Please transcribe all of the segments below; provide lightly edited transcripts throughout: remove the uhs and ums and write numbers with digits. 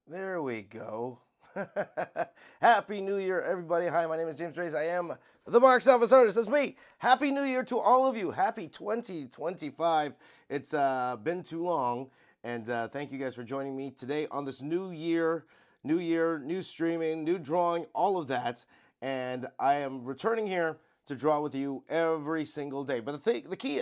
There we go. Happy New Year, everybody. Hi, my name is James Reyes. I am the Marks Office Artist. That's me. Happy New Year to all of you. Happy 2025. It's been too long. And thank you guys for joining me today on this new streaming, new drawing, all of that. And I am returning here to draw with you every single day. But the key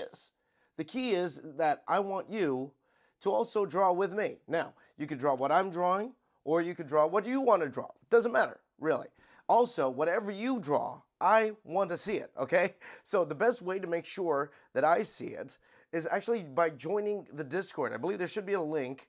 is that I want you to also draw with me. Now, you could draw what I'm drawing, or you could draw what you want to draw. Doesn't matter, really. Also, whatever you draw, I want to see it, okay? So the best way to make sure that I see it is actually by joining the Discord. I believe there should be a link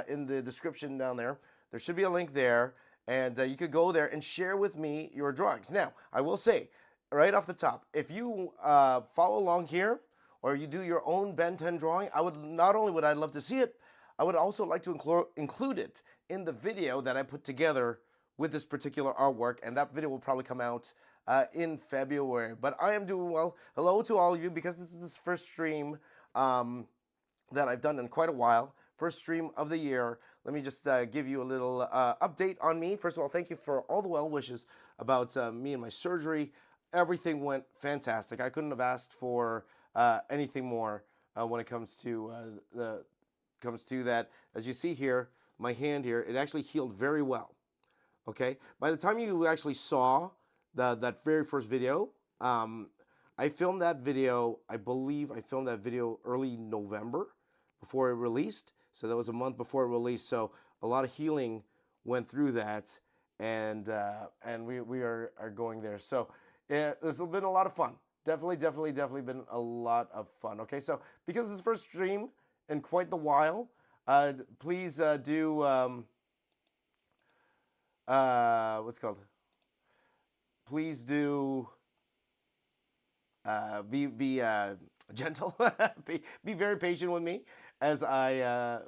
in the description down there. There should be a link there, and you could go there and share with me your drawings. Now, I will say, right off the top, if you follow along here, or you do your own Ben 10 drawing, I would not only would I love to see it, I would also like to include it in the video that I put together with this particular artwork, and that video will probably come out in February. But I am doing well. Hello to all of you, because this is the first stream that I've done in quite a while. First stream of the year. Let me just give you a little update on me. First of all, thank you for all the well wishes about me and my surgery. Everything went fantastic. I couldn't have asked for anything more when it comes to that. As you see here, my hand here, it actually healed very well. Okay, by the time you actually saw that very first video, I filmed that video. I believe I filmed that video early November before it released. So that was a month before it released. So a lot of healing went through that, and we are going there. So it's been a lot of fun. Definitely been a lot of fun. Okay, so because it's the first stream in quite the while, please do what's it called? Please do be gentle. be very patient with me as I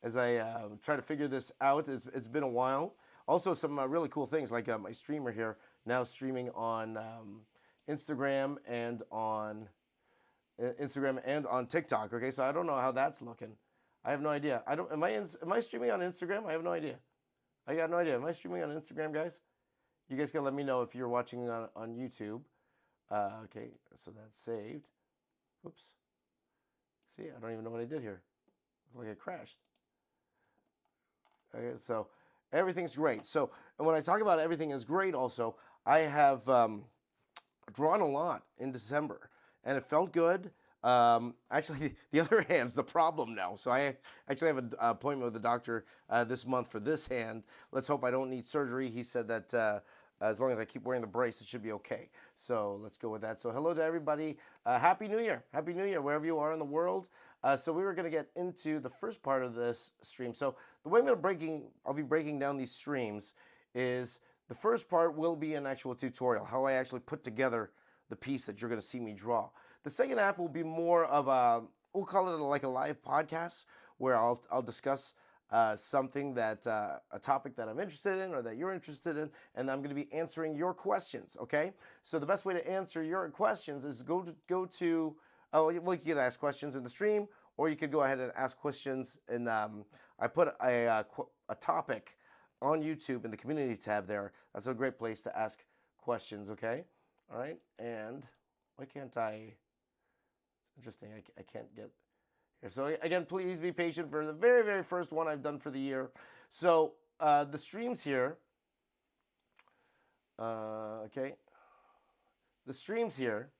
try to figure this out. It's been a while. Also, some really cool things like my streamer here now streaming on Instagram and on TikTok. Okay, so I don't know how that's looking. I have no idea. I don't. Am I streaming on Instagram? I have no idea. I got no idea. Am I streaming on Instagram, guys? You guys can let me know if you're watching on YouTube. Okay, so that's saved. Oops. See, I don't even know what I did here. Like it crashed. Okay, so everything's great. So, and when I talk about everything is great, also I have drawn a lot in December, and it felt good. Actually, the other hand's the problem now. So I actually have an appointment with the doctor this month for this hand. Let's hope I don't need surgery. He said that as long as I keep wearing the brace, it should be okay. So let's go with that. So hello to everybody. Happy New Year. Happy New Year, wherever you are in the world. So we were going to get into the first part of this stream. So the way I'll be breaking down these streams is the first part will be an actual tutorial, how I actually put together the piece that you're going to see me draw. The second half will be more of we'll call it like a live podcast, where I'll discuss something that, a topic that I'm interested in or that you're interested in, and I'm going to be answering your questions, okay? So the best way to answer your questions is go to well, you can ask questions in the stream, or you could go ahead and ask questions, and I put a topic on YouTube in the community tab there. That's a great place to ask questions, okay? All right, and why can't I? It's interesting, I can't get here. So again, please be patient for the very, very first one I've done for the year. So the streams here, okay, the streams here,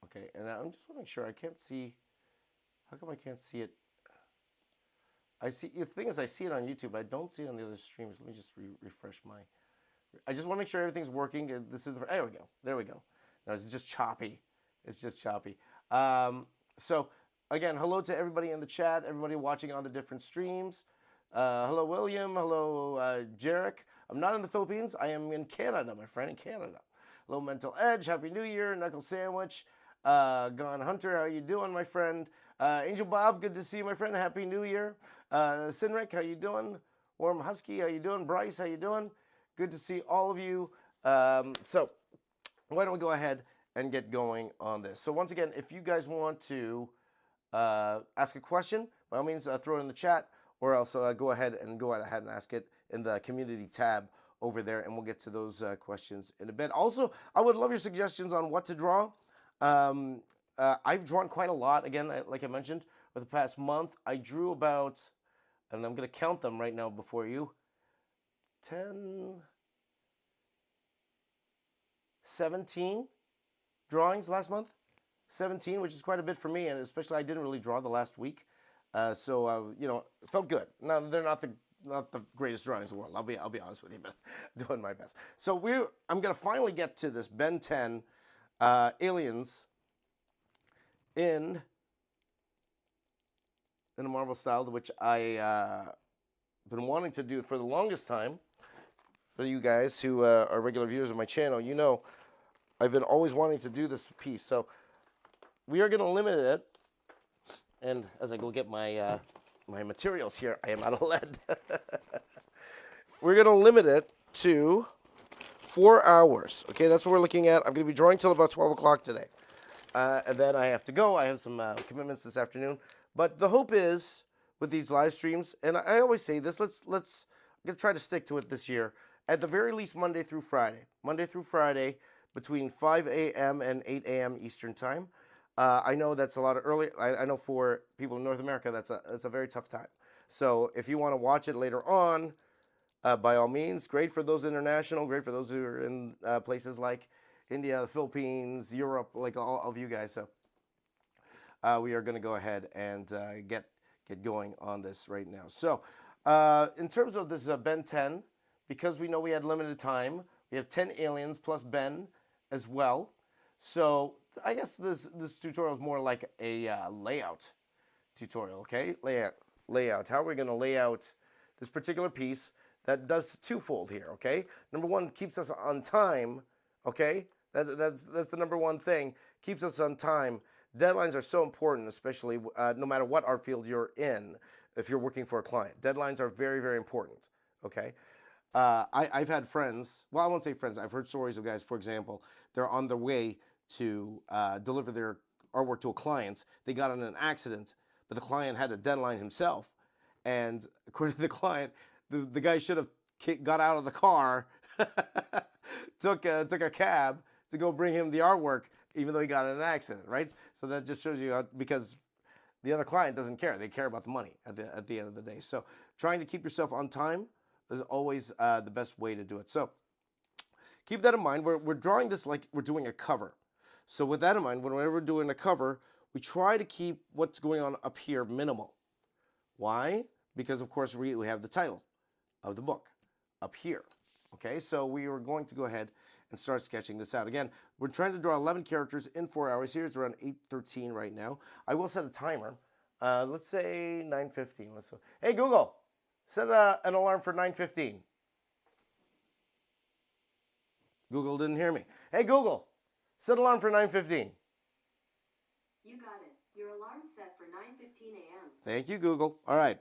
okay, and I'm just want to make sure I can't see. How come I can't see it? I see, the thing is, I see it on YouTube. I don't see it on the other streams. Let me just refresh my. I just want to make sure everything's working. This is there we go. There we go. No, it's just choppy. It's just choppy. So again, hello to everybody in the chat. Everybody watching on the different streams. Hello, William. Hello, Jarek. I'm not in the Philippines. I am in Canada, my friend, in Canada. Hello, Mental Edge. Happy New Year. Knuckle Sandwich. Gone Hunter, how you doing, my friend? Angel Bob, good to see you, my friend. Happy New Year. Sinrick, how you doing? Warm Husky, how you doing? Bryce, how you doing? Good to see all of you. So why don't we go ahead and get going on this? So once again, if you guys want to ask a question, by all means, throw it in the chat, or else go ahead and ask it in the community tab over there, and we'll get to those questions in a bit. Also, I would love your suggestions on what to draw. I've drawn quite a lot. Again, like I mentioned, for the past month, I drew about, and I'm going to count them right now before you, 10, 17 drawings last month. 17, which is quite a bit for me, and especially I didn't really draw the last week, so you know, it felt good. Now they're not the greatest drawings in the world. I'll be honest with you, but doing my best. So I'm gonna finally get to this Ben 10 aliens in a Marvel style, which I been wanting to do for the longest time. For you guys who are regular viewers of my channel, you know I've been always wanting to do this piece. So we are going to limit it, and as I go get my my materials here, I am out of lead. We're going to limit it to 4 hours. Okay, that's what we're looking at. I'm going to be drawing till about 12 o'clock today. And then I have to go. I have some commitments this afternoon. But the hope is, with these live streams, and I always say this, I'm going to try to stick to it this year, at the very least Monday through Friday. Monday through Friday, between 5 a.m. and 8 a.m. Eastern Time. I know that's a lot of early. I know for people in North America, that's a very tough time. So if you want to watch it later on, by all means, great for those international, great for those who are in places like India, the Philippines, Europe, like all of you guys. So we are going to go ahead and get going on this right now. So in terms of this Ben 10, because we know we had limited time, we have 10 aliens plus Ben as well. So I guess this tutorial is more like a layout tutorial, okay? Layout. How are we going to lay out this particular piece that does twofold here, okay? Number one, keeps us on time, okay? That's the number one thing, keeps us on time. Deadlines are so important, especially no matter what art field you're in, if you're working for a client. Deadlines are very, very important, okay? I've had friends, well, I won't say friends, I've heard stories of guys, for example, they're on their way to deliver their artwork to a client. They got in an accident, but the client had a deadline himself. And according to the client, the guy should have got out of the car, took a cab to go bring him the artwork, even though he got in an accident, right? So that just shows you because the other client doesn't care. They care about the money at the end of the day. So trying to keep yourself on time is always the best way to do it. So keep that in mind. We're drawing this like we're doing a cover. So with that in mind, whenever we're doing a cover, we try to keep what's going on up here minimal. Why? Because, of course, we have the title of the book up here. Okay, so we are going to go ahead and start sketching this out. Again, we're trying to draw 11 characters in 4 hours. Here's around 8:13 right now. I will set a timer. Let's say 9:15. Hey, Google, set an alarm for 9:15. Google didn't hear me. Hey, Google, set alarm for 9:15. You got it. Your alarm's set for 9:15 a.m. Thank you, Google. All right.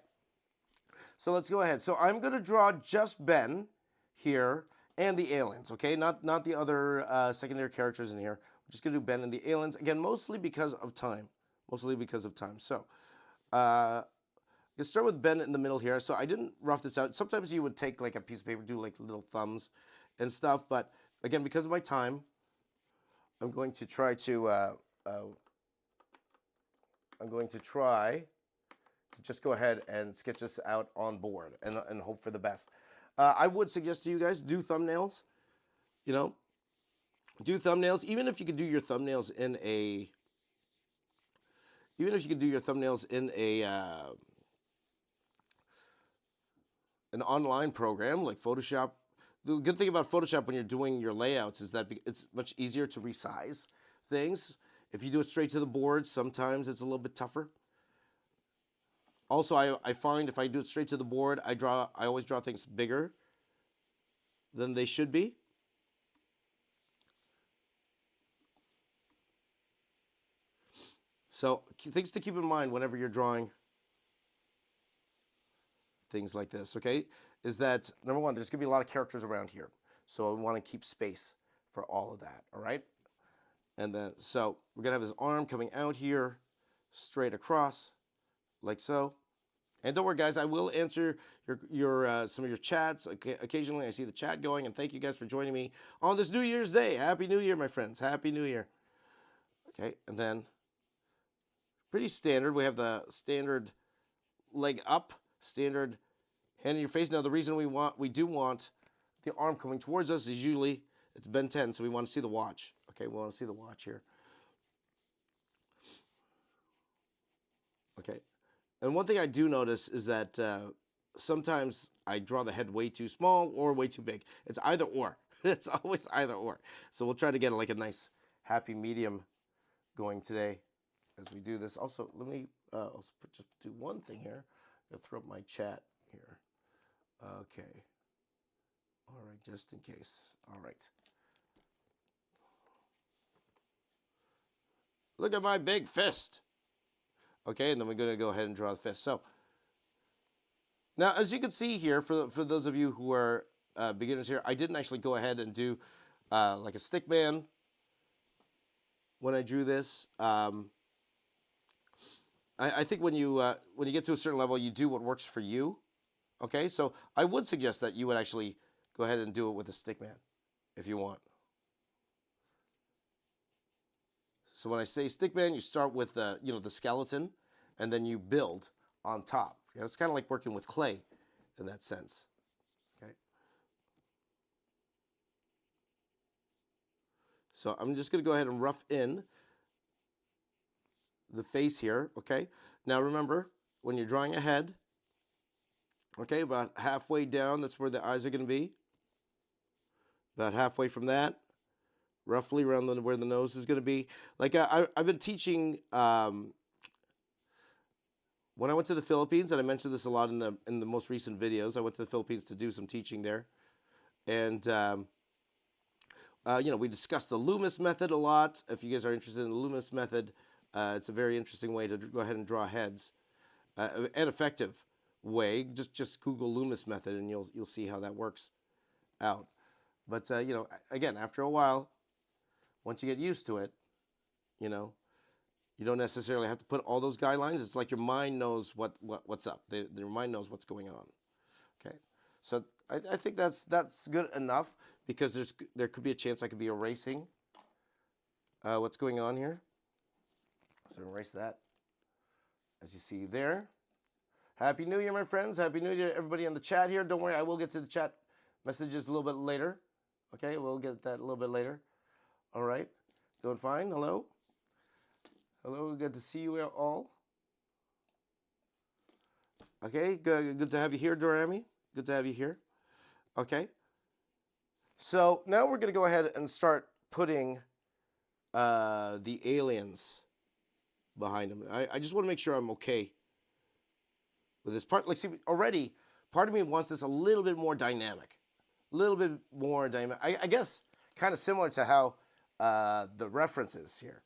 So let's go ahead. So I'm going to draw just Ben here and the aliens, okay? Not the other secondary characters in here. We're just going to do Ben and the aliens. Again, mostly because of time. Mostly because of time. So let's start with Ben in the middle here. So I didn't rough this out. Sometimes you would take like a piece of paper, do like little thumbs and stuff. But again, because of my time, I'm going to try to just go ahead and sketch this out on board and hope for the best. I would suggest to you guys, do thumbnails, you know, do thumbnails, even if you could do your thumbnails in a, an online program like Photoshop. The good thing about Photoshop when you're doing your layouts is that it's much easier to resize things. If you do it straight to the board, sometimes it's a little bit tougher. Also, I find if I do it straight to the board, I always draw things bigger than they should be. So things to keep in mind whenever you're drawing things like this, okay, is that, number one, there's going to be a lot of characters around here. So we want to keep space for all of that, all right? And then, so we're going to have his arm coming out here. straight across, like so. And don't worry, guys, I will answer your some of your chats. Occasionally, I see the chat going, and thank you guys for joining me on this New Year's Day. Happy New Year, my friends. Happy New Year. Okay, and then pretty standard. We have the standard leg up, standard hand in your face. Now, the reason we do want the arm coming towards us is usually it's bent 10, so we want to see the watch. Okay, we want to see the watch here. Okay. And one thing I do notice is that sometimes I draw the head way too small or way too big. It's either or. It's always either or. So we'll try to get like a nice happy medium going today as we do this. Also, let me just do one thing here. I'm going to throw up my chat here. Okay. All right, just in case. All right. Look at my big fist. Okay, and then we're going to go ahead and draw the fist. So now, as you can see here, for those of you who are beginners here, I didn't actually go ahead and do like a stick man when I drew this. I think when you get to a certain level, you do what works for you. Okay, so I would suggest that you would actually go ahead and do it with a stick man if you want. So when I say stickman, you start with the skeleton, and then you build on top. It's kind of like working with clay in that sense. Okay. So I'm just going to go ahead and rough in the face here. Okay. Now remember, when you're drawing a head, okay, about halfway down, that's where the eyes are going to be. About halfway from that, roughly around where the nose is going to be. Like I've been teaching when I went to the Philippines, and I mentioned this a lot in the most recent videos. I went to the Philippines to do some teaching there, and we discussed the Loomis method a lot. If you guys are interested in the Loomis method, it's a very interesting way to go ahead and draw heads, an effective way. Just Google Loomis method, and you'll see how that works out. But again, after a while, once you get used to it, you don't necessarily have to put all those guidelines. It's like your mind knows what's up. Your mind knows what's going on. Okay, so I think that's good enough, because there could be a chance I could be erasing what's going on here. So erase that, as you see there. Happy New Year, my friends. Happy New Year to everybody in the chat here. Don't worry, I will get to the chat messages a little bit later. Okay, we'll get that a little bit later. All right, doing fine. Hello. Hello, good to see you all. Okay, good to have you here, Dorami. Good to have you here. Okay. So now we're going to go ahead and start putting the aliens behind them. I just want to make sure I'm okay with this part. Like, see, already, part of me wants this a little bit more dynamic. A little bit more dynamic. I guess kind of similar to how the references here.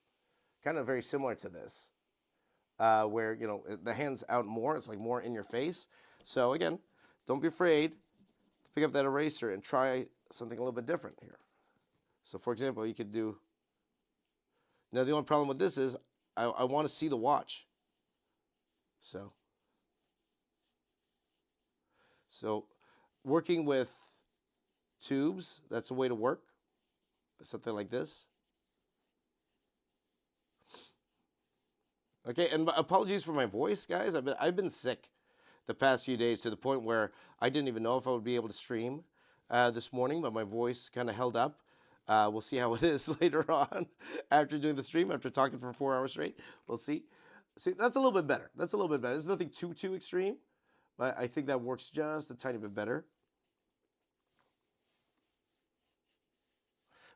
Kind of very similar to this, where, the hand's out more. It's like more in your face. So again, don't be afraid to pick up that eraser and try something a little bit different here. So for example, you could do, now the only problem with this is I want to see the watch. So working with tubes, that's a way to work. Something like this. Okay, and apologies for my voice, guys. I've been sick the past few days, to the point where I didn't even know if I would be able to stream this morning, but my voice kind of held up. We'll see how it is later on after doing the stream, after talking for 4 hours straight. We'll see. See, that's a little bit better. That's a little bit better. It's nothing too extreme, but I think that works just a tiny bit better.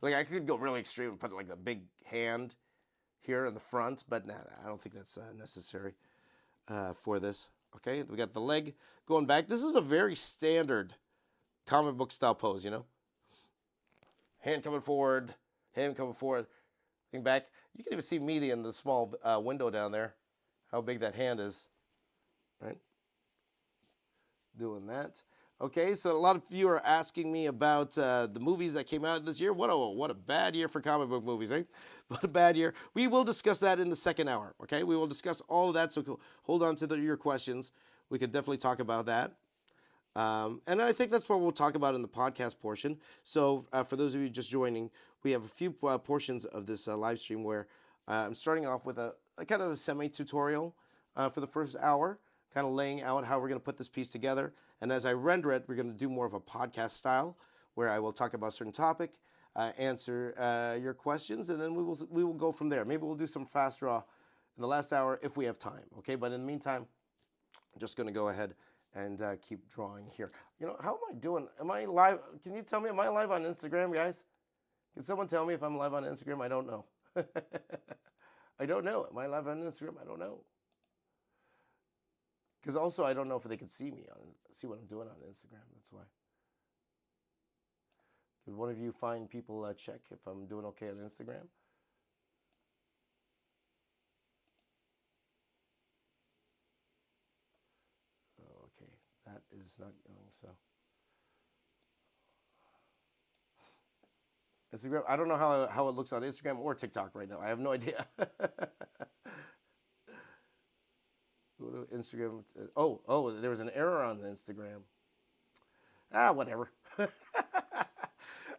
Like, I could go really extreme and put like a big hand here in the front, but nah, I don't think that's necessary for this. Okay, we got the leg going back. This is a very standard comic book style pose, Hand coming forward, hand coming forward, thing back. You can even see me in the small window down there, how big that hand is, right? Doing that. Okay, so a lot of you are asking me about the movies that came out this year. What a bad year for comic book movies, right? What a bad year. We will discuss that in the second hour. Okay, we will discuss all of that. So hold on to your questions. We could definitely talk about that. And I think that's what we'll talk about in the podcast portion. So for those of you just joining, we have a few portions of this live stream where I'm starting off with a kind of a semi-tutorial for the first hour, kind of laying out how we're going to put this piece together. And as I render it, we're going to do more of a podcast style where I will talk about a certain topic, answer your questions, and then we will go from there. Maybe we'll do some fast draw in the last hour if we have time. Okay, but in the meantime, I'm just going to go ahead and keep drawing here. You know, how am I doing? Am I live? Can you tell me, am I live on Instagram, guys? Can someone tell me if I'm live on Instagram? I don't know. I don't know. Am I live on Instagram? I don't know. Because also, I don't know if they can see me, see what I'm doing on Instagram. That's why. Could one of you find people check if I'm doing okay on Instagram? Okay, that is not going so. Instagram. I don't know how it looks on Instagram or TikTok right now. I have no idea. Go to Instagram. Oh, there was an error on Instagram. Whatever.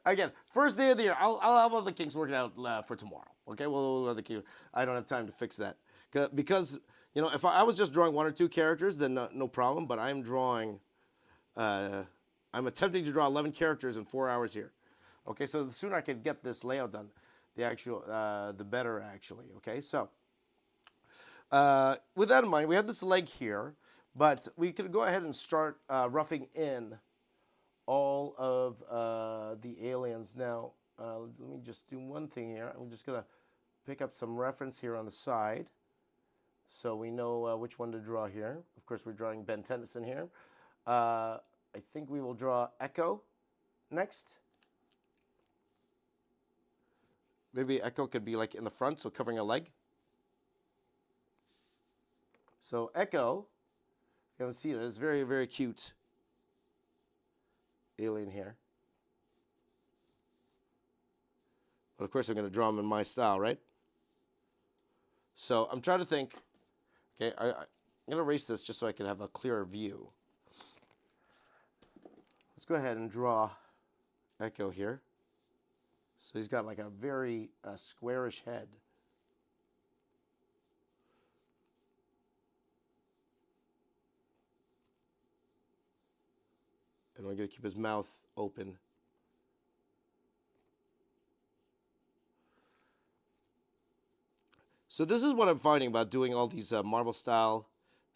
Again, first day of the year. I'll have all the kinks worked out for tomorrow. Okay, we'll have the kinks. I don't have time to fix that because you know if I was just drawing one or two characters, then no problem. But I'm drawing. I'm attempting to draw 11 characters in 4 hours here. Okay, so the sooner I can get this layout done, the better actually. Okay, so with that in mind, we have this leg here, but we could go ahead and start roughing in all of the aliens. Now, let me just do one thing here. I'm just gonna pick up some reference here on the side, so we know which one to draw here. Of course, we're drawing Ben Tennyson here. I think we will draw Echo next. Maybe Echo could be like in the front, so covering a leg. So Echo, if you haven't seen it, it's very, very cute alien here. But of course, I'm going to draw him in my style, right? So I'm trying to think. Okay, I'm going to erase this just so I can have a clearer view. Let's go ahead and draw Echo here. So he's got like a very squarish head. And we're going to keep his mouth open. So this is what I'm finding about doing all these Marvel style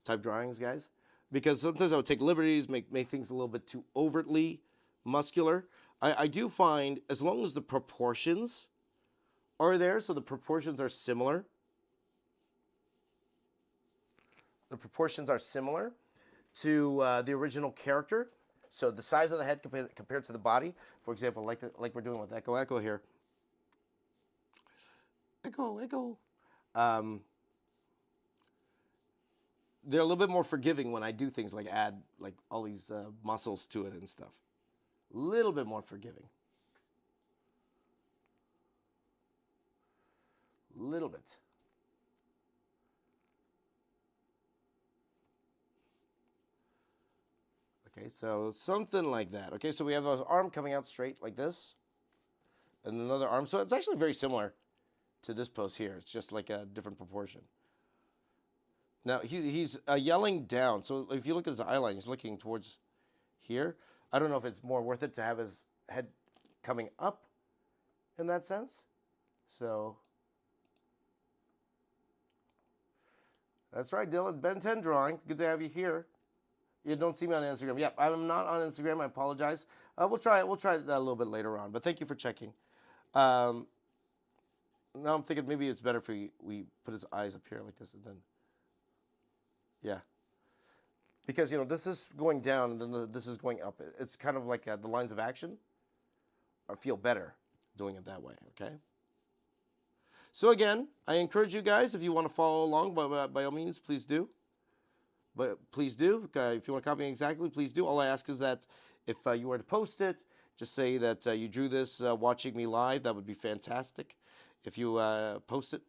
type drawings, guys. Because sometimes I would take liberties, make things a little bit too overtly muscular. I do find as long as the proportions are there, so the proportions are similar. The proportions are similar to the original character. So the size of the head compared to the body, for example, like we're doing with Echo here. Echo. They're a little bit more forgiving when I do things like add like all these muscles to it and stuff. A little bit more forgiving. Little bit. Okay, so something like that. Okay, so we have an arm coming out straight like this, and another arm. So it's actually very similar to this pose here. It's just like a different proportion. Now he's yelling down. So if you look at his eye line, he's looking towards here. I don't know if it's more worth it to have his head coming up in that sense. So that's right, Dylan. Ben 10 drawing. Good to have you here. You don't see me on Instagram. Yep, I'm not on Instagram. I apologize. We'll try it a little bit later on. But thank you for checking. Now I'm thinking maybe it's better if we put his eyes up here like this and then, yeah. Because, you know, this is going down and then this is going up. It's kind of like the lines of action. I feel better doing it that way, okay? So again, I encourage you guys, if you want to follow along, by all means, please do. but please do. If you want to copy me exactly, please do. All I ask is that if you were to post it, just say that you drew this watching me live. That would be fantastic. If you post it,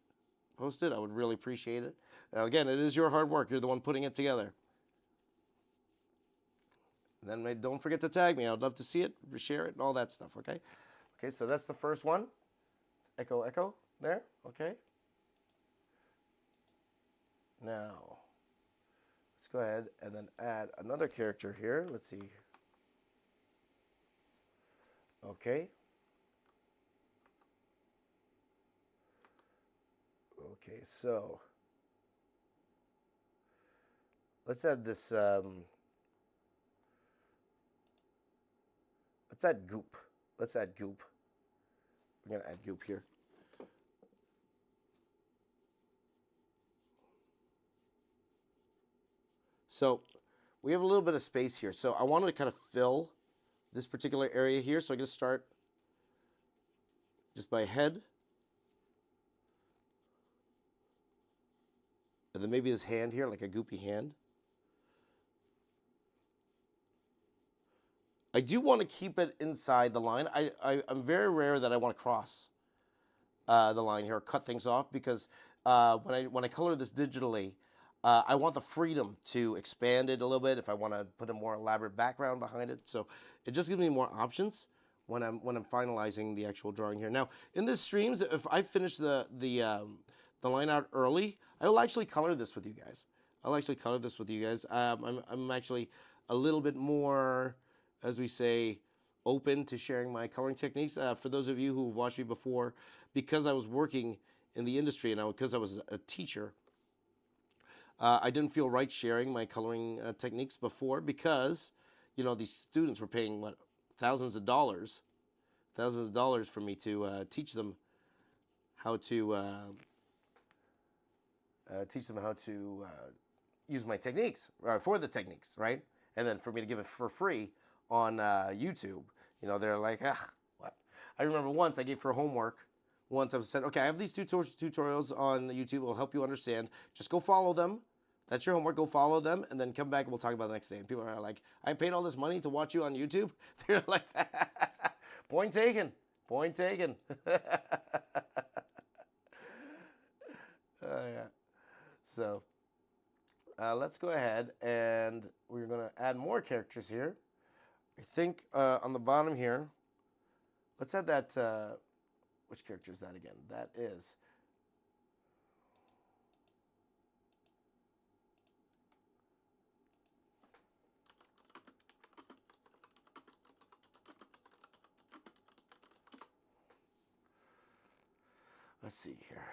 I would really appreciate it. Now, again, it is your hard work. You're the one putting it together. And then don't forget to tag me. I'd love to see it, share it, and all that stuff, okay? Okay, so that's the first one. It's echo, echo there, okay? Now, let's go ahead and then add another character here. Let's see. Okay. Okay, so let's add this, let's add goop. Let's add goop. We're going to add goop here. So we have a little bit of space here. So I wanted to kind of fill this particular area here. So I'm going to start just by head. And then maybe his hand here, like a goopy hand. I do want to keep it inside the line. I'm very rare that I want to cross the line here, or cut things off, because when I color this digitally, I want the freedom to expand it a little bit if I want to put a more elaborate background behind it. So it just gives me more options when I'm finalizing the actual drawing here. Now in this streams, if I finish the line out early, I will actually color this with you guys. I'll actually color this with you guys. I'm actually a little bit more, as we say, open to sharing my coloring techniques. For those of you who have watched me before, because I was working in the industry and because I was a teacher, I didn't feel right sharing my coloring techniques before, because, you know, these students were paying, what, thousands of dollars for me to teach them how to use my techniques, for the techniques, right? And then for me to give it for free on YouTube. You know, they're like, what? I remember once I gave for homework. Once I said, okay, I have these tutorials on YouTube. It'll help you understand. Just go follow them. That's your homework. Go follow them, and then come back and we'll talk about it the next day. And people are like, I paid all this money to watch you on YouTube? They're like, point taken. Point taken. Yeah. So let's go ahead, and we're going to add more characters here. I think on the bottom here, let's add that, which character is that again? That is, let's see here.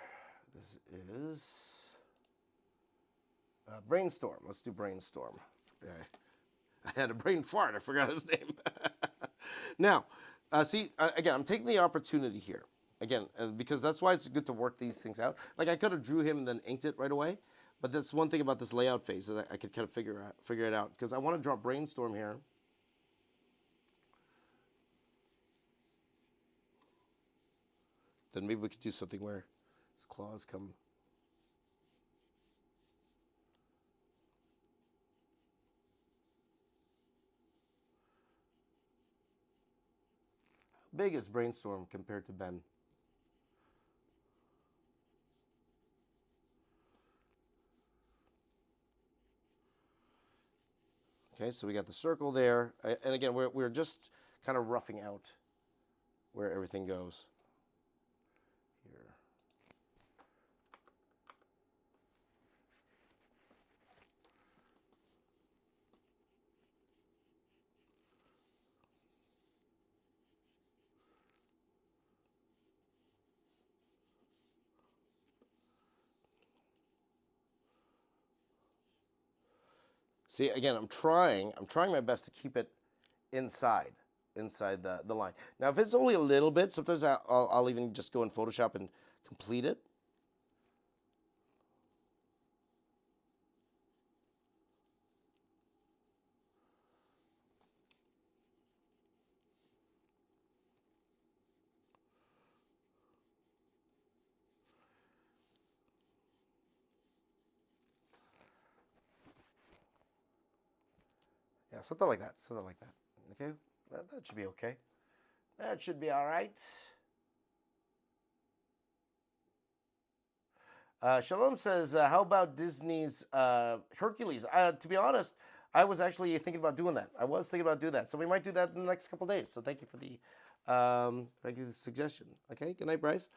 This is Brainstorm. Let's do Brainstorm. I had a brain fart. I forgot his name. Now, see, again, I'm taking the opportunity here. Again, because that's why it's good to work these things out. Like, I could have drew him and then inked it right away. But that's one thing about this layout phase, that I could kind of figure it out. Because I want to draw Brainstorm here. Then maybe we could do something where his claws come. How big is Brainstorm compared to Ben? Okay, so we got the circle there. And again, we're just kind of roughing out where everything goes. Here. See, again, I'm trying my best to keep it inside the line. Now, if it's only a little bit, sometimes I'll even just go in Photoshop and complete it. Yeah, something like that. Something like that. Okay, that should be okay. That should be all right. Shalom says, how about Disney's Hercules? To be honest, I was actually thinking about doing that. I was thinking about doing that. So we might do that in the next couple days. So thank you for the suggestion. Okay, good night, Bryce.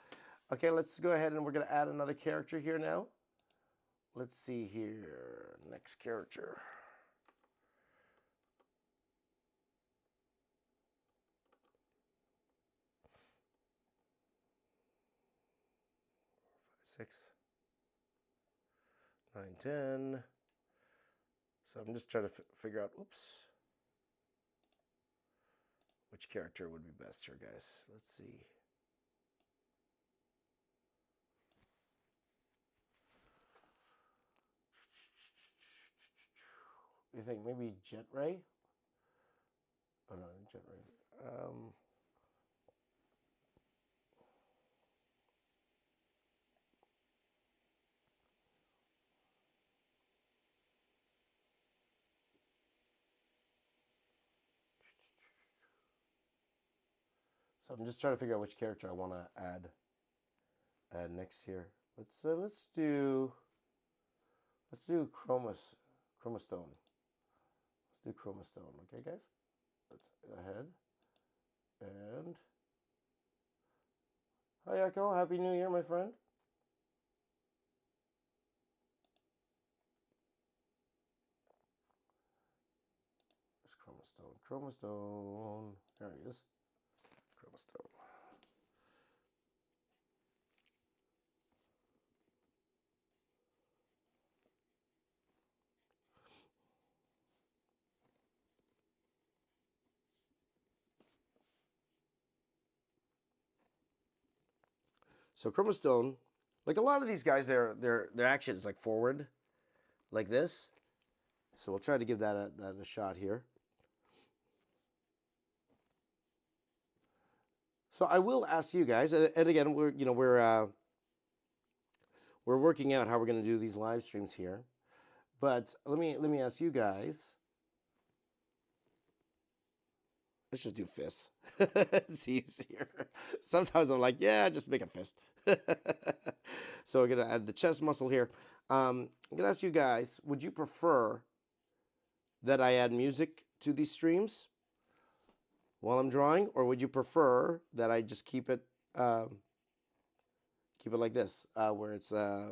Okay, let's go ahead and we're going to add another character here now. Let's see here. Next character. Six, 9, 10. So I'm just trying to figure out, oops, which character would be best here, guys. Let's see. You think maybe Jet Ray? Oh no, Jet Ray. So I'm just trying to figure out which character I want to add next here. Let's do Chromastone. Let's do Chromastone. Okay, guys. Let's go ahead and hi Echo. Happy New Year, my friend. Where's Chromastone? Chromastone. There he is. Chromastone. So Chromastone, like a lot of these guys, their action is like forward, like this. So we'll try to give that a shot here. So I will ask you guys, and again, we're working out how we're going to do these live streams here. But let me ask you guys. Let's just do fists. It's easier. Sometimes I'm like, yeah, just make a fist. So we're gonna add the chest muscle here. I'm gonna ask you guys, would you prefer that I add music to these streams while I'm drawing, or would you prefer that I just keep it like this, where it's say a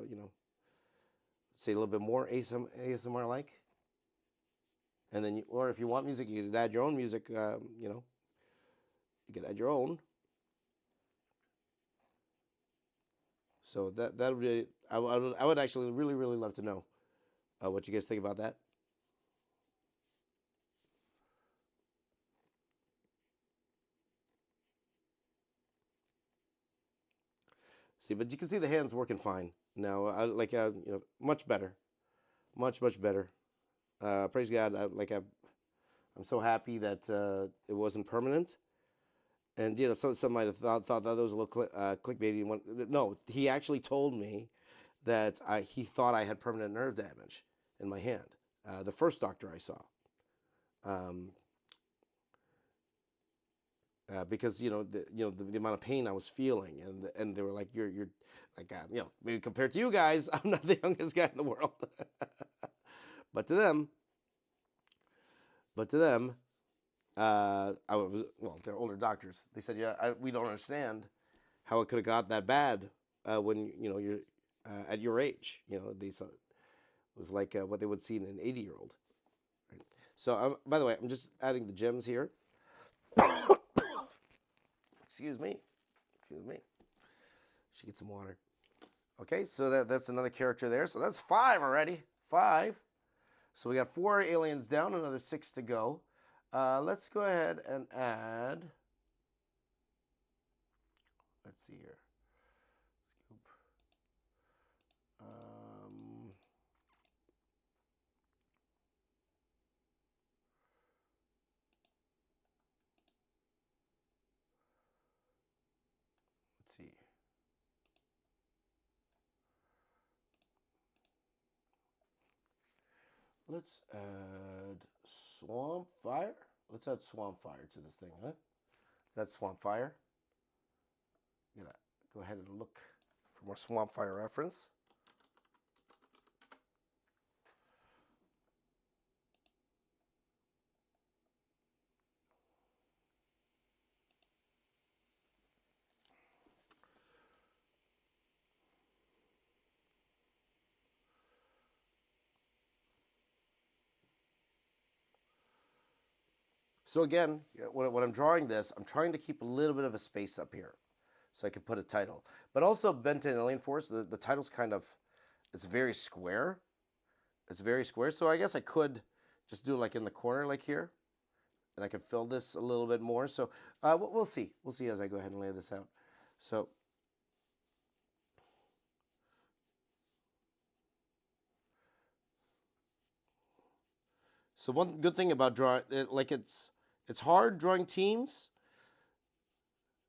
little bit more ASMR like, and then or if you want music, you could add your own music. You could add your own. So that would be I would actually really love to know what you guys think about that. See, but you can see the hands working fine now. Much better, much better. Praise God! I'm so happy that it wasn't permanent. And some might have thought that was a little clickbaity. No, he actually told me that he thought I had permanent nerve damage in my hand. The first doctor I saw, because the amount of pain I was feeling, and they were like, you're like maybe compared to you guys, I'm not the youngest guy in the world, but to them, they're older doctors. They said, we don't understand how it could have got that bad when you're at your age. They saw it was like what they would see in an 80-year-old. Right? So by the way, I'm just adding the gems here. Excuse me. She gets some water. Okay, so that's another character there. So that's 5 already. 5. So we got 4 aliens down, another 6 to go. Let's go ahead and add. Let's see here. Scoop. Let's see. Let's add Swamp Fire. Let's add Swamp Fire to this thing, huh? Is that Swamp Fire? I'm gonna go ahead and look for more Swamp Fire reference. So again, when I'm drawing this, I'm trying to keep a little bit of a space up here so I can put a title. But also Benton and Alien Force, the title's kind of, it's very square. It's very square. So I guess I could just do it like in the corner like here. And I can fill this a little bit more. So we'll see. We'll see as I go ahead and lay this out. So one good thing about drawing, it's hard drawing teams.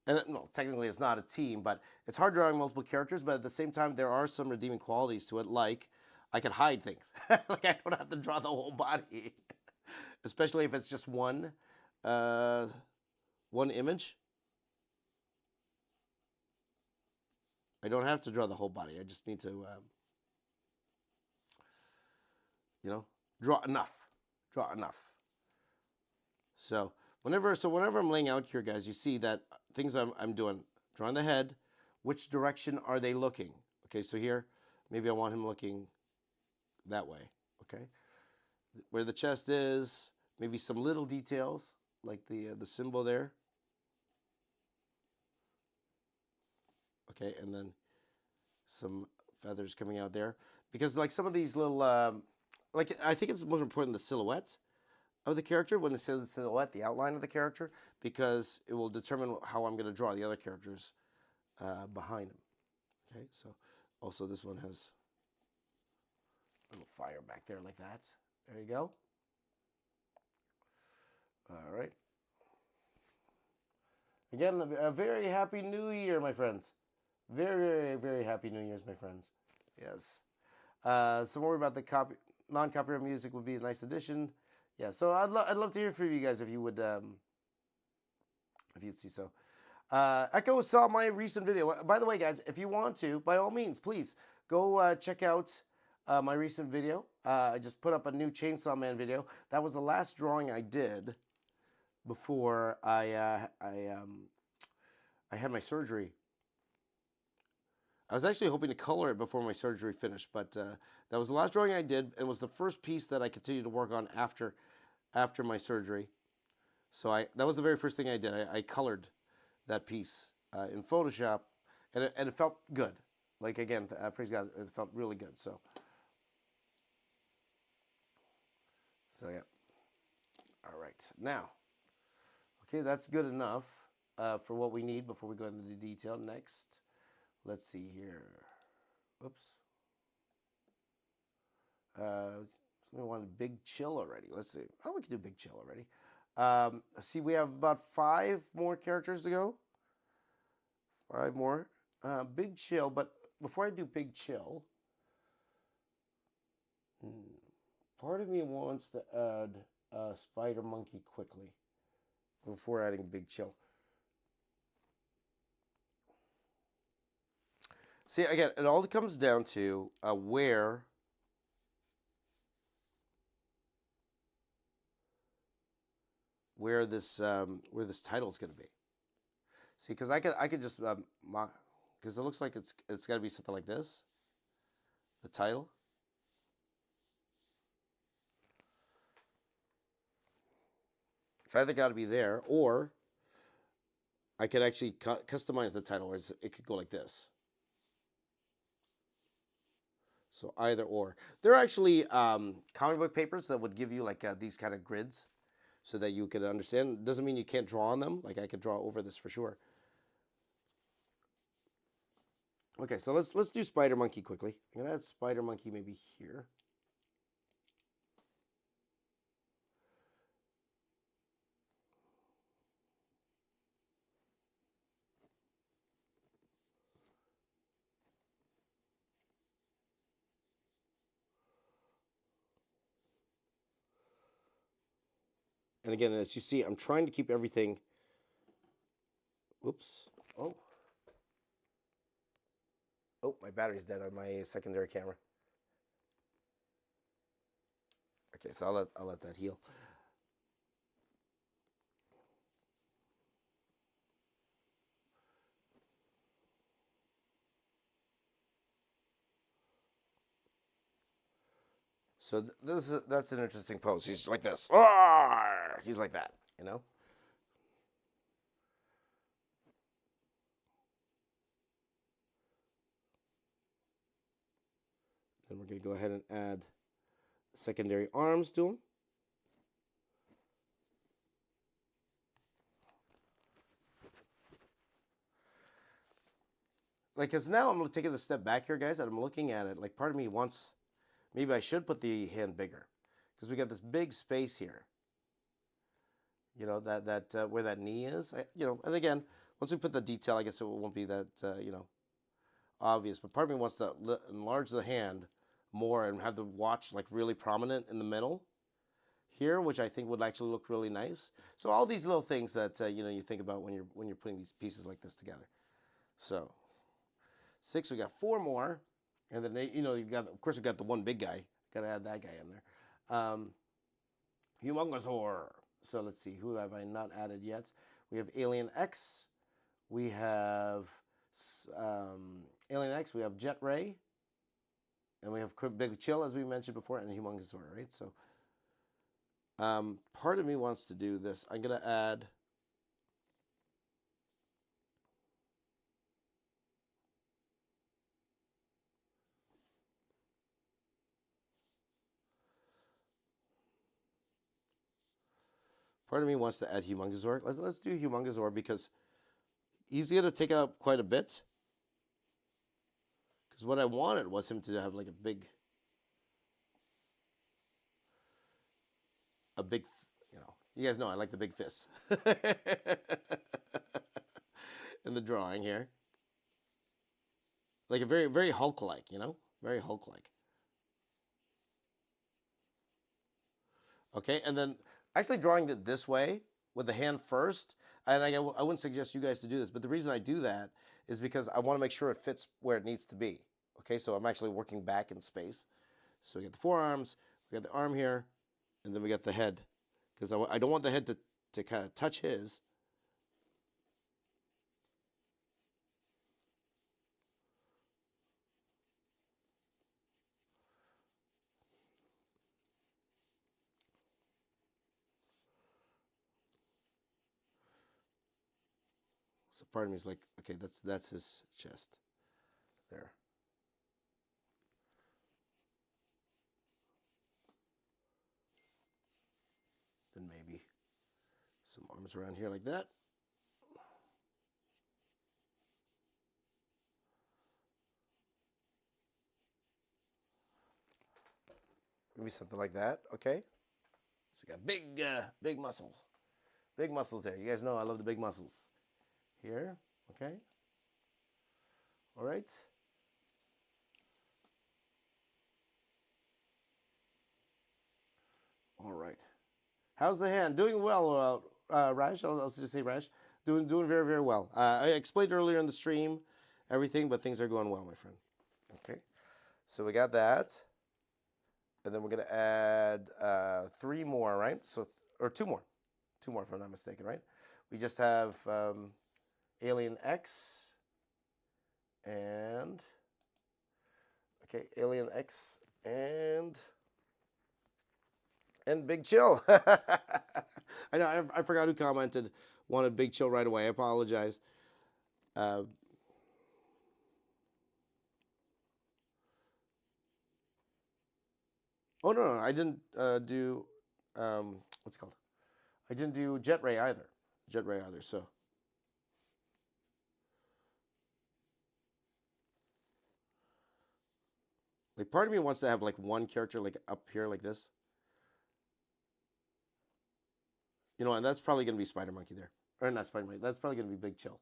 And no, technically it's not a team, but it's hard drawing multiple characters. But at the same time, there are some redeeming qualities to it, like I can hide things. Like I don't have to draw the whole body, especially if it's just one image. I don't have to draw the whole body. I just need to, draw enough. Draw enough. So whenever I'm laying out here, guys, you see that things I'm doing, drawing the head, which direction are they looking? Okay, so here, maybe I want him looking that way, okay? Where the chest is, maybe some little details, like the symbol there. Okay, and then some feathers coming out there. Because like some of these little, like I think it's most important the silhouette of the character, when they say the silhouette, the outline of the character, because it will determine how I'm going to draw the other characters behind him. Okay, so also this one has a little fire back there like that. There you go. All right. Again, a very happy new year, my friends. Very, very, very happy New Year's, my friends. Yes. Some more about the non-copyright music would be a nice addition. Yeah, so I'd love to hear from you guys if you would, if you'd see so. Echo saw my recent video. By the way, guys, if you want to, by all means, please go check out my recent video. I just put up a new Chainsaw Man video. That was the last drawing I did before I had my surgery. I was actually hoping to color it before my surgery finished, but that was the last drawing I did, and it was the first piece that I continued to work on after my surgery. So that was the very first thing I did. I colored that piece in Photoshop, and it felt good. Like again, praise God, it felt really good. So yeah. All right, now, okay, that's good enough for what we need before we go into the detail. Next, let's see here. Oops. Somebody wanted Big Chill already. Let's see. Oh, we can do Big Chill already. See, we have about 5 more characters to go. 5 more. Big Chill, but before I do Big Chill, part of me wants to add Spider Monkey quickly before adding Big Chill. See, again, it all comes down to where this title is going to be. See, because I could just mock, because it looks like it's got to be something like this. The title. It's either got to be there, or I could actually customize the title, where it could go like this. So either or. There are actually comic book papers that would give you like these kind of grids, so that you could understand. Doesn't mean you can't draw on them. Like I could draw over this for sure. Okay, so let's do Spider Monkey quickly. I'm gonna add Spider Monkey maybe here. And again, as you see, I'm trying to keep everything. Whoops. Oh. Oh, my battery's dead on my secondary camera. Okay, so I'll let that heal. So that's an interesting pose. He's like this. He's like that, you know. Then we're going to go ahead and add secondary arms to him. Like, because now I'm going to take it a step back here, guys, and I'm looking at it. Like, part of me wants, maybe I should put the hand bigger, because we got this big space here. You know, that where that knee is. You know, and again, once we put the detail, I guess it won't be that, you know, obvious. But part of me wants to enlarge the hand more and have the watch, like, really prominent in the middle here, which I think would actually look really nice. So all these little things that, you know, you think about when you're putting these pieces like this together. So 6, we got 4 more, and then, you know, you've got, of course, we've got the one big guy. Got to add that guy in there. Humongous horror. So let's see, who have I not added yet? We have Alien X. We have Alien X. We have Jet Ray, and we have Big Chill, as we mentioned before, and Humongous horror, right? So part of me wants to do this. I'm gonna add. Part of me wants to add Humongousaur. Let's do Humongousaur because he's going to take out quite a bit. Because what I wanted was him to have like a big, you know, you guys know I like the big fist in the drawing here. Like a very, very Hulk-like, you know, very Hulk-like. Okay, and then actually drawing it this way with the hand first, and I wouldn't suggest you guys to do this, but the reason I do that is because I want to make sure it fits where it needs to be. Okay, so I'm actually working back in space. So we got the forearms, we got the arm here, and then we got the head. Because I don't want the head to kind of touch his. So part of me is like, okay, that's his chest. There. Then maybe some arms around here like that. Maybe something like that, okay? So you got big muscle. Big muscles there. You guys know I love the big muscles. Here, okay? All right. All right. How's the hand? Doing well, Raj. I'll just say Raj. Doing very, very well. I explained earlier in the stream everything, but things are going well, my friend. Okay. So we got that. And then we're going to add 3 more, right? So, or 2 more. 2 more, if I'm not mistaken, right? We just have Alien X and... Okay, Alien X and Big Chill. I know, I forgot who commented, wanted Big Chill right away. I apologize. Oh, no, I didn't do, what's it called? I didn't do Jet Ray either. So. Like, part of me wants to have, like, one character, like, up here like this. You know, and that's probably going to be Spider Monkey there. Or not Spider Monkey. That's probably going to be Big Chill.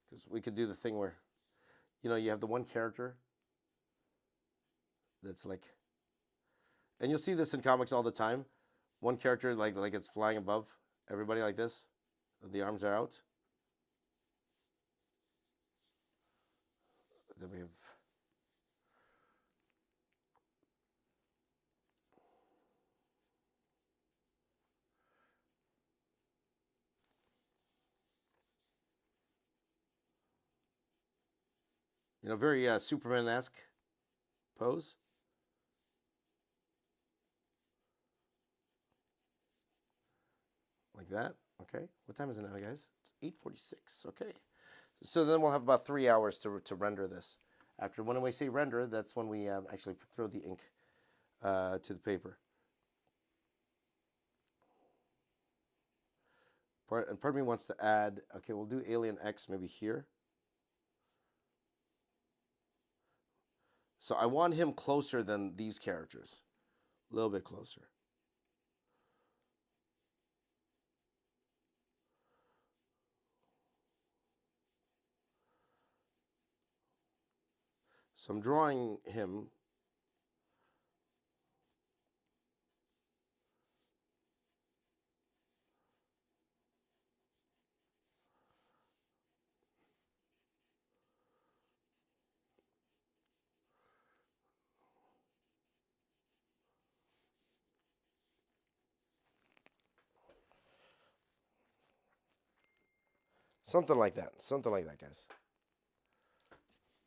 Because we could do the thing where, you know, you have the one character that's like... And you'll see this in comics all the time, one character like it's flying above everybody like this. The arms are out. Then we have very Superman-esque pose. Like that. Okay. What time is it now, guys? It's 8:46. Okay. So then we'll have about 3 hours to render this. After when we say render, that's when we actually throw the ink to the paper. And part of me wants to add. Okay, we'll do Alien X maybe here. So I want him closer than these characters. A little bit closer. So I'm drawing him. Something like that. Something like that, guys.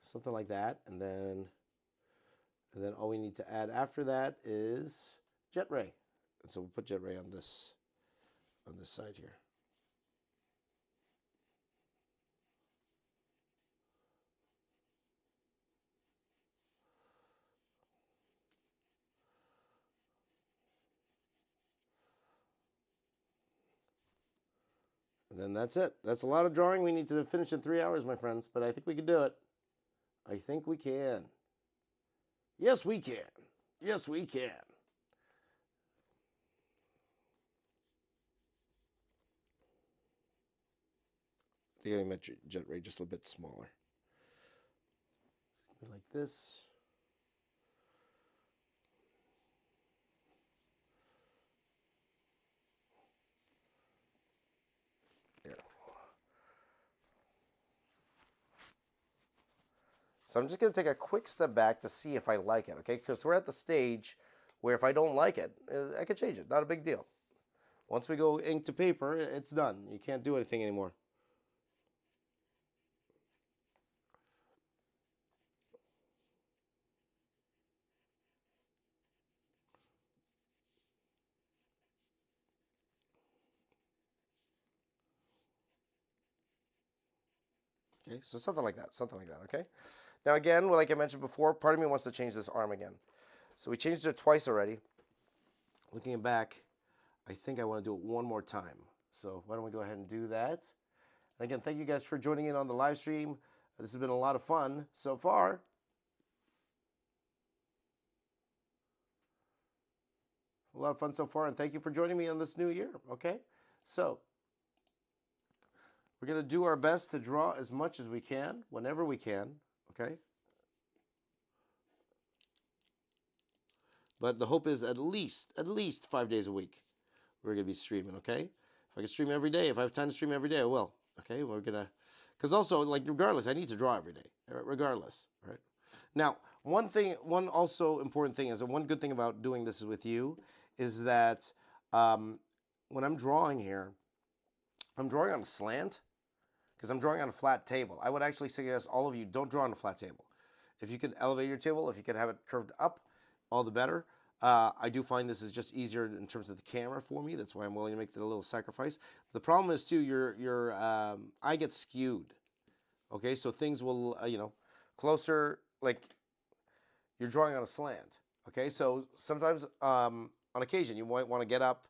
Something like that. And then all we need to add after that is Jet Ray. And so we'll put Jet Ray on this side here. And then that's it. That's a lot of drawing. We need to finish in 3 hours, my friends, but I think we can do it. I think we can. Yes, we can. Yes, we can. I think I made Jet Ray just a little bit smaller. Like this. There. So I'm just going to take a quick step back to see if I like it, okay? Because we're at the stage where if I don't like it, I can change it. Not a big deal. Once we go ink to paper, it's done. You can't do anything anymore. Okay, so something like that, okay? Now again, like I mentioned before, part of me wants to change this arm again. So we changed it twice already. Looking back, I think I want to do it one more time. So why don't we go ahead and do that? And again, thank you guys for joining in on the live stream. This has been a lot of fun so far. A lot of fun so far, and thank you for joining me on this new year, okay? So we're going to do our best to draw as much as we can, whenever we can, okay? But the hope is at least 5 days a week we're going to be streaming, okay? If I can stream every day, if I have time to stream every day, I will, okay? We're going to, because also, like, regardless, I need to draw every day, regardless, right? Now, one also important thing is, and one good thing about doing this with you is that when I'm drawing here, I'm drawing on a slant because I'm drawing on a flat table. I would actually suggest all of you don't draw on a flat table. If you could elevate your table, if you could have it curved up, all the better. I do find this is just easier in terms of the camera for me. That's why I'm willing to make the little sacrifice. The problem is too, your eye gets skewed. Okay, so things will, closer, like you're drawing on a slant. Okay, so sometimes on occasion you might want to get up,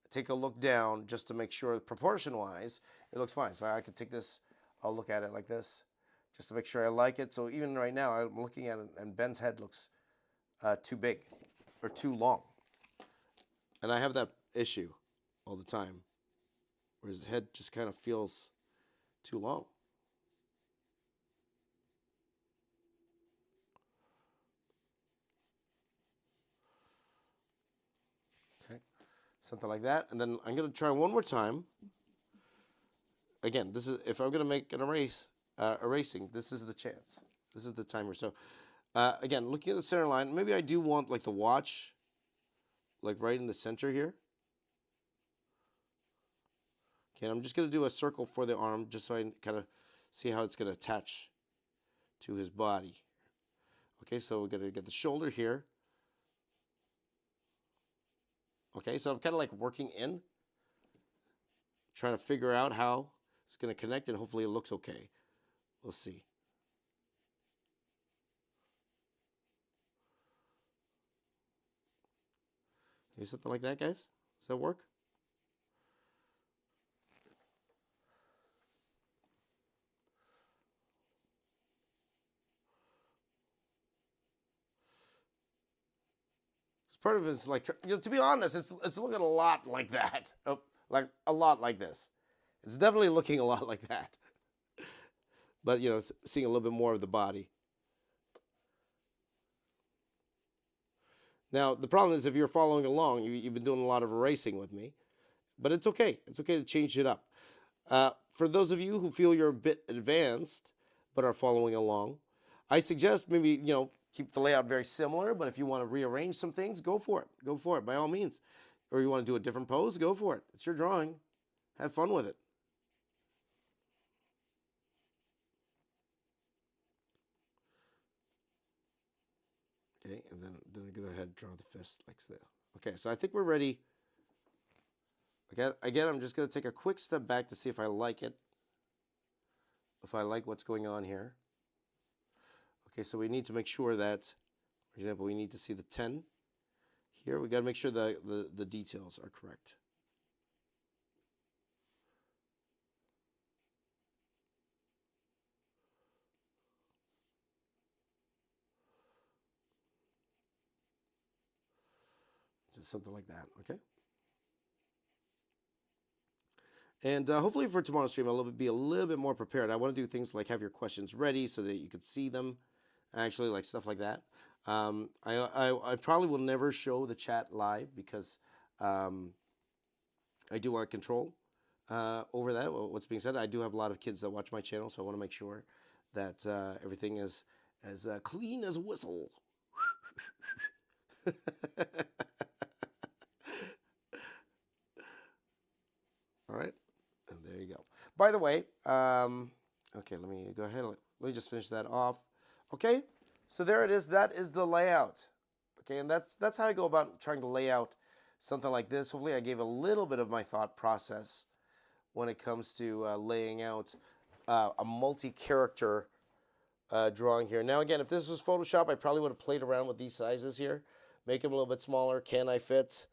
take a look down just to make sure proportion-wise it looks fine. So I could take this, I'll look at it like this just to make sure I like it. So even right now I'm looking at it and Ben's head looks too big or too long. And I have that issue all the time where his head just kind of feels too long. Okay. Something like that. And then I'm going to try one more time. Again, this is if I'm going to make an erasing, this is the chance. This is the timer. So again, looking at the center line, maybe I do want like the watch like right in the center here. Okay, I'm just going to do a circle for the arm just so I kind of see how it's going to attach to his body. Okay, so we're going to get the shoulder here. Okay, so I'm kind of like working in, trying to figure out how it's going to connect, and hopefully it looks okay. We'll see. Maybe something like that, guys? Does that work? Part of it is like, to be honest, it's looking a lot like that. Oh, like a lot like this. It's definitely looking a lot like that. But, seeing a little bit more of the body. Now, the problem is if you're following along, you've been doing a lot of erasing with me. But it's okay. It's okay to change it up. For those of you who feel you're a bit advanced but are following along, I suggest maybe, keep the layout very similar, but if you want to rearrange some things, go for it. Go for it, by all means. Or you want to do a different pose, go for it. It's your drawing. Have fun with it. Okay, and then go ahead and draw the fist like that. Okay, so I think we're ready. Again, I'm just going to take a quick step back to see if I like it. If I like what's going on here. Okay, so we need to make sure that, for example, we need to see the 10 here. We got to make sure the details are correct. Just something like that, okay? And hopefully for tomorrow's stream, I'll be a little bit more prepared. I want to do things like have your questions ready so that you could see them, actually, like stuff like that. I probably will never show the chat live because I do want to control over that, what's being said. I do have a lot of kids that watch my channel, so I want to make sure that everything is as clean as a whistle. All right, and there you go. By the way, okay, let me go ahead. Let me just finish that off. Okay, so there it is. That is the layout. Okay, and that's how I go about trying to lay out something like this. Hopefully I gave a little bit of my thought process when it comes to laying out a multi-character drawing here. Now again, if this was Photoshop, I probably would have played around with these sizes here. Make them a little bit smaller. Can I fit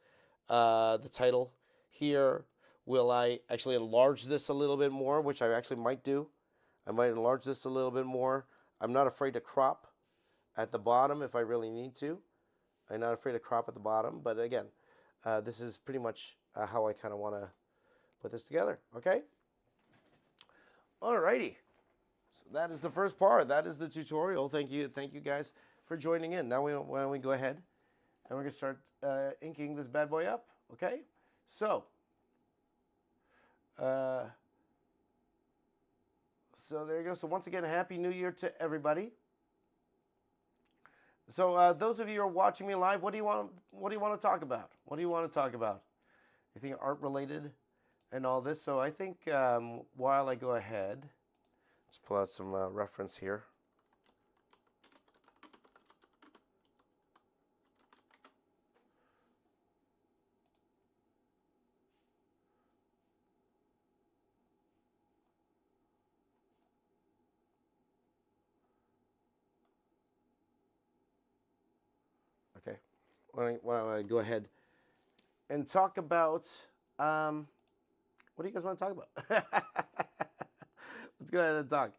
the title here? Will I actually enlarge this a little bit more, which I actually might do. I might enlarge this a little bit more. I'm not afraid to crop at the bottom if I really need to. I'm not afraid to crop at the bottom, but again, this is pretty much how I kind of want to put this together, okay? Alrighty, so that is the first part. That is the tutorial. Thank you guys for joining in. Now why don't we go ahead and we're gonna start inking this bad boy up, okay? So there you go. So once again, Happy New Year to everybody. So those of you who are watching me live, what do you want to talk about? What do you want to talk about? Anything art related and all this? So I think while I go ahead, let's pull out some reference here. Okay, why don't I go ahead and talk about, what do you guys want to talk about? Let's go ahead and talk.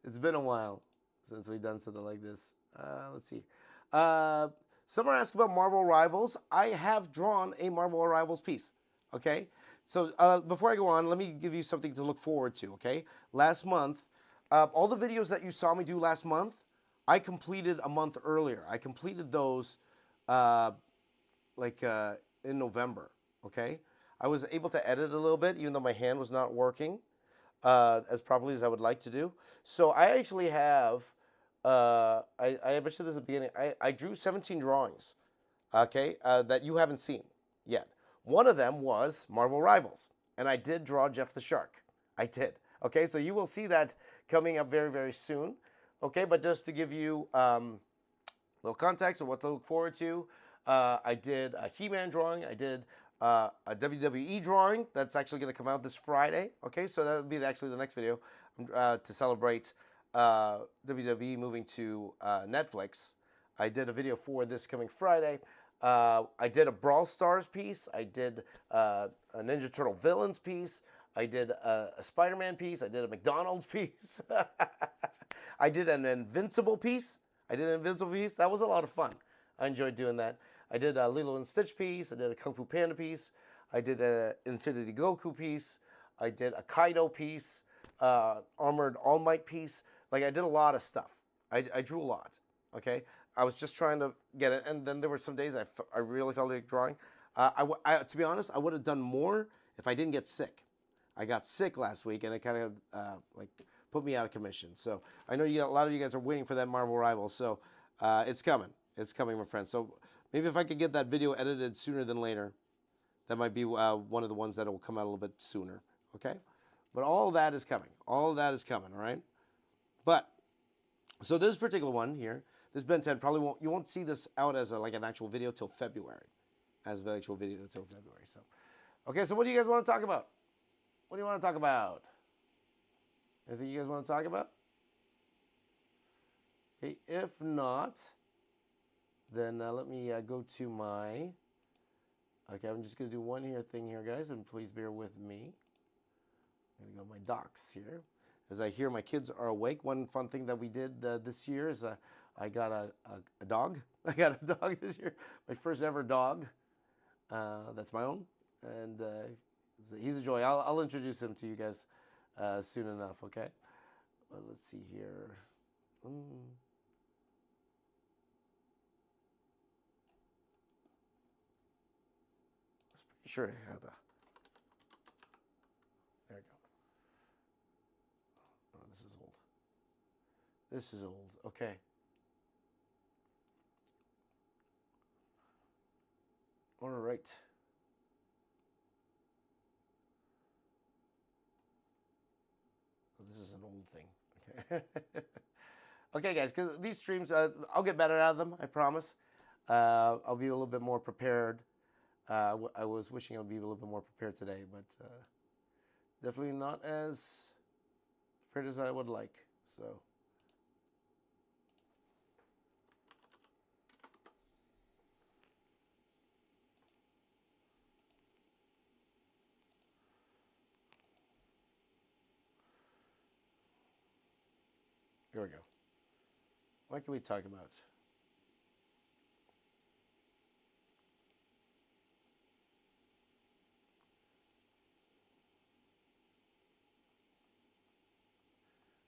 It's been a while since we've done something like this. Let's see. Someone asked about Marvel Rivals. I have drawn a Marvel Rivals piece, okay? So before I go on, let me give you something to look forward to, okay? Last month, all the videos that you saw me do last month, I completed a month earlier. I completed those in November. Okay, I was able to edit a little bit, even though my hand was not working as properly as I would like to do. So I actually have, I mentioned this at the beginning, I drew 17 drawings, okay, that you haven't seen yet. One of them was Marvel Rivals, and I did draw Jeff the Shark. I did. Okay, so you will see that coming up very, very soon. Okay, but just to give you little context of what to look forward to, I did a He-Man drawing. I did a WWE drawing that's actually going to come out this Friday. Okay, so that'll be actually the next video to celebrate WWE moving to Netflix. I did a video for this coming Friday. I did a Brawl Stars piece. I did a Ninja Turtle villains piece. I did a Spider-Man piece. I did a McDonald's piece. I did an Invincible piece. That was a lot of fun. I enjoyed doing that. I did a Lilo and Stitch piece. I did a Kung Fu Panda piece. I did an Infinity Goku piece. I did a Kaido piece. Armored All Might piece. Like, I did a lot of stuff. I drew a lot. Okay, I was just trying to get it, and then there were some days I really felt like drawing. To be honest, I would have done more if I didn't get sick. I got sick last week, and it kind of like put me out of commission. So I know a lot of you guys are waiting for that Marvel Rivals. So it's coming. It's coming, my friends. So maybe if I could get that video edited sooner than later, that might be one of the ones that will come out a little bit sooner. Okay, but all of that is coming. All of that is coming. All right. But so this particular one here, this Ben 10 you won't see this out as like an actual video till February, as an actual video till February. So, okay. So what do you guys want to talk about? What do you want to talk about? Anything you guys want to talk about? Okay, if not, then let me go to my. Okay, I'm just going to do one thing here, guys, and please bear with me. I'm going to go to my docs here. As I hear my kids are awake, one fun thing that we did this year is I got a dog. I got a dog this year, my first ever dog. That's my own, and he's a joy. I'll introduce him to you guys soon enough, okay? But let's see here. I was pretty sure I had a. There we go. Oh, this is old. This is old. Okay. All right. This is an old thing. Okay. Okay, guys, because these streams, I'll get better at them, I promise. I'll be a little bit more prepared. I was wishing I'd be a little bit more prepared today, but definitely not as prepared as I would like. So. Here we go. What can we talk about?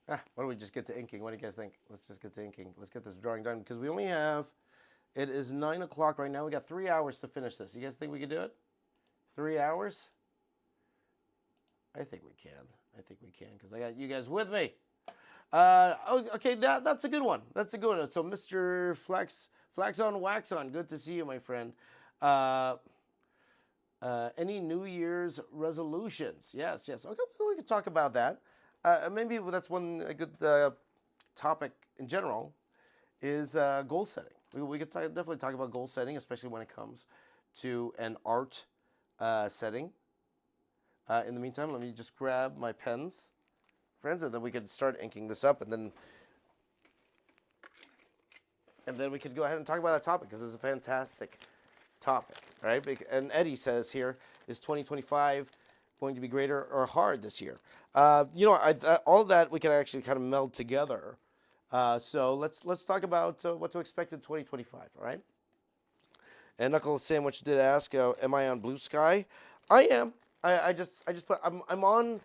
Why don't we just get to inking? What do you guys think? Let's just get to inking. Let's get this drawing done because we only have, it is 9 o'clock right now. We got 3 hours to finish this. You guys think we could do it? 3 hours? I think we can. I think we can because I got you guys with me. Okay, that's a good one. That's a good one. So, Mr. Flax on Wax on, good to see you, my friend. Any New Year's resolutions? Yes. Okay, we can talk about that. Maybe that's a good topic in general is goal setting. We could definitely talk about goal setting, especially when it comes to an art setting. In the meantime, let me just grab my pens, friends, and then we could start inking this up, and then we could go ahead and talk about that topic because it's a fantastic topic, right? And Eddie says here, is 2025 going to be greater or hard this year? All that we can actually kind of meld together. So let's talk about what to expect in 2025. All right. And Knuckle Sandwich did ask, "Am I on Blue Sky?" I am. I just put. I'm on.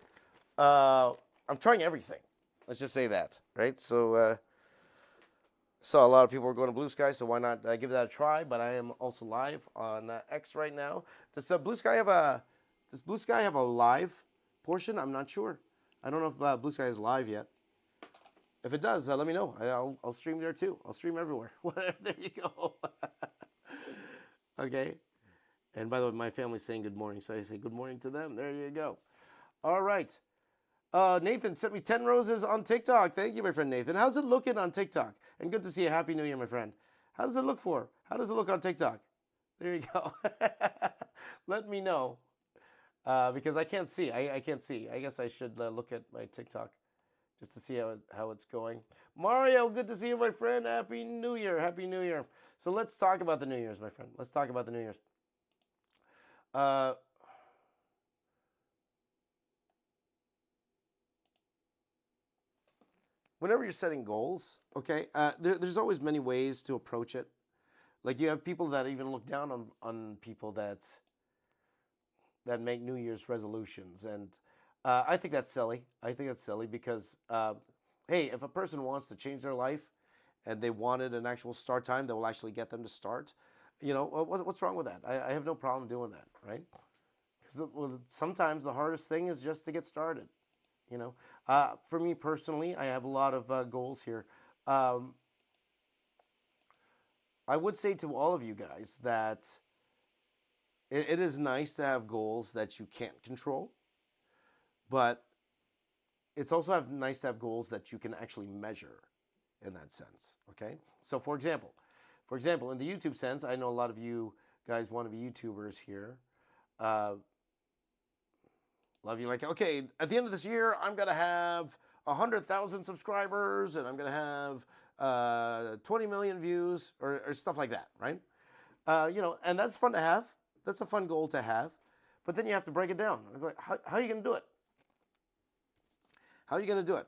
I'm trying everything. Let's just say that, right? So saw a lot of people were going to Blue Sky, so why not give that a try? But I am also live on X right now. Does Blue Sky have a live portion? I'm not sure. I don't know if Blue Sky is live yet. If it does, let me know. I'll stream there too. I'll stream everywhere. There you go. Okay. And by the way, my family's saying good morning, so I say good morning to them. There you go. All right. Nathan sent me 10 roses on TikTok. Thank you, my friend Nathan. How's it looking on TikTok? And good to see you. Happy New Year, my friend. How does it look for? How does it look on TikTok? There you go. Let me know. Because I can't see. I can't see. I guess I should look at my TikTok just to see how it's going. Mario, good to see you, my friend. Happy New Year. Happy New Year. So let's talk about the New Year's, my friend. Let's talk about the New Year's. Whenever you're setting goals, okay, there's always many ways to approach it. Like you have people that even look down on people that make New Year's resolutions, and I think that's silly. I think that's silly because, hey, if a person wants to change their life and they wanted an actual start time that will actually get them to start, what's wrong with that? I have no problem doing that, right? Because sometimes the hardest thing is just to get started. For me personally, I have a lot of goals here. I would say to all of you guys that it is nice to have goals that you can't control, but it's also nice to have goals that you can actually measure in that sense, okay? So for example, in the YouTube sense, I know a lot of you guys want to be YouTubers here. Love you like, okay, at the end of this year, I'm going to have 100,000 subscribers and I'm going to have 20 million views or stuff like that, right? And that's fun to have. That's a fun goal to have. But then you have to break it down. How are you going to do it? How are you going to do it?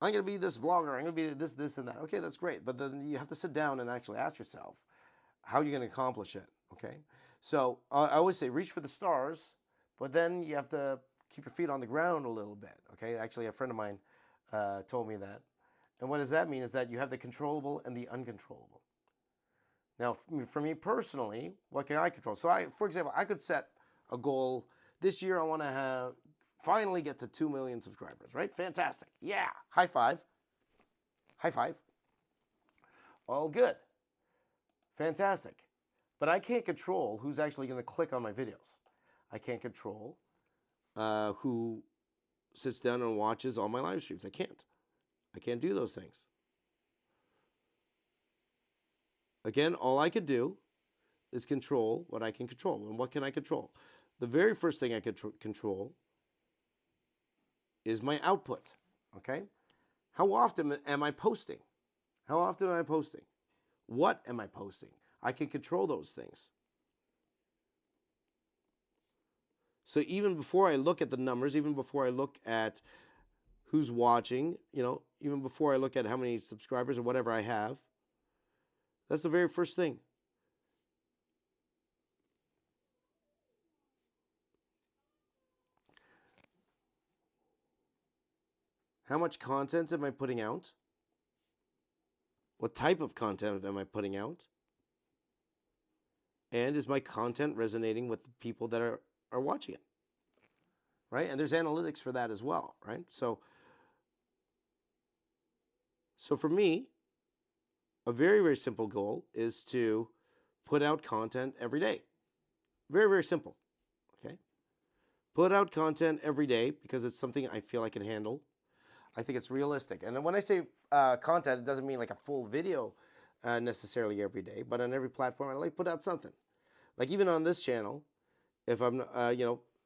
I'm going to be this vlogger. I'm going to be this, and that. Okay, that's great. But then you have to sit down and actually ask yourself, how are you going to accomplish it? Okay? So I always say reach for the stars, but then you have to keep your feet on the ground a little bit. Okay? Actually, a friend of mine told me that. And what does that mean is that you have the controllable and the uncontrollable. Now, for me personally, what can I control? So for example, I could set a goal. This year I want to finally get to 2 million subscribers, right? Fantastic. Yeah. High five. High five. All good. Fantastic. But I can't control who's actually going to click on my videos. I can't control who sits down and watches all my live streams. I can't. I can't do those things. Again, all I could do is control what I can control. And what can I control? The very first thing I could control is my output, okay? How often am I posting? How often am I posting? What am I posting? I can control those things. So even before I look at the numbers, even before I look at who's watching, even before I look at how many subscribers or whatever I have, that's the very first thing. How much content am I putting out? What type of content am I putting out? And is my content resonating with the people that are watching it? Right? And there's analytics for that as well, right? So for me, a very, very simple goal is to put out content every day. Very, very simple, okay? Put out content every day because it's something I feel I can handle. I think it's realistic. And when I say content, it doesn't mean like a full video necessarily every day, but on every platform, I like put out something. Like even on this channel, if I'm,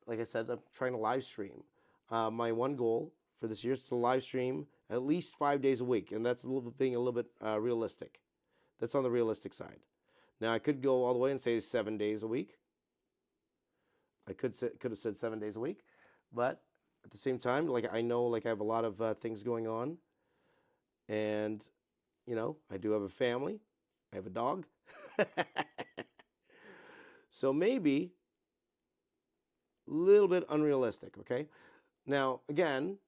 like I said, I'm trying to live stream. My one goal for this year is to live stream at least 5 days a week, and that's being a little bit realistic. That's on the realistic side. Now I could go all the way and say 7 days a week. I could have said 7 days a week, but at the same time, like I know, like I have a lot of things going on, and I do have a family. I have a dog, so maybe a little bit unrealistic. Okay, now again,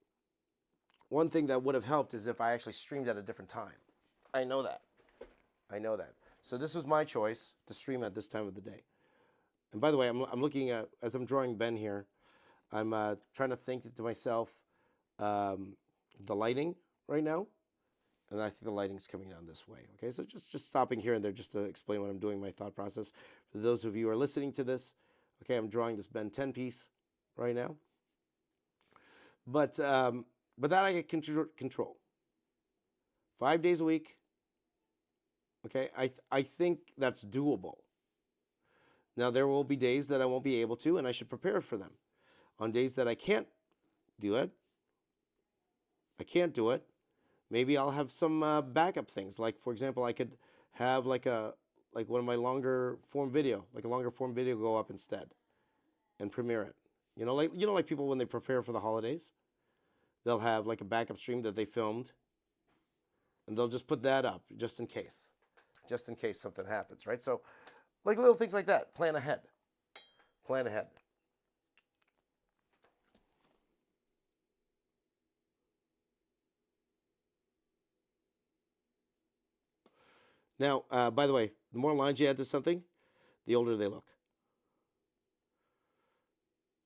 one thing that would have helped is if I actually streamed at a different time. I know that. I know that. So this was my choice to stream at this time of the day. And by the way, I'm looking at, as I'm drawing Ben here, I'm trying to think to myself the lighting right now. And I think the lighting's coming down this way. Okay, so just stopping here and there just to explain what I'm doing, my thought process. For those of you who are listening to this, okay, I'm drawing this Ben 10 piece right now. But that I get control. 5 days a week. Okay, I think that's doable. Now there will be days that I won't be able to, and I should prepare for them. On days that I can't do it, maybe I'll have some backup things. Like for example, I could have like one of my longer form video go up instead, and premiere it. Like people when they prepare for the holidays, they'll have like a backup stream that they filmed, and they'll just put that up just in case something happens, right? So, like little things like that. Plan ahead. Plan ahead. Now, by the way, the more lines you add to something, the older they look.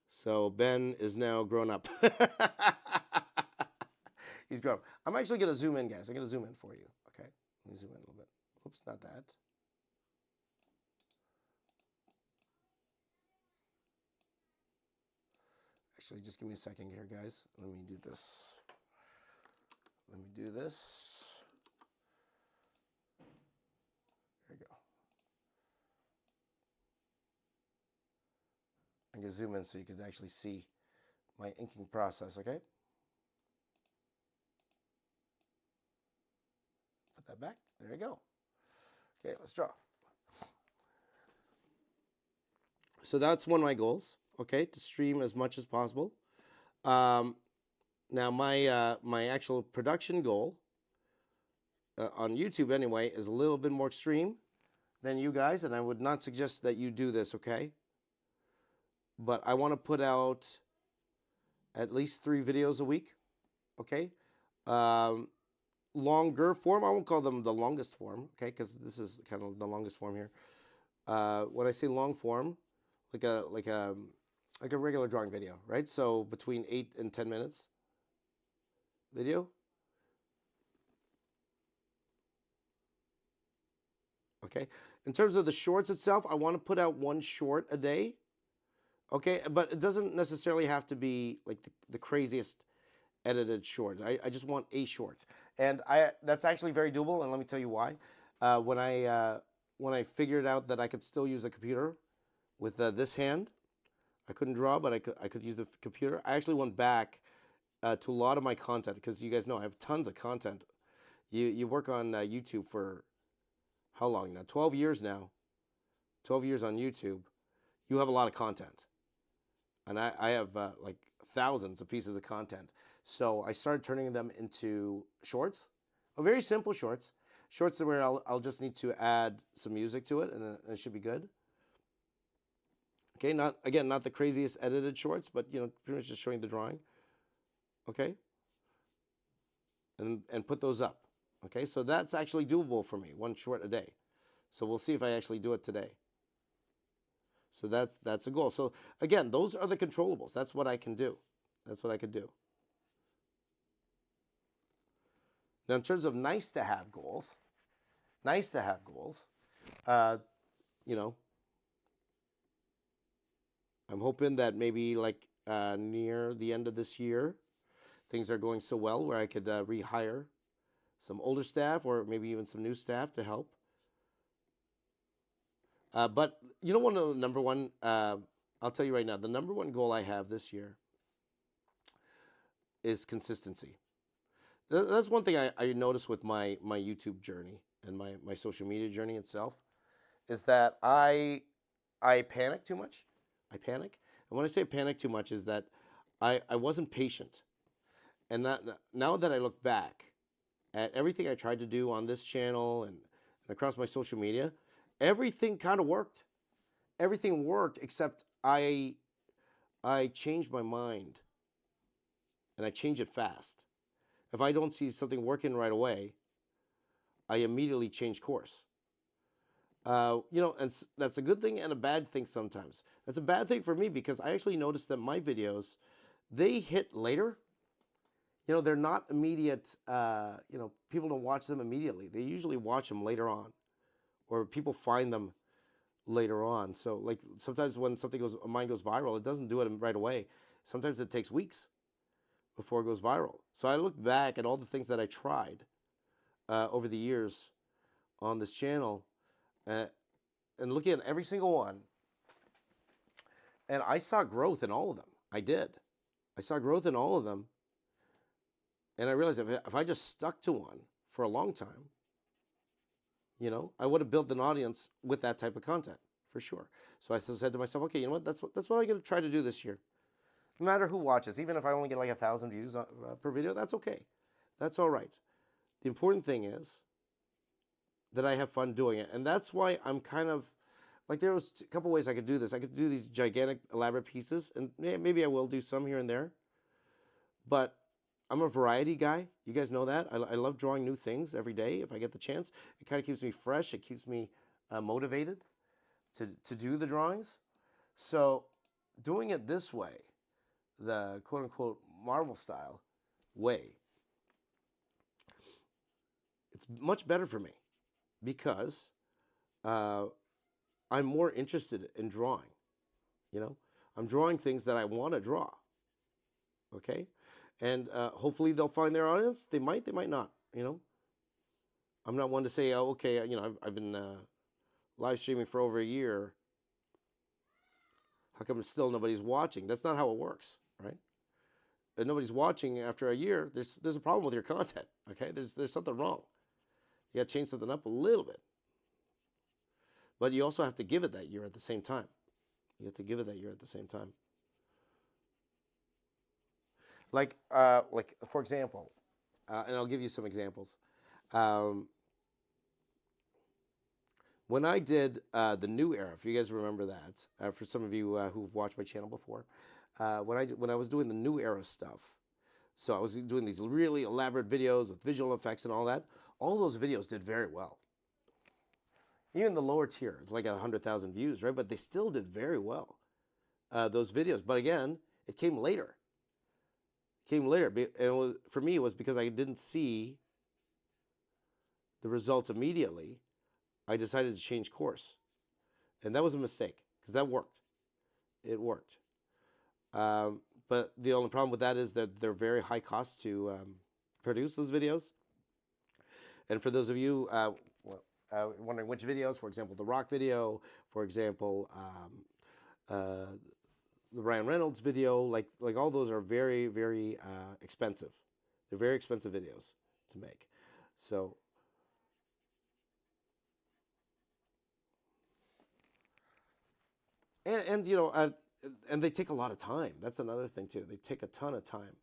So Ben is now grown up. He's grown up. I'm actually going to zoom in, guys. I'm going to zoom in for you. Okay? Let me zoom in a little bit. Oops, not that. Actually, just give me a second here, guys. Let me do this. There you go. I'm going to zoom in so you can actually see my inking process, okay? Put that back. There you go. Okay, let's draw. So that's one of my goals, okay, to stream as much as possible. Now my actual production goal on YouTube anyway is a little bit more extreme than you guys, and I would not suggest that you do this, okay? But I want to put out at least 3 videos a week, okay? Longer form, I won't call them the longest form, okay, because this is kind of the longest form here. When I say long form, like a regular drawing video, right? So between 8 and 10 minutes video. Okay. In terms of the shorts itself, I want to put out 1 short a day. Okay, but it doesn't necessarily have to be like the craziest edited short. I just want a short, and that's actually very doable. And let me tell you why. When I figured out that I could still use a computer with this hand, I couldn't draw, but I could use the computer. I actually went back to a lot of my content because you guys know I have tons of content. You work on YouTube for how long now? 12 years now. 12 years on YouTube. You have a lot of content. And I have like thousands of pieces of content. So I started turning them into shorts, very simple shorts. Shorts where I'll just need to add some music to it, and then it should be good. Okay, not the craziest edited shorts, but pretty much just showing the drawing. Okay, and put those up. Okay, so that's actually doable for me, 1 short a day. So we'll see if I actually do it today. So that's a goal. So again, those are the controllables. That's what I can do. That's what I could do. Now, in terms of nice to have goals, I'm hoping that maybe like near the end of this year, things are going so well where I could rehire some older staff or maybe even some new staff to help. But one of the number one, I'll tell you right now, the number one goal I have this year is consistency. That's one thing I noticed with my YouTube journey and my social media journey itself, is that I panic too much. I panic. And when I say panic too much is that I wasn't patient. And now that I look back at everything I tried to do on this channel and across my social media, everything kind of worked. Everything worked except I changed my mind, and I change it fast. If I don't see something working right away, I immediately changed course. And that's a good thing and a bad thing sometimes. That's a bad thing for me because I actually noticed that my videos, they hit later. They're not immediate. People don't watch them immediately. They usually watch them later on, or people find them later on. So, like sometimes when mine goes viral, it doesn't do it right away. Sometimes it takes weeks before it goes viral. So I look back at all the things that I tried over the years on this channel, and looking at every single one, and I saw growth in all of them. I did. I saw growth in all of them, and I realized if I just stuck to one for a long time, I would have built an audience with that type of content for sure. So I said to myself, okay, you know what? That's what I'm going to try to do this year. No matter who watches, even if I only get like 1,000 views per video, that's okay. That's all right. The important thing is that I have fun doing it, and that's why I'm kind of like, there was a couple ways I could do this. I could do these gigantic, elaborate pieces, and maybe I will do some here and there. But I'm a variety guy. You guys know that. I love drawing new things every day if I get the chance. It kind of keeps me fresh. It keeps me motivated to do the drawings. So doing it this way, the quote-unquote Marvel style way, it's much better for me because I'm more interested in drawing. I'm drawing things that I want to draw. Okay? And hopefully they'll find their audience. They might not. I'm not one to say, oh, okay, I've been live streaming for over a year. How come still nobody's watching? That's not how it works, right? If nobody's watching after a year, there's a problem with your content. Okay? There's something wrong. You got to change something up a little bit. But you also have to give it that year at the same time. You have to give it that year at the same time. Like for example, and I'll give you some examples. When I did the New Era, if you guys remember that, for some of you who've watched my channel before, when I was doing the New Era stuff, so I was doing these really elaborate videos with visual effects and all that. All those videos did very well. Even the lower tier, it's like 100,000 views, right? But they still did very well, those videos. But again, it came later. And for me, it was because I didn't see the results immediately. I decided to change course. And that was a mistake because that worked. It worked. But the only problem with that is that they're very high cost to produce those videos. And for those of you wondering which videos, for example, the Rock video, for example, the Ryan Reynolds video, like all those are very, very expensive. They're very expensive videos to make. So, and and they take a lot of time. That's another thing too. They take a ton of time.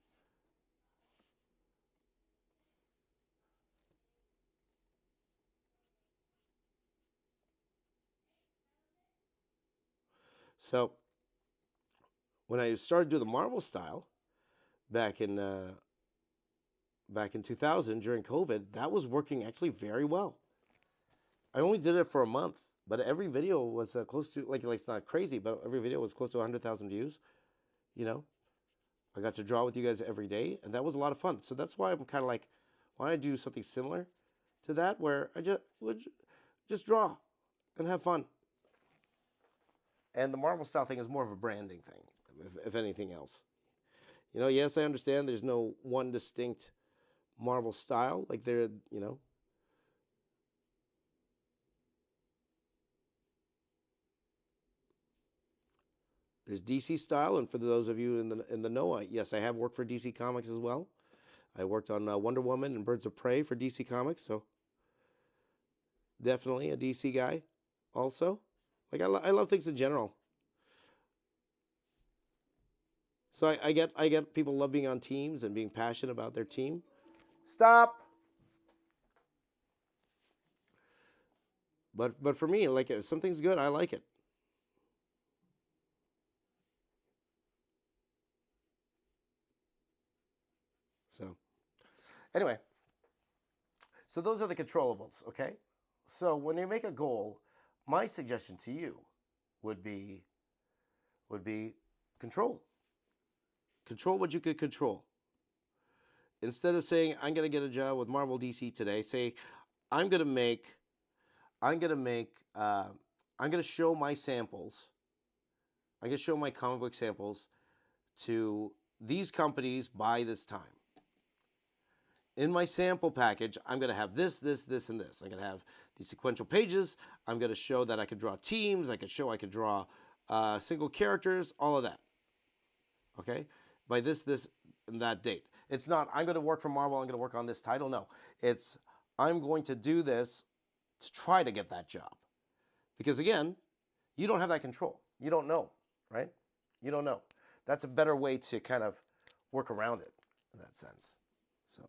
So when I started doing the Marvel style back in 2000 during COVID, that was working actually very well. I only did it for a month, but every video was close to, like it's not crazy, but every video was close to 100,000 views. I got to draw with you guys every day, and that was a lot of fun. So that's why I'm kind of like, why don't I do something similar to that, where I would just draw and have fun. And the Marvel style thing is more of a branding thing, if anything else. Yes, I understand there's no one distinct Marvel style. Like there's DC style, and for those of you in the know, yes, I have worked for DC Comics as well. I worked on Wonder Woman and Birds of Prey for DC Comics, so definitely a DC guy. Also, like I love things in general. So I get people love being on teams and being passionate about their team. Stop. But for me, like if something's good, I like it. So anyway, So those are the controllables, okay? So when you make a goal, my suggestion to you would be control. Control what you could control. Instead of saying I'm going to get a job with Marvel DC today, say I'm going to make I'm going to make I'm going to show my samples. I'm going to show my comic book samples to these companies by this time. In my sample package, I'm going to have this, this, this, and this. I'm going to have these sequential pages. I'm going to show that I could draw teams. I could draw single characters, all of that. Okay? By this, and that date. It's not, I'm going to work for Marvel, I'm going to work on this title. No. It's, I'm going to do this to try to get that job. Because again, you don't have that control. You don't know, right? You don't know. That's a better way to kind of work around it in that sense. So.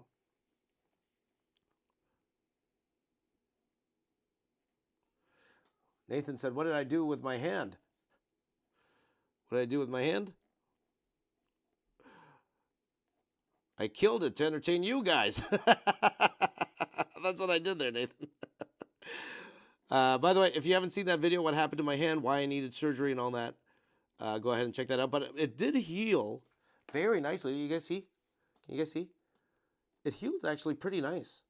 Nathan said, what did I do with my hand? What did I do with my hand? I killed it to entertain you guys. That's what I did there, Nathan. By the way, if you haven't seen that video, what happened to my hand, why I needed surgery and all that, go ahead and check that out. But it did heal very nicely. You guys see? Can you guys see? It healed actually pretty nice.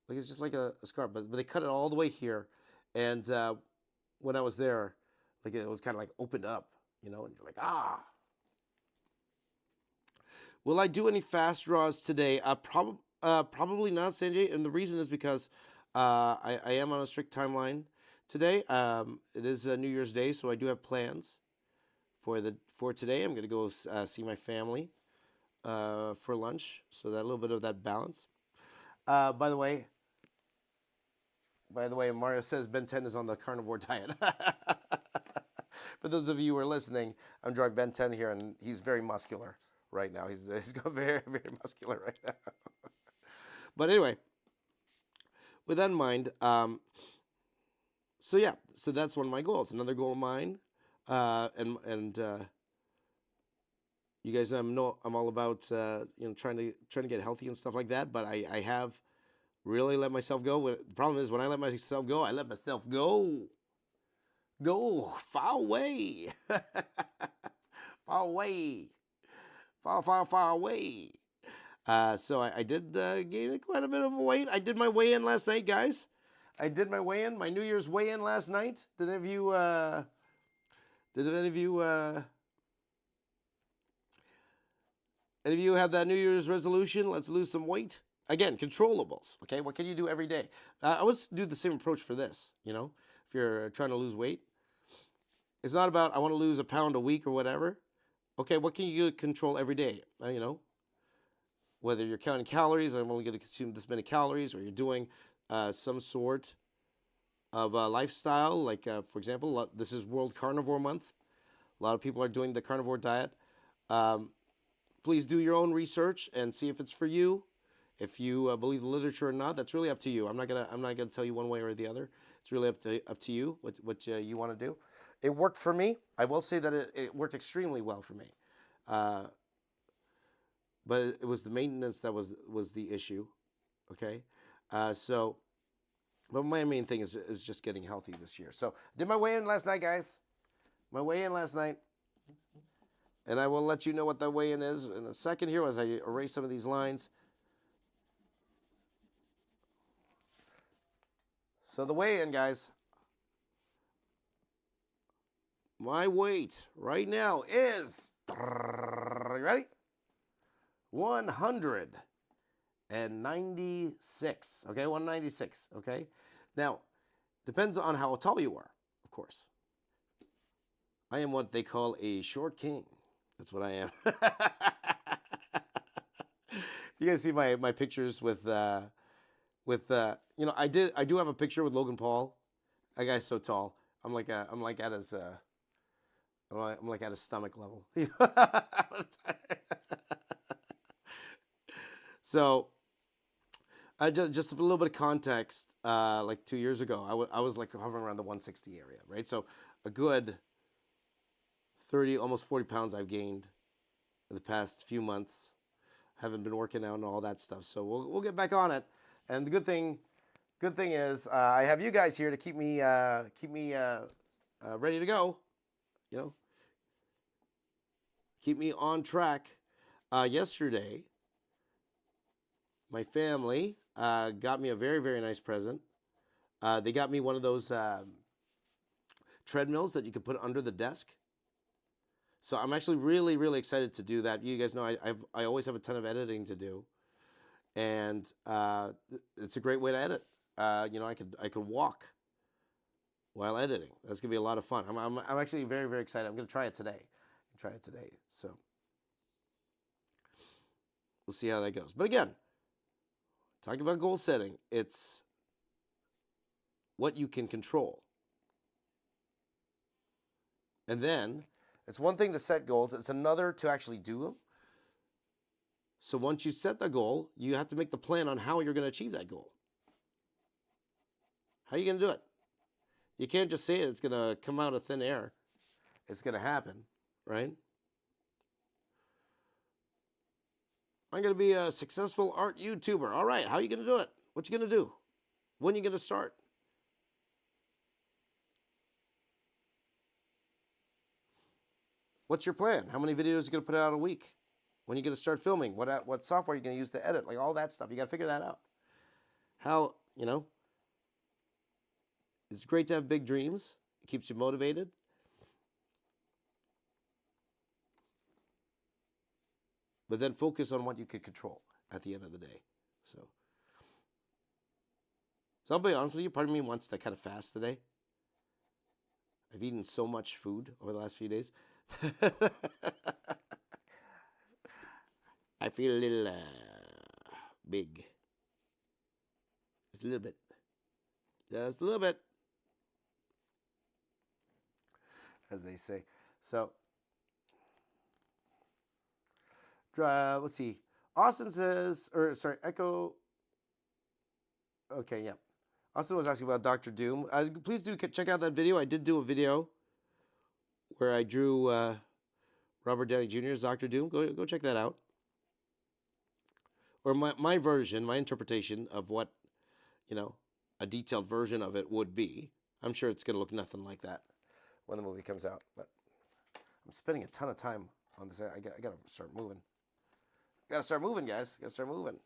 Like it's just like a scar, but they cut it all the way here. And when I was there, like it was kind of like opened up, you know, and you're like, ah. Will I do any fast draws today? Probably not, Sanjay. And the reason is because I am on a strict timeline today. It is New Year's Day, so I do have plans for today. I'm going to go see my family for lunch, so that a little bit of that balance. By the way, Mario says Ben 10 is on the carnivore diet. For those of you who are listening, I'm drawing Ben 10 here, and he's very muscular right now. He's got very, very muscular right now. But anyway, with that in mind, so yeah, so that's one of my goals. Another goal of mine, and you guys know I'm all about trying to get healthy and stuff like that. But I have really let myself go. The problem is when I let myself go, I let myself go far away, far away, far away. So I did gain quite a bit of weight. I did my weigh-in last night, guys. I did my weigh-in, my New Year's weigh-in last night. Did any of you have that New Year's resolution? Let's lose some weight. Again, controllables. Okay, what can you do every day? I would do the same approach for this. You know, if you're trying to lose weight, it's not about I want to lose a pound a week or whatever. Okay, what can you control every day? You know, whether you're counting calories, I'm only going to consume this many calories, or you're doing some sort of lifestyle. Like, for example, this is World Carnivore Month. A lot of people are doing the carnivore diet. Please do your own research and see if it's for you. If you believe the literature or not, that's really up to you. I'm not gonna tell you one way or the other. It's really up to you what you want to do. It worked for me. I will say that it worked extremely well for me. But it was the maintenance that was the issue. Okay, but my main thing is just getting healthy this year. So I did my weigh-in last night, guys. My weigh-in last night. And I will let you know what that weigh-in is in a second here as I erase some of these lines. So the weigh-in, guys. My weight right now is, you ready? 196. Okay, 196. Okay. Now, depends on how tall you are, of course. I am what they call a short king. That's what I am. You guys see my pictures with I do have a picture with Logan Paul. That guy's so tall. I'm like at his stomach level. So, just a little bit of context. Like 2 years ago, I was like hovering around the 160 area, right? So, a good 30, almost 40 pounds I've gained in the past few months. Haven't been working out and all that stuff. So we'll get back on it. And the good thing is, I have you guys here to keep me ready to go. You know, keep me on track. Yesterday, my family got me a very, very nice present. They got me one of those treadmills that you can put under the desk. So I'm actually really, really excited to do that. You guys know I always have a ton of editing to do, and it's a great way to edit. I could walk while editing. That's gonna be a lot of fun. I'm actually very, very excited. I'm gonna try it today. So we'll see how that goes. But again, talking about goal setting, it's what you can control. And then it's one thing to set goals, it's another to actually do them. So once you set the goal, you have to make the plan on how you're going to achieve that goal. How are you going to do it? You can't just say it's going to come out of thin air. It's going to happen, right? I'm going to be a successful art YouTuber. All right, how are you going to do it? What you going to do? When are you going to start? What's your plan? How many videos are you going to put out a week? When are you going to start filming? What software are you going to use to edit? Like all that stuff. You got to figure that out. How, it's great to have big dreams. It keeps you motivated. But then focus on what you can control at the end of the day. So I'll be honest with you, part of me wants to kind of fast today. I've eaten so much food over the last few days. I feel a little big. Just a little bit. Just a little bit. As they say. So, let's see. Austin says, Echo. Okay, yeah. Austin was asking about Dr. Doom. Please do check out that video. I did do a video where I drew Robert Downey Jr.'s Dr. Doom. Go check that out. Or my version, my interpretation of what, a detailed version of it would be. I'm sure it's going to look nothing like that when the movie comes out. But I'm spending a ton of time on this. I got to start moving. Got to start moving, guys. Got to start moving.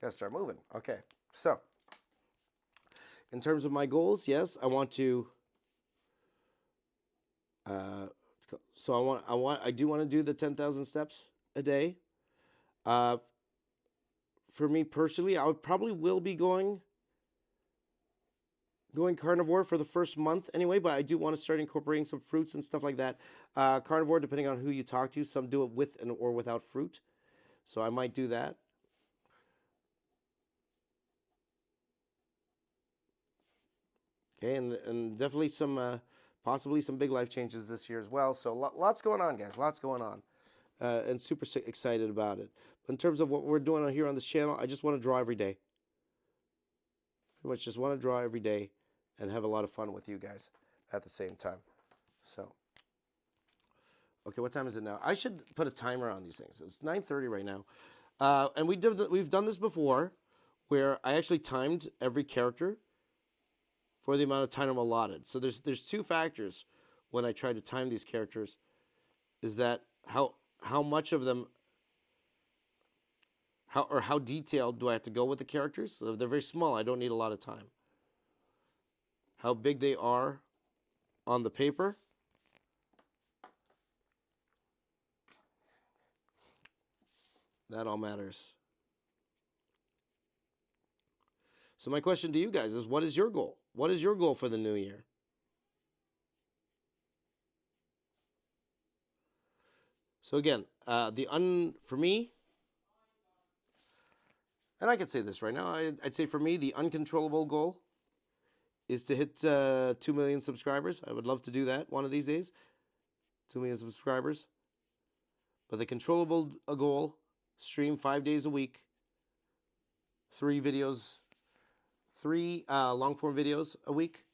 Got to start moving. Okay. So, in terms of my goals, yes, I want to. I do want to do the 10,000 steps a day. For me personally, I probably will be going carnivore for the first month anyway, but I do want to start incorporating some fruits and stuff like that. Carnivore, depending on who you talk to, some do it with or without fruit. So I might do that. Okay, and definitely possibly some big life changes this year as well. So lots going on, guys. Lots going on. And super excited about it. But in terms of what we're doing here on this channel, I just want to draw every day. Pretty much just want to draw every day and have a lot of fun with you guys at the same time. So, okay, what time is it now? I should put a timer on these things. It's 9:30 right now. And we've done this before where I actually timed every character for the amount of time allotted. So there's two factors when I try to time these characters, is that how much of them, how detailed do I have to go with the characters? So if they're very small, I don't need a lot of time. How big they are on the paper. That all matters. So my question to you guys is, what is your goal? What is your goal for the new year? So again, for me, and I could say this right now, I'd say for me, the uncontrollable goal is to hit 2 million subscribers. I would love to do that one of these days. 2 million subscribers. but the controllable goal: stream 5 days a week, 3 videos, 3 long form videos a week.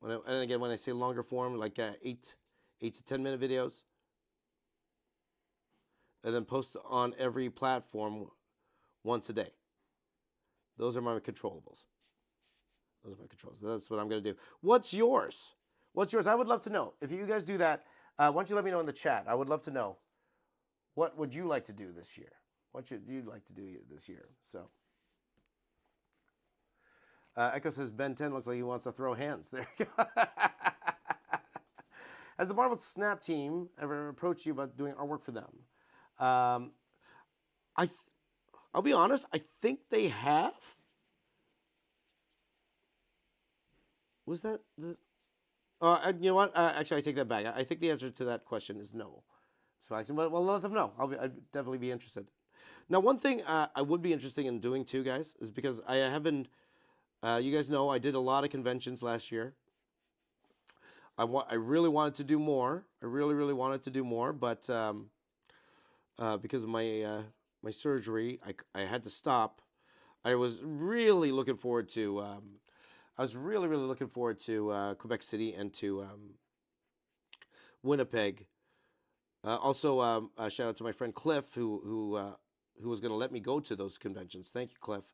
And again, when I say longer form, like 8 to 10 minute videos, and then post on every platform once a day. Those are my controllables. Those are my controls. That's what I'm going to do. What's yours? What's yours? I would love to know. If you guys do that, why don't you let me know in the chat? I would love to know. What would you like to do this year? What should you like to do this year? So, Echo says Ben 10 looks like he wants to throw hands. There you go. Has the Marvel Snap team ever approached you about doing artwork for them? I'll be honest. I think they have. Was that the? You know what? Actually, I take that back. I think the answer to that question is no. So, but well, let them know. I'd definitely be interested. Now, one thing I would be interested in doing too, guys, is because I have been. You guys know I did a lot of conventions last year. I really wanted to do more. I really wanted to do more, but because of my surgery, I had to stop. I was really looking forward to. I was really looking forward to Quebec City and to Winnipeg. Also, shout out to my friend Cliff, who was going to let me go to those conventions. Thank you, Cliff.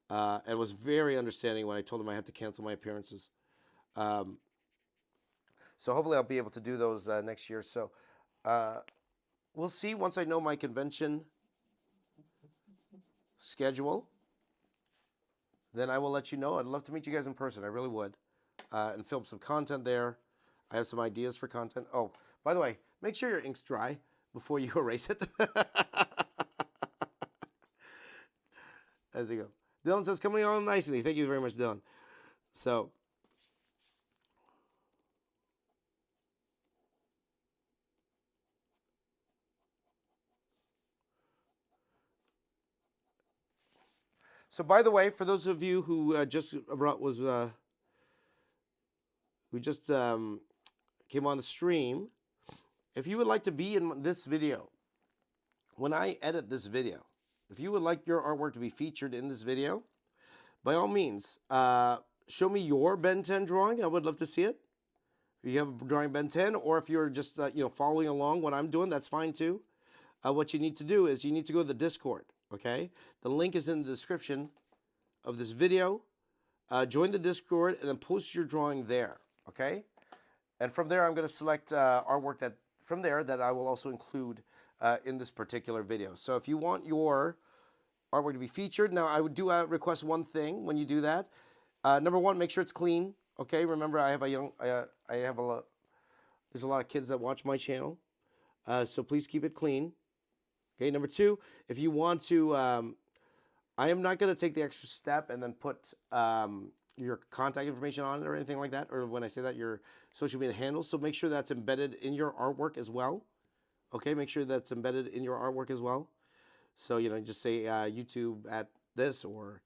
And was very understanding when I told him I had to cancel my appearances. So hopefully I'll be able to do those next year. So we'll see once I know my convention schedule. Then I will let you know. I'd love to meet you guys in person. I really would. And film some content there. I have some ideas for content. Oh, by the way, make sure your ink's dry before you erase it. As you go. Dylan says, coming on nicely. Thank you very much, Dylan. So, by the way, for those of you who just came on the stream, if you would like to be in this video, when I edit this video, if you would like your artwork to be featured in this video, by all means, show me your Ben 10 drawing. I would love to see it. If you have a drawing Ben 10, or if you're just following along what I'm doing, that's fine too. What you need to do is you need to go to the Discord. Okay, the link is in the description of this video. Join the Discord and then post your drawing there. Okay, and from there I'm going to select artwork that I will also include in this particular video. So if you want your artwork to be featured, now I would do request one thing when you do that. Number one, make sure it's clean. Okay, remember I have there's a lot of kids that watch my channel, so please keep it clean. Okay, number two, if you want to, I am not going to take the extra step and then put your contact information on it or anything like that, or when I say that, your social media handles. So make sure that's embedded in your artwork as well. Okay, make sure that's embedded in your artwork as well. So, just say YouTube at this or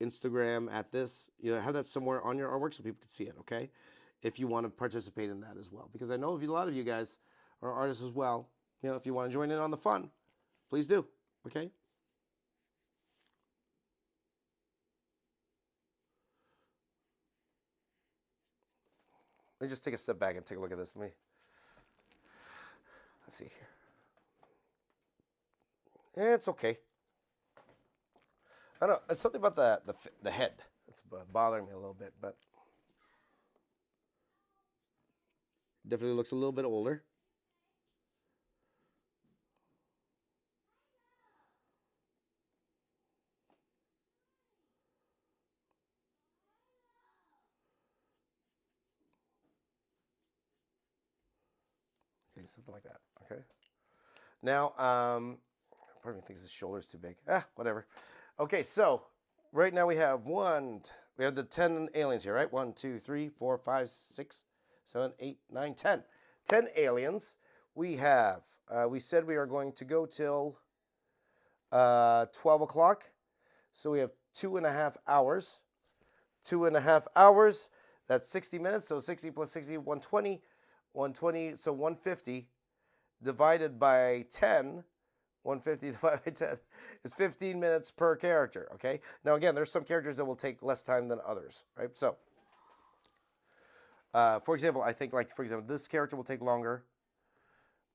Instagram at this. Have that somewhere on your artwork so people can see it, okay? If you want to participate in that as well. Because I know a lot of you guys are artists as well. If you want to join in on the fun, please do, okay? Let me just take a step back and take a look at this. Let's see here. It's okay. I don't know. It's something about the head. It's bothering me a little bit, but definitely looks a little bit older. Okay, something like that. Okay. Now, part of me thinks his shoulder's too big. Whatever. Okay, so right now we have the 10 aliens here, right? 1, 2, 3, 4, 5, 6, 7, 8, 9, 10. 10 aliens. We have, we said we are going to go till 12 o'clock. So we have 2.5 hours. 2.5 hours. That's 60 minutes. So 60 plus 60, 120. 120, so 150 divided by 10 150 divided by 10 is 15 minutes per character, okay? Now, again, there's some characters that will take less time than others, right? So, for example, I think, like, for example, this character will take longer.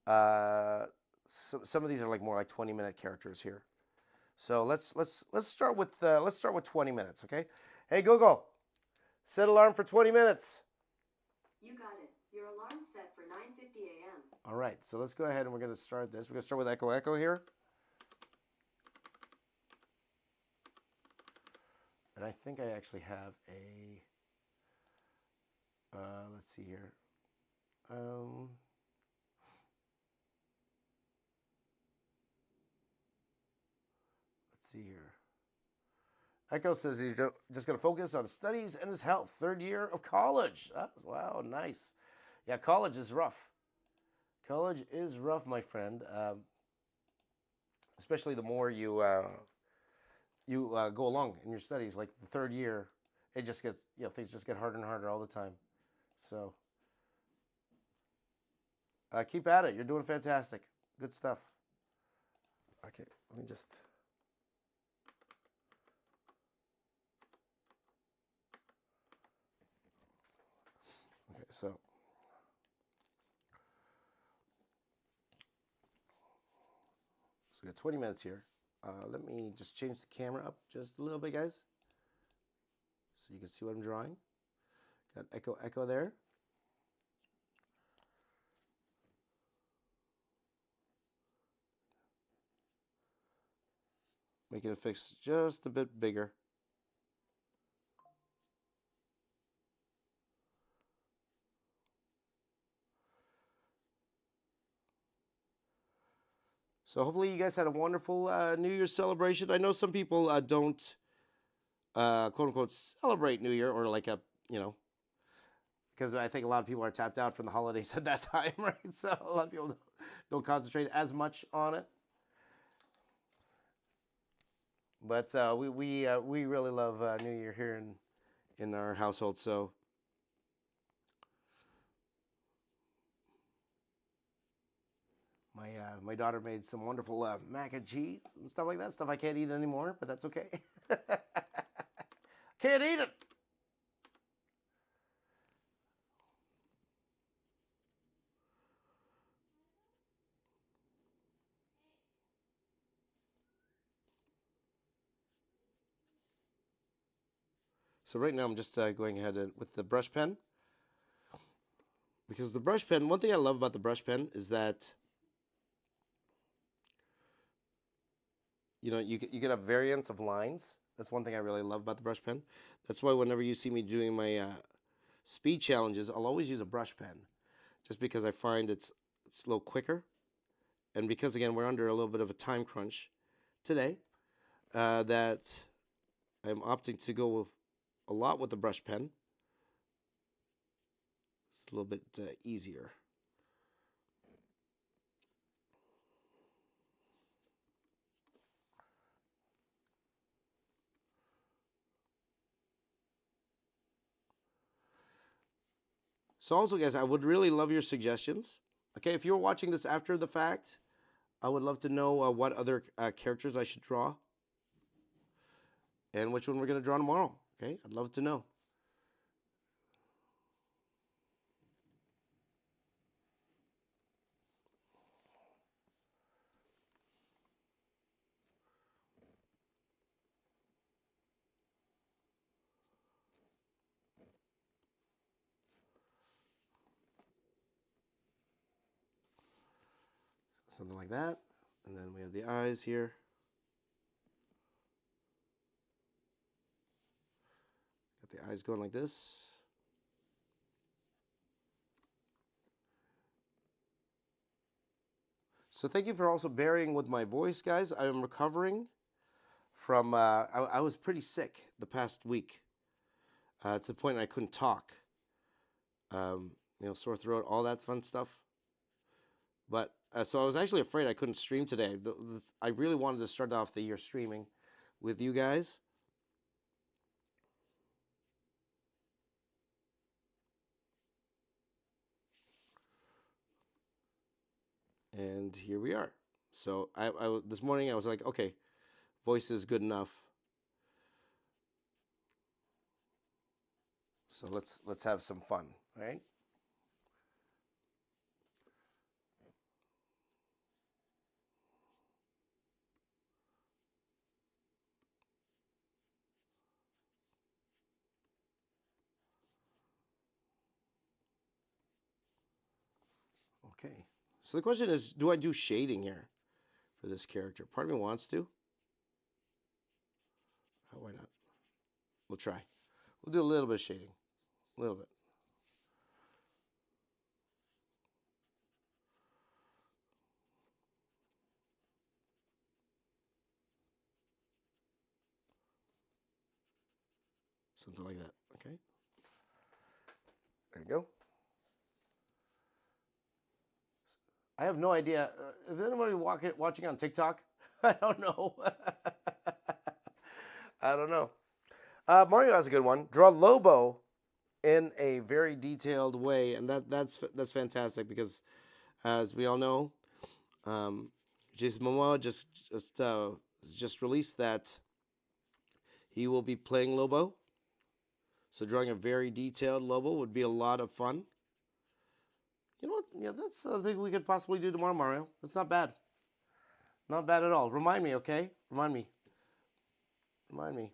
Some of these are like more like 20-minute characters here. So let's start with 20 minutes, okay? Hey Google, set alarm for 20 minutes. You got it. Your alarm set for 9:50 a.m. All right, so let's go ahead and we're going to start this. We're going to start with Echo Echo here. And I think I actually have a, let's see here. Let's see here. Echo says he's just going to focus on studies and his health. 3rd year of college. Wow, nice. Yeah, college is rough. College is rough, my friend. Especially the more you go along in your studies. Like the 3rd year, it just gets, things just get harder and harder all the time. So keep at it. You're doing fantastic. Good stuff. Okay, let me just. Okay, so we got 20 minutes here. Let me just change the camera up just a little bit, guys, so you can see what I'm drawing. Got Echo Echo there. Making it fix just a bit bigger. So hopefully you guys had a wonderful New Year's celebration. I know some people don't, quote unquote, celebrate New Year, or like because I think a lot of people are tapped out from the holidays at that time, right? So a lot of people don't concentrate as much on it. But we really love New Year here in our household. So my daughter made some wonderful mac and cheese and stuff like that. Stuff I can't eat anymore, but that's okay. Can't eat it. So right now I'm just going ahead with the brush pen, because the brush pen, one thing I love about the brush pen is that you can have variants of lines. That's one thing I really love about the brush pen. That's why whenever you see me doing my speed challenges, I'll always use a brush pen, just because I find it's a little quicker, and because again we're under a little bit of a time crunch today, that I'm opting to go a lot with the brush pen. It's a little bit easier. So also, guys, I would really love your suggestions. Okay, if you're watching this after the fact, I would love to know what other characters I should draw and which one we're going to draw tomorrow. Okay, I'd love to know. Something like that. And then we have the eyes here. Got the eyes going like this. So thank you for also bearing with my voice, guys. I am recovering from, I was pretty sick the past week, to the point I couldn't talk. Sore throat, all that fun stuff. But so I was actually afraid I couldn't stream today. I really wanted to start off the year streaming with you guys. And here we are. So this morning I was like, okay, voice is good enough. So let's have some fun, right? Okay. So the question is, do I do shading here for this character? Part of me wants to. Oh, why not? We'll try. We'll do a little bit of shading. A little bit. Something like that. Okay. There you go. I have no idea. If anybody watching on TikTok, I don't know. I don't know. Mario has a good one. Draw Lobo in a very detailed way, and that's fantastic because, as we all know, Jason Momoa just released that he will be playing Lobo. So drawing a very detailed Lobo would be a lot of fun. You know what? Yeah, that's something we could possibly do tomorrow, Mario. That's not bad. Not bad at all. Remind me, okay? Remind me. Remind me.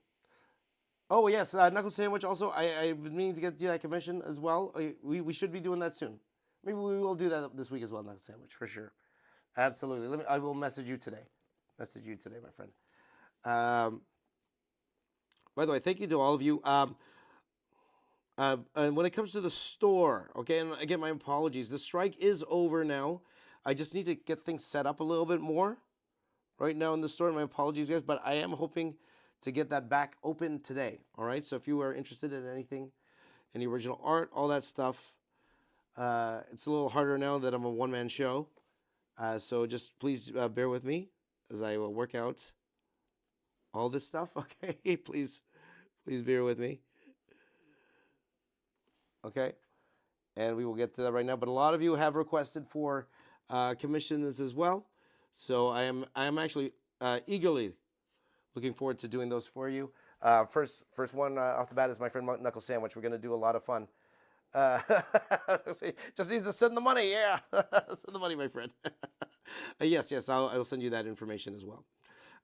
Oh yes, knuckle sandwich. Also, I've been meaning to get that commission as well. We should be doing that soon. Maybe we will do that this week as well. Knuckle sandwich for sure. Absolutely. I will message you today. Message you today, my friend. By the way, thank you to all of you. And when it comes to the store, okay, and again, my apologies. The strike is over now. I just need to get things set up a little bit more right now in the store. My apologies, guys, but I am hoping to get that back open today. All right. So if you are interested in anything, any original art, all that stuff, it's a little harder now that I'm a one-man show. So just please bear with me as I work out all this stuff. Okay, please bear with me. Okay, and we will get to that right now. But a lot of you have requested for commissions as well, so I am actually eagerly looking forward to doing those for you. First one off the bat is my friend Knuckle Sandwich. We're going to do a lot of fun. Just needs to send the money. Yeah, send the money, my friend. Yes, I will send you that information as well.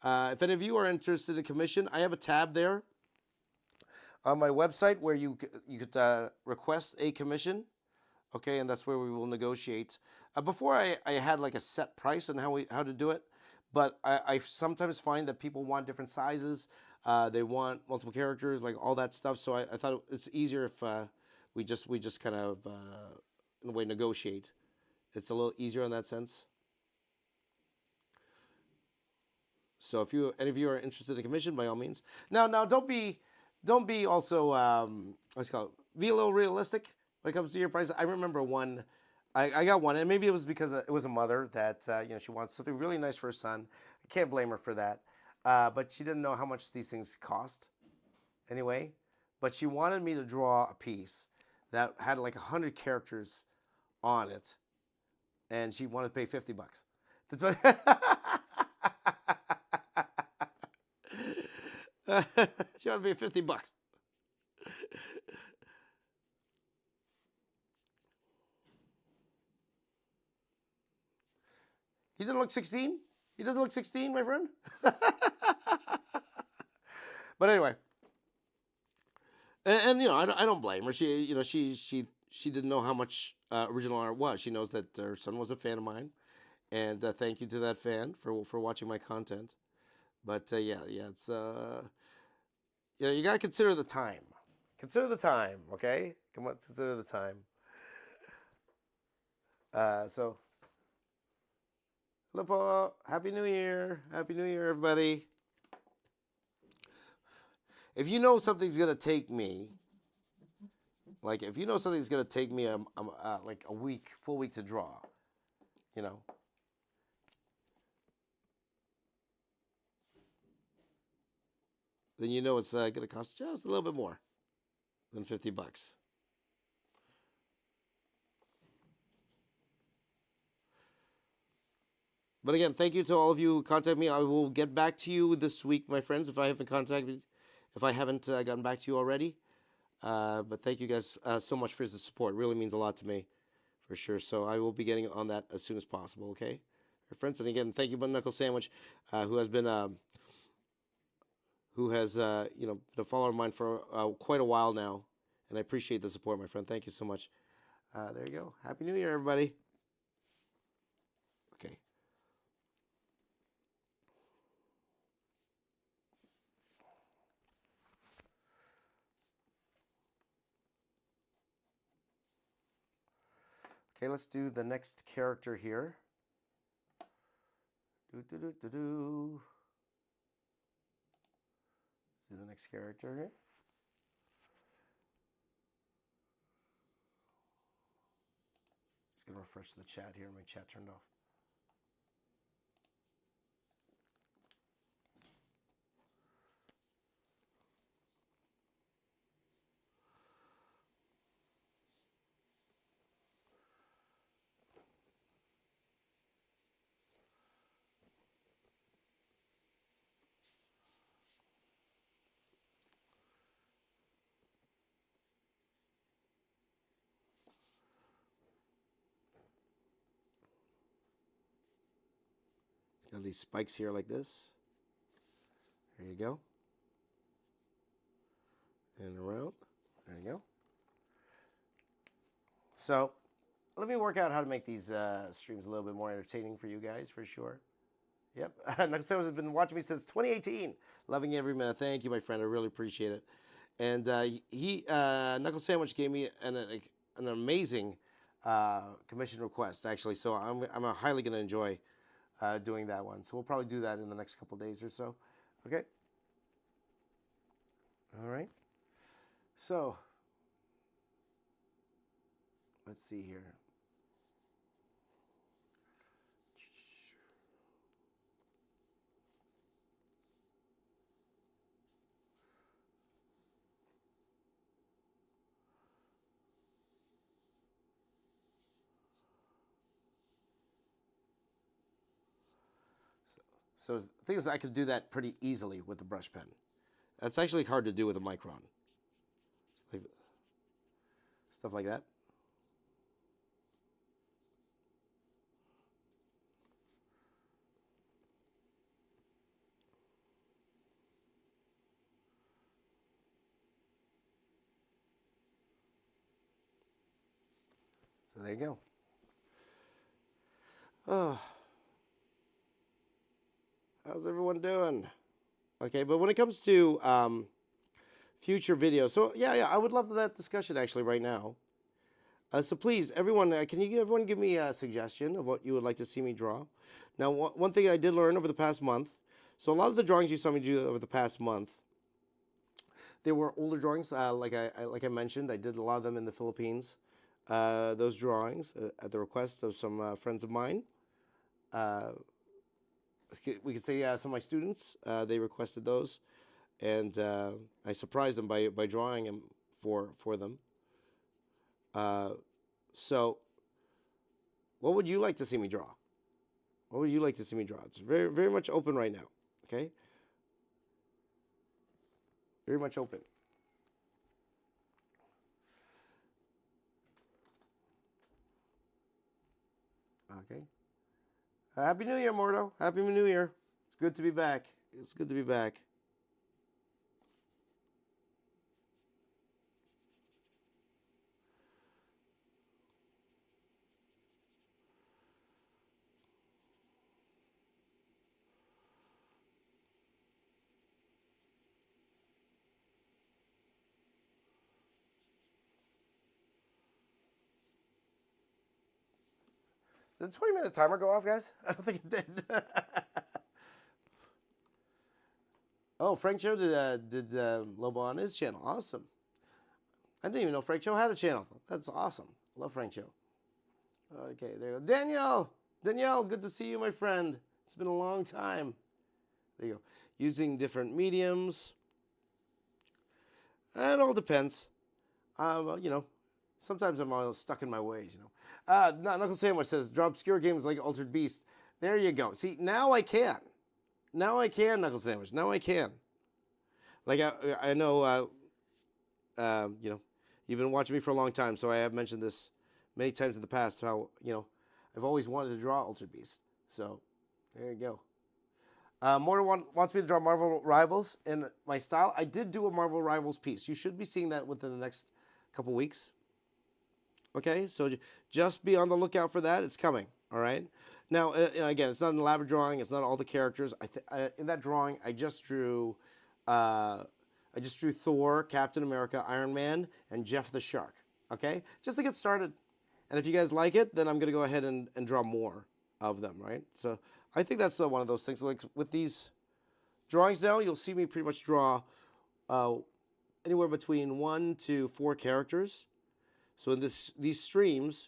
If any of you are interested in commission, I have a tab there on my website where you could request a commission. Okay, and that's where we will negotiate. Before I had like a set price on how to do it, but I sometimes find that people want different sizes. They want multiple characters, like all that stuff. So I thought it's easier if we just kind of in a way negotiate. It's a little easier in that sense. So if any of you are interested in commission, by all means. Now don't be also what's it called? Be a little realistic when it comes to your price. I remember one. I got one, and maybe it was because it was a mother that she wants something really nice for her son. I can't blame her for that, but she didn't know how much these things cost. Anyway, but she wanted me to draw a piece that had like 100 characters on it, and she wanted to pay $50. That's what. She wanted to pay $50. He doesn't look 16. He doesn't look 16, my friend. But anyway, and I don't blame her. She didn't know how much original art was. She knows that her son was a fan of mine, and thank you to that fan for watching my content. But yeah, it's you gotta consider the time. Consider the time, okay? Come on, consider the time. So, Lipo, Happy New Year. Happy New Year, everybody. If you know something's going to take me, like if you know something's going to take me like a week, full week to draw, then you know it's going to cost just a little bit more than $50. But again, thank you to all of you who contact me. I will get back to you this week, my friends, if I haven't gotten back to you already. But thank you guys so much for the support. It really means a lot to me, for sure. So I will be getting on that as soon as possible. Okay, friends. And again, thank you, Bun Knuckle Sandwich, who has been been a follower of mine for quite a while now, and I appreciate the support, my friend. Thank you so much. There you go. Happy New Year, everybody. Okay. Okay, let's do the next character here. Let's do the next character here. Just gonna refresh the chat here. My chat turned off. Got these spikes here like this. There you go. And around. There you go. So let me work out how to make these streams a little bit more entertaining for you guys, for sure. Yep. Knuckle Sandwich has been watching me since 2018. Loving every minute. Thank you, my friend. I really appreciate it. And Knuckle Sandwich gave me an amazing commission request, actually. So I'm highly going to enjoy doing that one. So we'll probably do that in the next couple days or so. Okay. All right. So let's see here. So the thing is, I could do that pretty easily with the brush pen. That's actually hard to do with a micron. Stuff like that. So there you go. Oh, how's everyone doing? Okay, but when it comes to future videos, so yeah, I would love that discussion actually right now. So please, everyone, can everyone give me a suggestion of what you would like to see me draw? Now, one thing I did learn over the past month, so a lot of the drawings you saw me do over the past month, they were older drawings. Like I mentioned, I did a lot of them in the Philippines. Those drawings at the request of some friends of mine. We could say some of my students, they requested those, and I surprised them by drawing them for them. So, what would you like to see me draw? What would you like to see me draw? It's very, very much open right now. Okay? Very much open. Okay. Happy New Year, Mordo. Happy New Year. It's good to be back. It's good to be back. Did the 20-minute timer go off, guys? I don't think it did. Oh, Frank Cho did Lobo on his channel. Awesome. I didn't even know Frank Cho had a channel. That's awesome. Love Frank Cho. Okay, there you go. Danielle, good to see you, my friend. It's been a long time. There you go. Using different mediums. It all depends. Sometimes I'm all stuck in my ways, Knuckle Sandwich says, draw obscure games like Altered Beast. There you go. See, now I can. Now I can, Knuckle Sandwich. Now I can. Like, I know, you know, you've been watching me for a long time, so I have mentioned this many times in the past how, you know, I've always wanted to draw Ultra Beast. So, there you go. Mortar wants me to draw Marvel Rivals in my style. I did do a Marvel Rivals piece. You should be seeing that within the next couple weeks. Okay, so just be on the lookout for that. It's coming. All right. Now, again, it's not an elaborate drawing. It's not all the characters. In that drawing, I just drew Thor, Captain America, Iron Man, and Jeff the Shark. Okay, just to get started. And if you guys like it, then I'm gonna go ahead and draw more of them. Right. So I think that's one of those things. Like with these drawings now, you'll see me pretty much draw anywhere between 1 to 4 characters. So in these streams,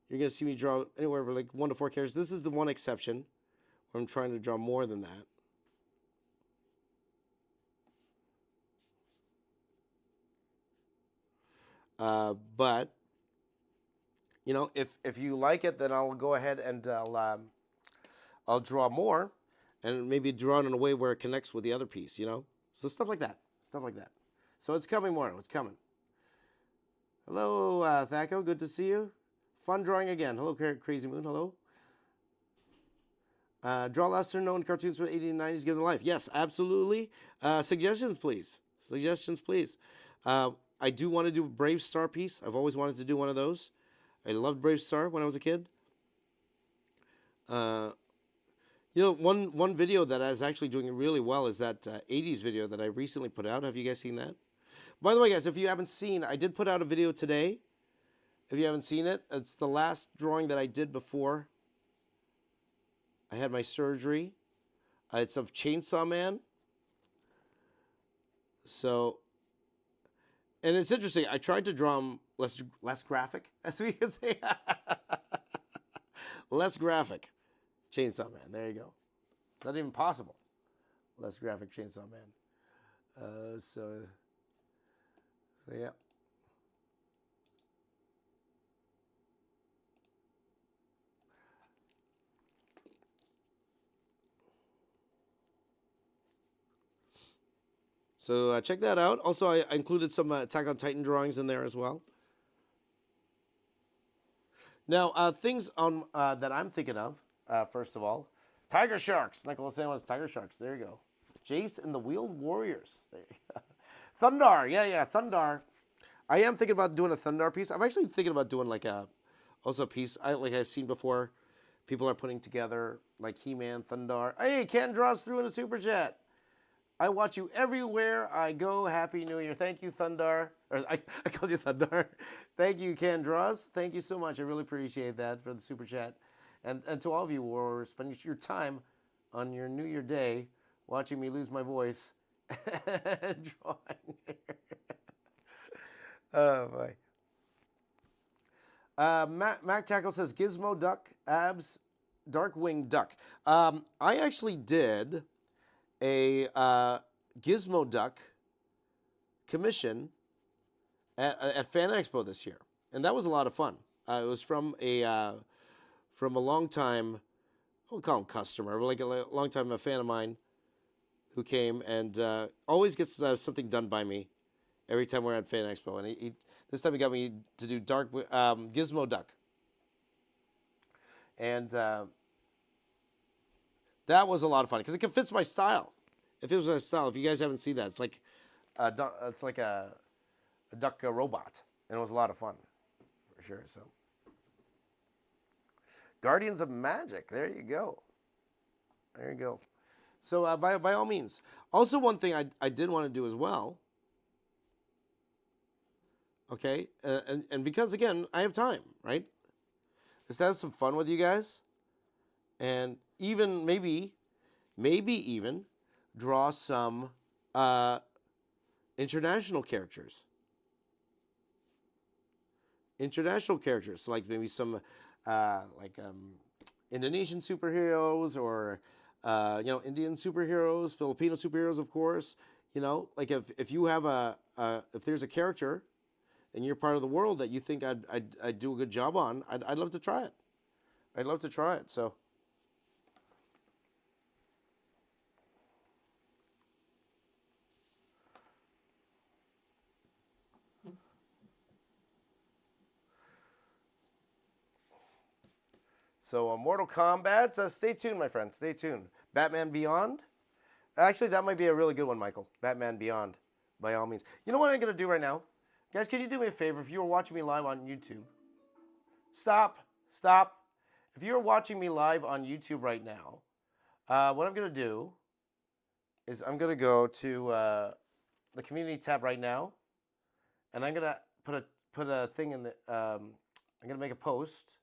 you're going to see me draw anywhere from like 1 to 4 characters. This is the one exception where I'm trying to draw more than that. But, you know, if you like it, then I'll go ahead and I'll draw more and maybe draw it in a way where it connects with the other piece, you know? So stuff like that. Stuff like that. So it's coming more. It's coming. Hello, Thaco. Good to see you. Fun drawing again. Hello, Crazy Moon. Hello. Draw lesser known cartoons from the 80s and 90s given life. Yes, absolutely. Suggestions, please. Suggestions, please. I do want to do a Brave Star piece. I've always wanted to do one of those. I loved Brave Star when I was a kid. You know, one video that I was actually doing really well is that 80s video that I recently put out. Have you guys seen that? By the way, guys, if you haven't seen, I did put out a video today. If you haven't seen it, it's the last drawing that I did before I had my surgery. It's of Chainsaw Man. So, and it's interesting. I tried to draw him less graphic, as we can say. Less graphic Chainsaw Man. There you go. It's not even possible. Less graphic Chainsaw Man. So yeah. So check that out. Also, I included some Attack on Titan drawings in there as well. Now, things on that I'm thinking of, first of all, Tiger Sharks. Nicholas Sandwich, Tiger Sharks. There you go. Jace and the Wheeled Warriors. There you go. Thundar. Yeah, Thundar. I am thinking about doing a Thundar piece. I'm actually thinking about doing like also a piece like I've seen before. People are putting together like He-Man, Thundar. Hey, Ken draws through in a super chat. I watch you everywhere I go. Happy New Year. Thank you, Thundar. Or I called you Thundar. Thank you, Ken Draws. Thank you so much. I really appreciate that for the super chat. And to all of you who are spending your time on your New Year day watching me lose my voice and drawing. Oh, boy. Mac Tackle says Gizmo Duck, Abs, Darkwing Duck. I actually did a Gizmo Duck commission at Fan Expo this year, and that was a lot of fun. It was from a long time, I won't call him customer, but like a long time fan of mine who came and always gets something done by me every time we're at Fan Expo. And this time he got me to do Gizmo Duck, and that was a lot of fun because it fits my style. It fits my style. If you guys haven't seen that, it's like a duck robot, and it was a lot of fun for sure. So, Guardians of Magic. There you go. There you go. So by all means. Also, one thing I did want to do as well. Okay, and because again I have time, right? Is to have some fun with you guys, and even maybe even draw some international characters. International characters, like maybe some Indonesian superheroes or Indian superheroes, Filipino superheroes, of course. You know, like if you have if there's a character in your part of the world that you think I'd do a good job on, I'd love to try it. I'd love to try it. So So Mortal Kombat. Stay tuned, my friend. Stay tuned. Batman Beyond. Actually, that might be a really good one, Michael. Batman Beyond, by all means. You know what I'm gonna do right now, guys? Can you do me a favor? If you were watching me live on YouTube, stop. If you're watching me live on YouTube right now, what I'm gonna do is I'm gonna go to the community tab right now, and I'm gonna put a thing in the. I'm gonna make a post.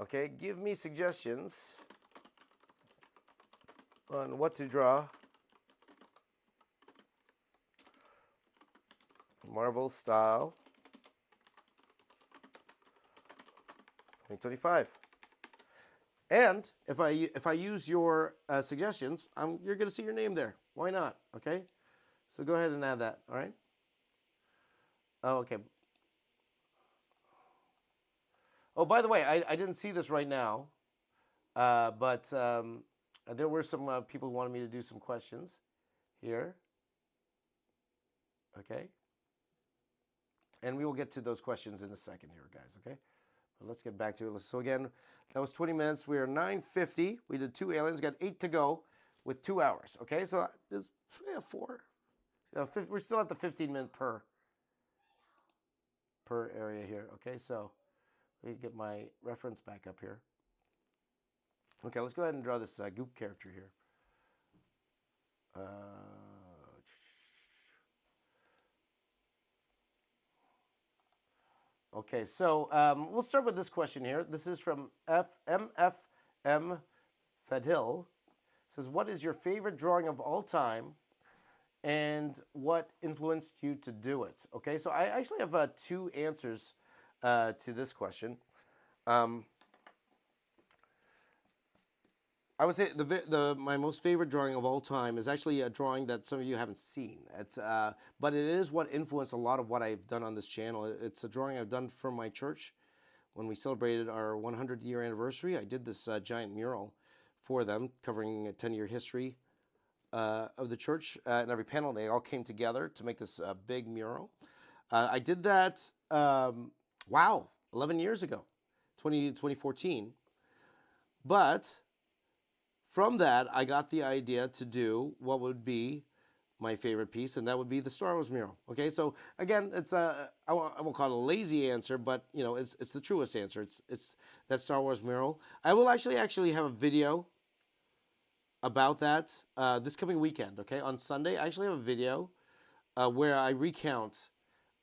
Okay, give me suggestions on what to draw. Marvel style 2025. And if I use your suggestions, you're going to see your name there. Why not? Okay, so go ahead and add that. All right. Oh, okay. Oh, by the way, I didn't see this right now, but there were some people who wanted me to do some questions here. Okay. And we will get to those questions in a second here, guys, okay? But let's get back to it. So again, that was 20 minutes. We are 9:50. We did 2 aliens. Got 8 to go with 2 hours, okay? So there's 4. We're still at the 15-minute per area here, okay? So let me get my reference back up here. Okay, let's go ahead and draw this goop character here. Okay, so we'll start with this question here. This is from MFM Fedhill. It says, what is your favorite drawing of all time and what influenced you to do it? Okay, so I actually have 2 answers to this question. I would say my most favorite drawing of all time is actually a drawing that some of you haven't seen. It's but it is what influenced a lot of what I've done on this channel. It's a drawing I've done for my church when we celebrated our 100-year anniversary. I did this giant mural for them covering a 10-year history of the church. In every panel, they all came together to make this big mural. I did that, 11 years ago, 2014. But from that, I got the idea to do what would be my favorite piece, and that would be the Star Wars mural. Okay, so again, it's I won't call it a lazy answer, but you know, it's the truest answer. It's that Star Wars mural. I will actually have a video about that this coming weekend. Okay, on Sunday, I actually have a video where I recount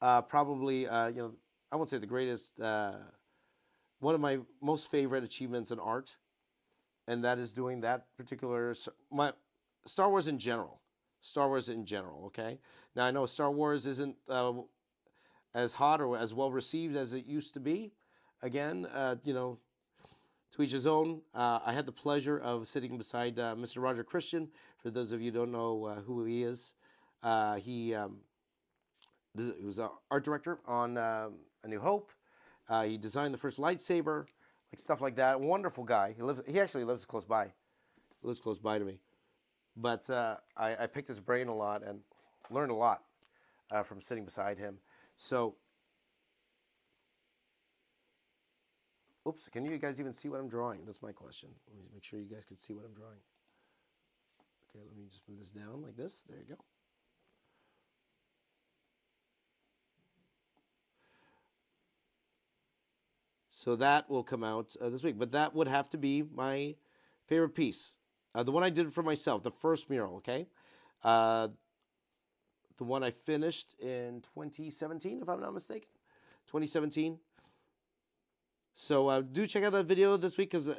probably I won't say the greatest, one of my most favorite achievements in art. And that is doing that particular Star Wars in general. Star Wars in general, okay? Now, I know Star Wars isn't as hot or as well received as it used to be. Again, to each his own. I had the pleasure of sitting beside Mr. Roger Christian. For those of you who don't know who he is, he was an art director on A New Hope. He designed the first lightsaber. Like stuff like that. Wonderful guy. He actually lives close by. He lives close by to me. But I picked his brain a lot and learned a lot from sitting beside him. So, oops, can you guys even see what I'm drawing? That's my question. Let me make sure you guys can see what I'm drawing. Okay, let me just move this down like this. There you go. So that will come out this week. But that would have to be my favorite piece. The one I did for myself, the first mural, okay? The one I finished in 2017, if I'm not mistaken. 2017. So do check out that video this week because,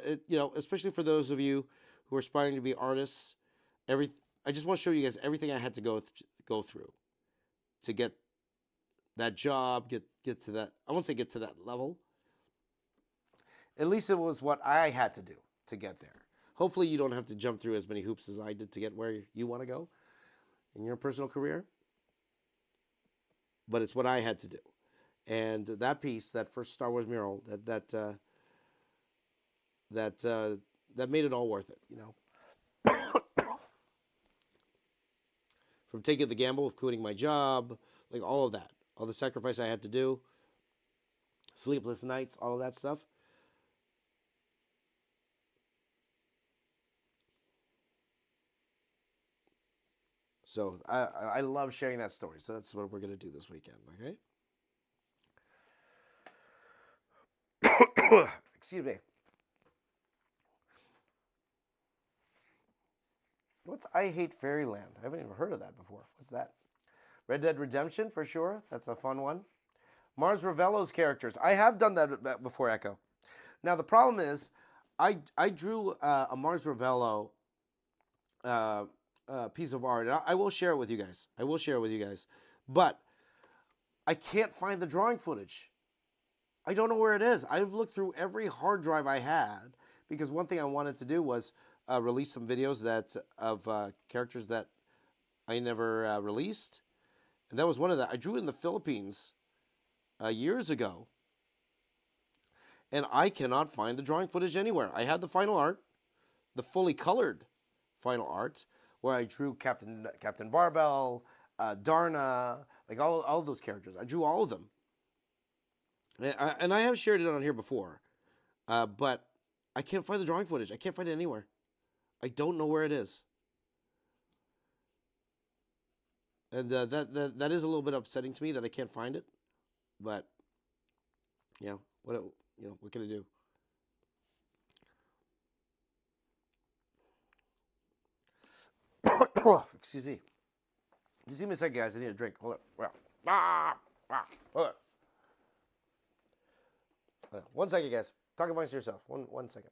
especially for those of you who are aspiring to be artists, I just want to show you guys everything I had to go through to get that job, get to that, I won't say get to that level. At least it was what I had to do to get there. Hopefully you don't have to jump through as many hoops as I did to get where you want to go in your personal career. But it's what I had to do. And that piece, that first Star Wars mural, that made it all worth it, From taking the gamble of quitting my job, like all of that, all the sacrifice I had to do. sleepless nights, all of that stuff. So I love sharing that story. So that's what we're gonna do this weekend. Okay. Excuse me. What's I Hate Fairyland? I haven't even heard of that before. What's that? Red Dead Redemption for sure. That's a fun one. Mars Ravello's characters. I have done that before, Echo. Now the problem is, I drew a Mars Ravello uh, piece of art. And I will share it with you guys. I will share it with you guys. But I can't find the drawing footage. I don't know where it is. I've looked through every hard drive I had because one thing I wanted to do was release some videos that of characters that I never released, and that was one of the. I drew in the Philippines years ago, and I cannot find the drawing footage anywhere. I had the final art, the fully colored final art, where I drew Captain Barbell, Darna, like all of those characters. I drew all of them, and I have shared it on here before, but I can't find the drawing footage. I can't find it anywhere. I don't know where it is, and that is a little bit upsetting to me that I can't find it. But yeah, what can I do? Excuse me. Just give me a second, guys. I need a drink. Hold up. Hold up. 1 second, guys. Talk amongst yourself. One second.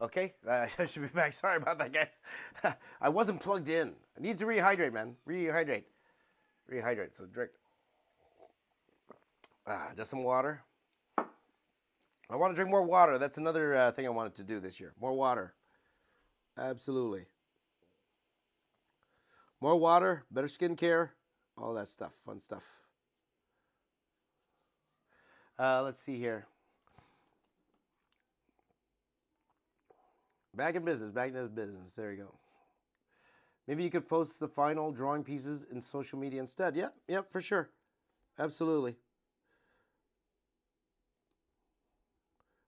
Okay, I should be back. Sorry about that, guys. I wasn't plugged in. I need to rehydrate, man. Rehydrate. So drink. Just some water. I want to drink more water. That's another thing I wanted to do this year. More water. Absolutely. More water, better skincare, all that stuff. Fun stuff. Let's see here. Back in business. Back in business. There you go. Maybe you could post the final drawing pieces in social media instead. Yep, for sure. Absolutely.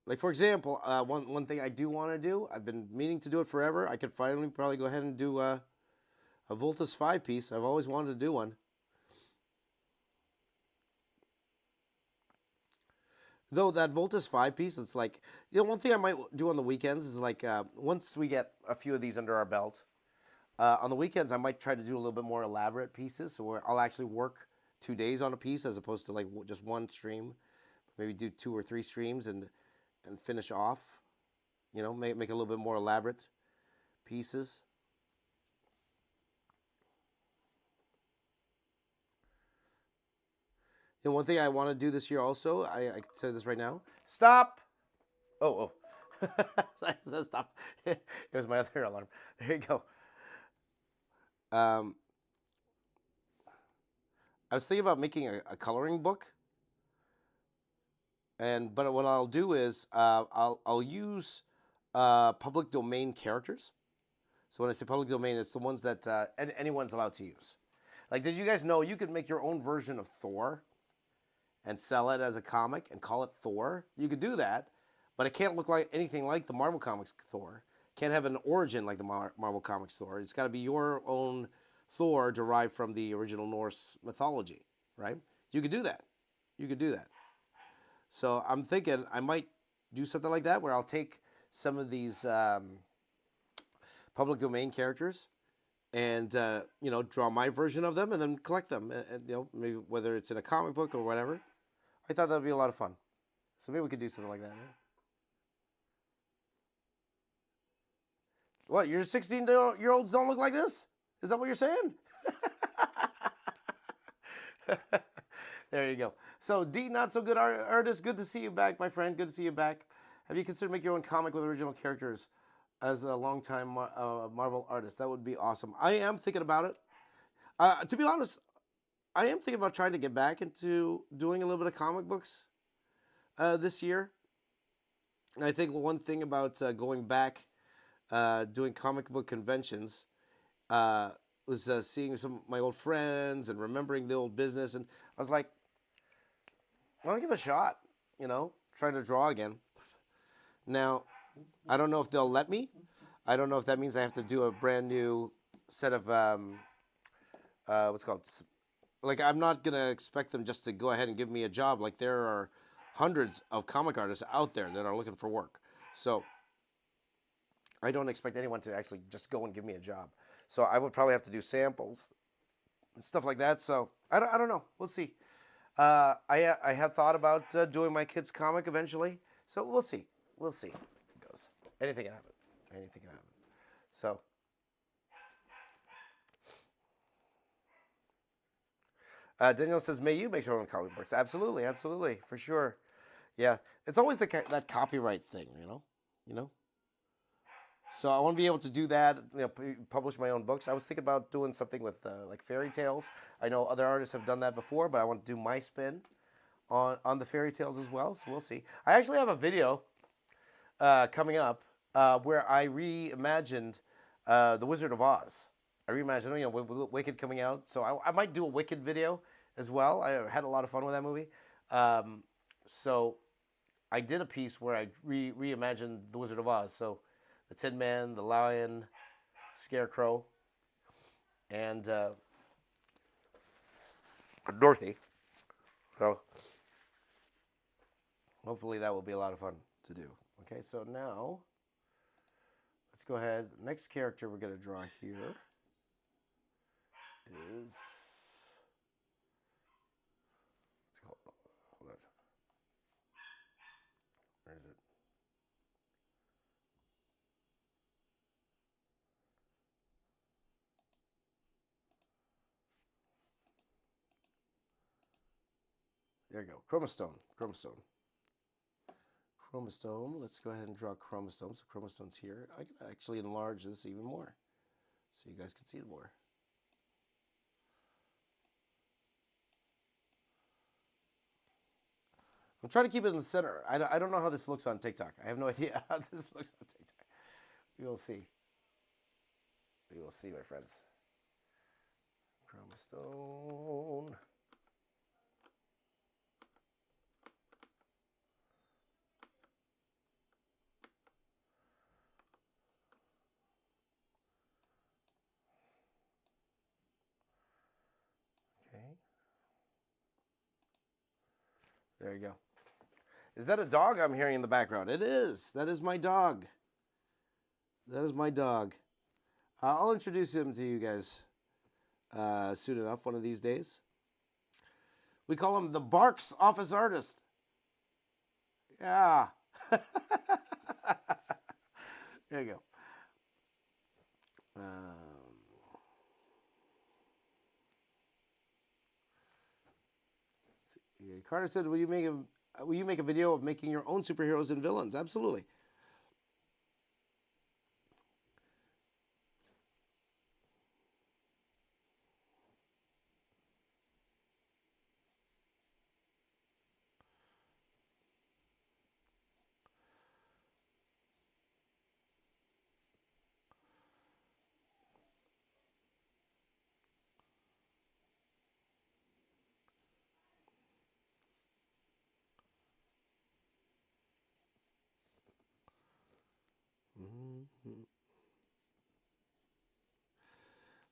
Like for example, one thing I do want to do. I've been meaning to do it forever. I could finally probably go ahead and do a Voltus 5 piece. I've always wanted to do one. Though that Voltus 5 piece, it's like, one thing I might do on the weekends is like, once we get a few of these under our belt, on the weekends I might try to do a little bit more elaborate pieces. So where I'll actually work 2 days on a piece as opposed to like just one stream. Maybe do 2 or 3 streams and finish off. Make a little bit more elaborate pieces. One thing I want to do this year also, I can tell you this right now. Stop! Oh. I said stop. It was my other alarm. There you go. I was thinking about making a coloring book. But what I'll do is I'll use public domain characters. So when I say public domain, it's the ones that anyone's allowed to use. Like, did you guys know you could make your own version of Thor? and sell it as a comic and call it Thor, you could do that, but it can't look like anything like the Marvel Comics Thor. Can't have an origin like the Marvel Comics Thor. It's got to be your own Thor derived from the original Norse mythology, right? You could do that. You could do that. So I'm thinking I might do something like that where I'll take some of these public domain characters and draw my version of them and then collect them. And, maybe whether it's in a comic book or whatever. I thought that would be a lot of fun. So maybe we could do something like that. Right? What, your 16-year-olds don't look like this? Is that what you're saying? There you go. So, D, not so good artist. Good to see you back, my friend. Good to see you back. Have you considered making your own comic with original characters as a longtime Marvel artist? That would be awesome. I am thinking about it. To be honest, I am thinking about trying to get back into doing a little bit of comic books this year. And I think one thing about going back doing comic book conventions was seeing some of my old friends and remembering the old business. And I was like, I want to give it a shot, trying to draw again. Now, I don't know if they'll let me. I don't know if that means I have to do a brand new set of, what's it called? Like, I'm not going to expect them just to go ahead and give me a job. Like, there are hundreds of comic artists out there that are looking for work. So I don't expect anyone to actually just go and give me a job. So I would probably have to do samples and stuff like that. So I don't know. We'll see. I have thought about doing my kids' comic eventually. So we'll see. We'll see how it goes. Anything can happen. Anything can happen. So. Daniel says, may you make your own comic books? Absolutely. Absolutely. For sure. Yeah. It's always that copyright thing, you know? So I want to be able to do that, publish my own books. I was thinking about doing something with like fairy tales. I know other artists have done that before, but I want to do my spin on the fairy tales as well. So we'll see. I actually have a video coming up where I reimagined The Wizard of Oz. I reimagined, with Wicked coming out. So I might do a Wicked video as well. I had a lot of fun with that movie. So I did a piece where I reimagined The Wizard of Oz. So the Tin Man, the Lion, Scarecrow, and Dorothy. So hopefully that will be a lot of fun to do. Okay, so now let's go ahead. The next character we're going to draw here is, hold on. Where is it? There you go. Chromostome. Let's go ahead and draw Chromostome. So Chromostome's here. I can actually enlarge this even more so you guys can see it more. I'm trying to keep it in the center. I don't know how this looks on TikTok. I have no idea how this looks on TikTok. We will see. We will see, my friends. Chromostome. Okay. There you go. Is that a dog I'm hearing in the background? It is. That is my dog. That is my dog. I'll introduce him to you guys soon enough, one of these days. We call him the Barks Office Artist. Yeah. There you go. Carter said, will you make a video of making your own superheroes and villains? Absolutely.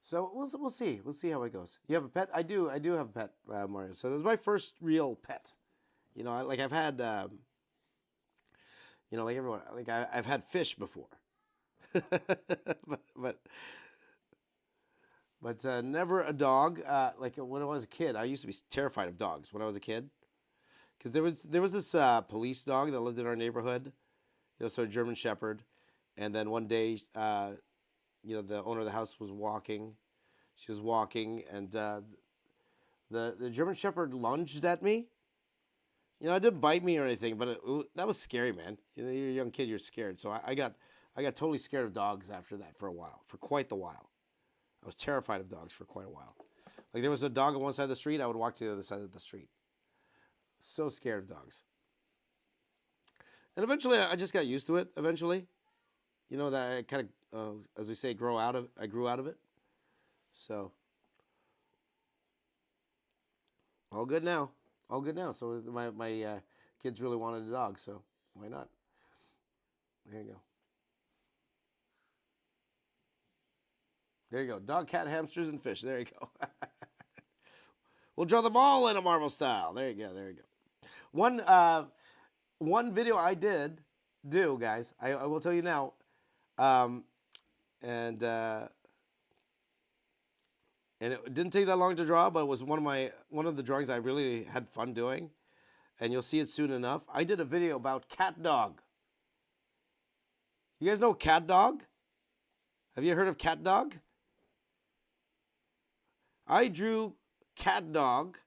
So we'll see. We'll see how it goes. You have a pet? I do. I do have a pet, Mario. So this is my first real pet. You know, like I've had, you know, like everyone, like I've had fish before, but never a dog. Like when I was a kid, I used to be terrified of dogs when I was a kid, because there was this police dog that lived in our neighborhood. You know, so a German Shepherd, and then one day, you know, the owner of the house was walking. She was walking, and the German Shepherd lunged at me. You know, it didn't bite me or anything, but that was scary, man. You know, you're a young kid, you're scared. So I got totally scared of dogs after that for a while, for quite the while. I was terrified of dogs for quite a while. Like there was a dog on one side of the street, I would walk to the other side of the street. So scared of dogs. And eventually, I just got used to it. Eventually, you know that I kind of, as we say, I grew out of it. So all good now. All good now. So my kids really wanted a dog, so why not? There you go. There you go. Dog, cat, hamsters, and fish. There you go. We'll draw them all in a Marvel style. There you go. There you go. One video I did do, guys. I will tell you now, um, and it didn't take that long to draw, but it was one of the drawings I really had fun doing, and you'll see it soon enough. I did a video about cat dog. You guys know cat dog? Have you heard of cat dog? I drew cat dog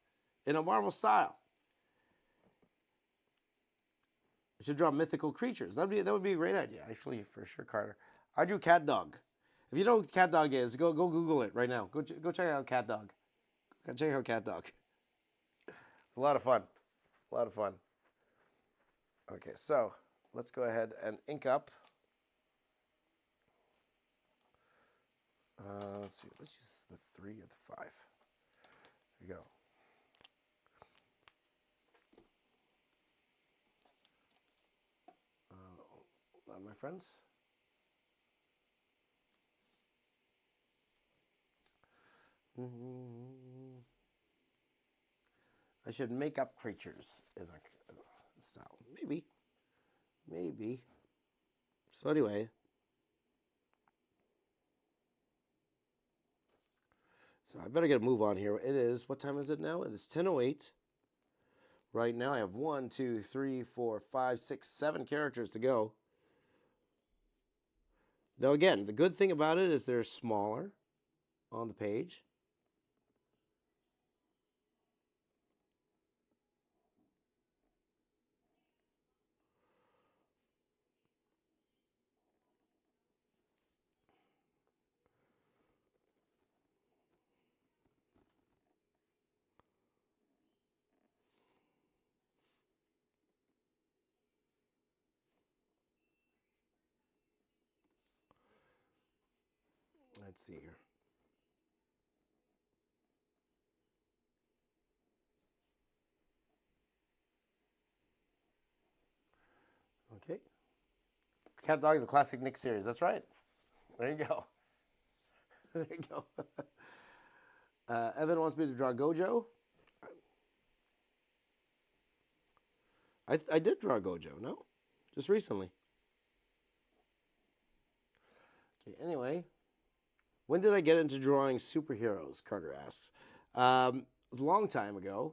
in a Marvel style. I should draw mythical creatures. That would be a great idea, actually, for sure, Carter. I drew cat dog. If you know what cat dog is, go Google it right now. Go check out cat dog. Go check out cat dog. It's a lot of fun. A lot of fun. Okay, so let's go ahead and ink up. Let's see. Let's use the 3 or the 5. There you go. My friends. I should make up creatures in a style. Maybe. So anyway. So I better get a move on here. It is, what time is it now? It is 10:08. Right now I have 1, 2, 3, 4, 5, 6, 7 characters to go. Now again, the good thing about it is they're smaller on the page. Let's see here. Okay. Cat Dog, the classic Nick series. That's right. There you go. There you go. Evan wants me to draw Gojo. I did draw Gojo, no? Just recently. Okay, anyway. When did I get into drawing superheroes, Carter asks. A long time ago.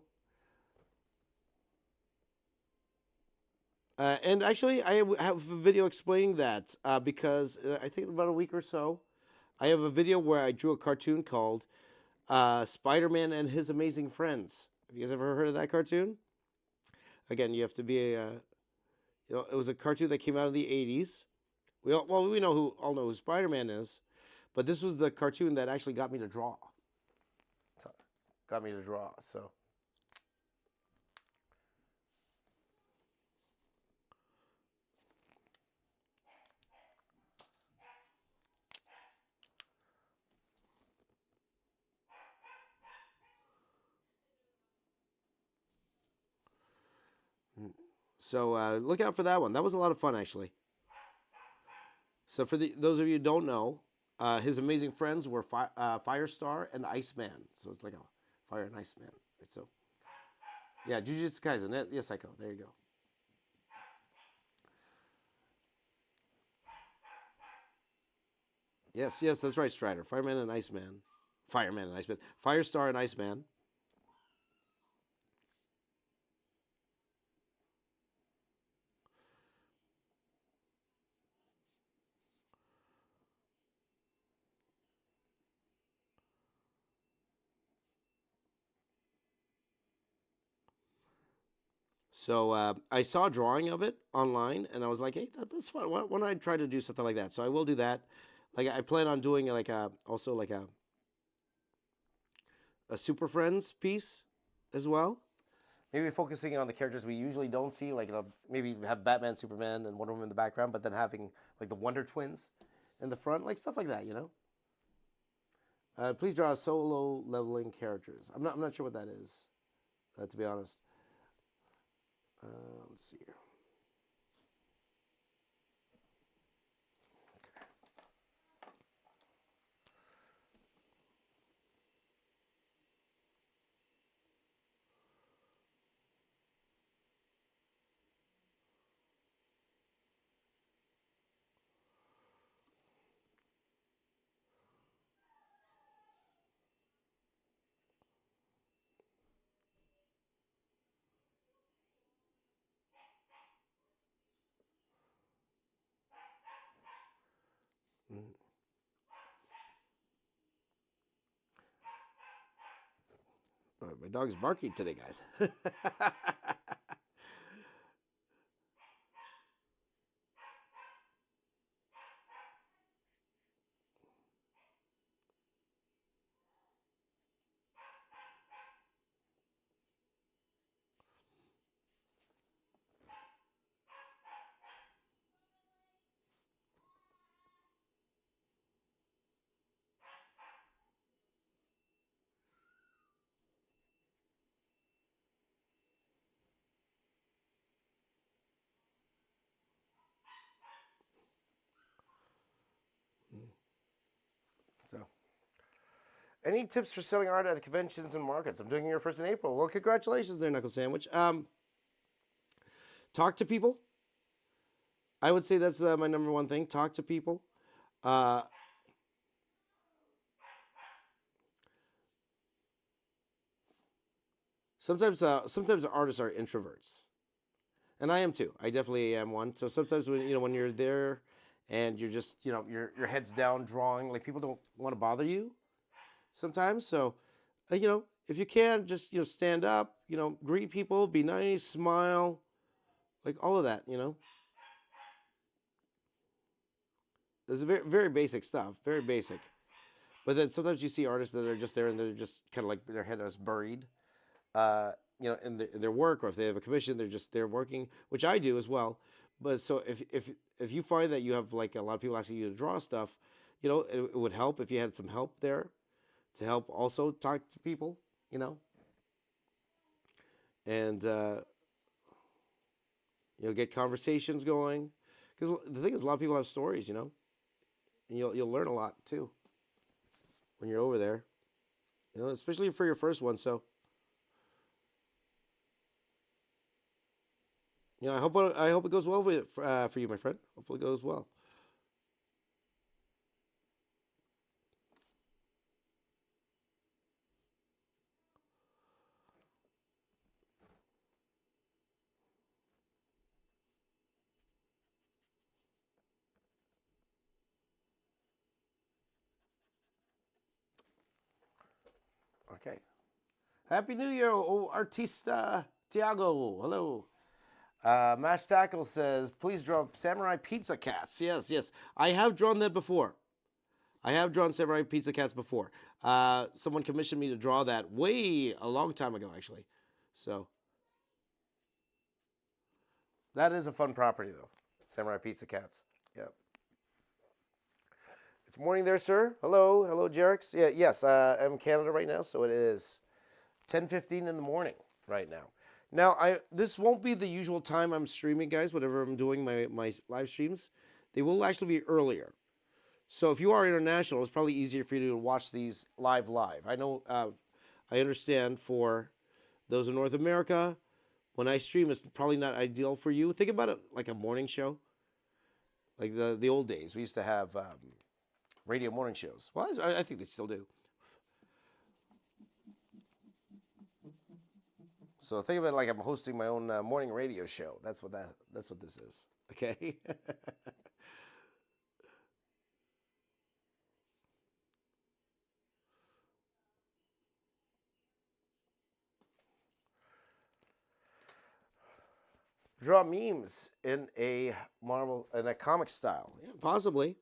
And actually, I have a video explaining that because I think about a week or so, I have a video where I drew a cartoon called Spider-Man and His Amazing Friends. Have you guys ever heard of that cartoon? Again, you have to be it was a cartoon that came out in the 80s. We all know who Spider-Man is, but this was the cartoon that actually got me to draw. So. So look out for that one. That was a lot of fun, actually. So for those of you who don't know, his amazing friends were Firestar and Iceman. So it's like a fire and Iceman. Right? So yeah, Jujutsu Kaisen. Yes, Psycho. There you go. Yes, yes, that's right, Strider. Fireman and Iceman. Fireman and Iceman. Firestar and Iceman. So I saw a drawing of it online, and I was like, "Hey, that's fun. Why don't I try to do something like that?" So I will do that. Like I plan on doing like a Super Friends piece as well. Maybe focusing on the characters we usually don't see, like maybe have Batman, Superman, and Wonder Woman in the background, but then having like the Wonder Twins in the front, like stuff like that, you know. Please draw solo leveling characters. I'm not sure what that is, to be honest. Let's see here. Mm. My dog's barking today, guys. So, any tips for selling art at conventions and markets? I'm doing your first in April. Well, congratulations there, Knuckle Sandwich. Talk to people. I would say that's my number one thing. Talk to people. Uh, sometimes artists are introverts, and I am too. I definitely am one. So sometimes when you're there, and you're just your head's down drawing, like people don't want to bother you sometimes. So, if you can, just stand up, greet people, be nice, smile, like all of that. There's very very basic stuff, very basic. But then sometimes you see artists that are just there and they're just kind of like their head is buried, uh, in their work, or if they have a commission, they're working, which I do as well. But so if you find that you have like a lot of people asking you to draw stuff, it would help if you had some help there to help also talk to people, you know, and get conversations going. Because the thing is, a lot of people have stories, and you'll learn a lot too when you're over there, especially for your first one. So, I hope it goes well for you, my friend. Hopefully, it goes well. Okay. Happy New Year, artista Tiago. Hello. Mash Tackle says, please draw samurai pizza cats. Yes, yes. I have drawn that before. I have drawn samurai pizza cats before. Someone commissioned me to draw that way a long time ago, actually. So that is a fun property, though. Samurai pizza cats. Yep. It's morning there, sir. Hello, hello, Jerix. Yeah, yes. I'm in Canada right now, so it is 10:15 in the morning right now. Now, this won't be the usual time I'm streaming, guys. Whatever I'm doing my live streams, they will actually be earlier. So if you are international, it's probably easier for you to watch these live. I know, I understand for those in North America, when I stream, it's probably not ideal for you. Think about it like a morning show, like the old days. We used to have radio morning shows. Well, I think they still do. So think of it like I'm hosting my own morning radio show. That's what this is. Okay. Draw memes in a comic style. Yeah, possibly.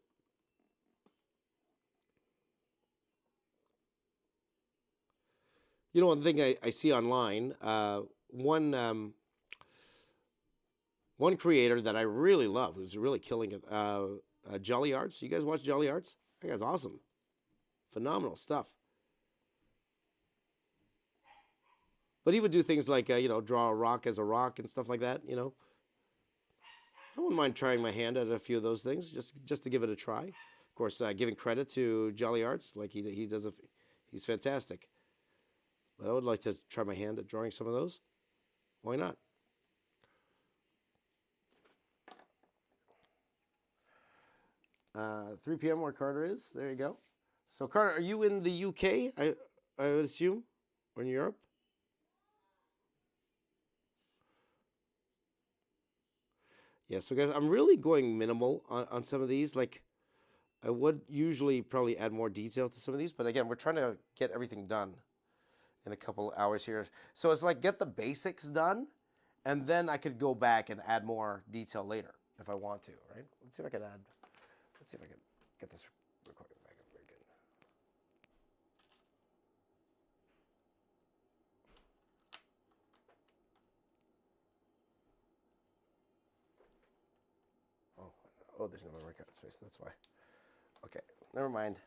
You know, one thing I see online, one creator that I really love, who's really killing it, Jolly Arts. You guys watch Jolly Arts? That guy's awesome, phenomenal stuff. But he would do things like draw a rock as a rock and stuff like that. I wouldn't mind trying my hand at a few of those things, just to give it a try. Of course, giving credit to Jolly Arts, like he does, he's fantastic. But I would like to try my hand at drawing some of those. Why not? 3 p.m. where Carter is. There you go. So Carter, are you in the UK? I would assume, or in Europe. Yeah. So guys, I'm really going minimal on some of these. Like I would usually probably add more details to some of these, but again, we're trying to get everything done in a couple hours here. So it's like get the basics done, and then I could go back and add more detail later if I want to, right? Let's see if I can add. Let's see if I can get this recording back up very good. Oh, there's no memory card space. That's why. Okay, never mind.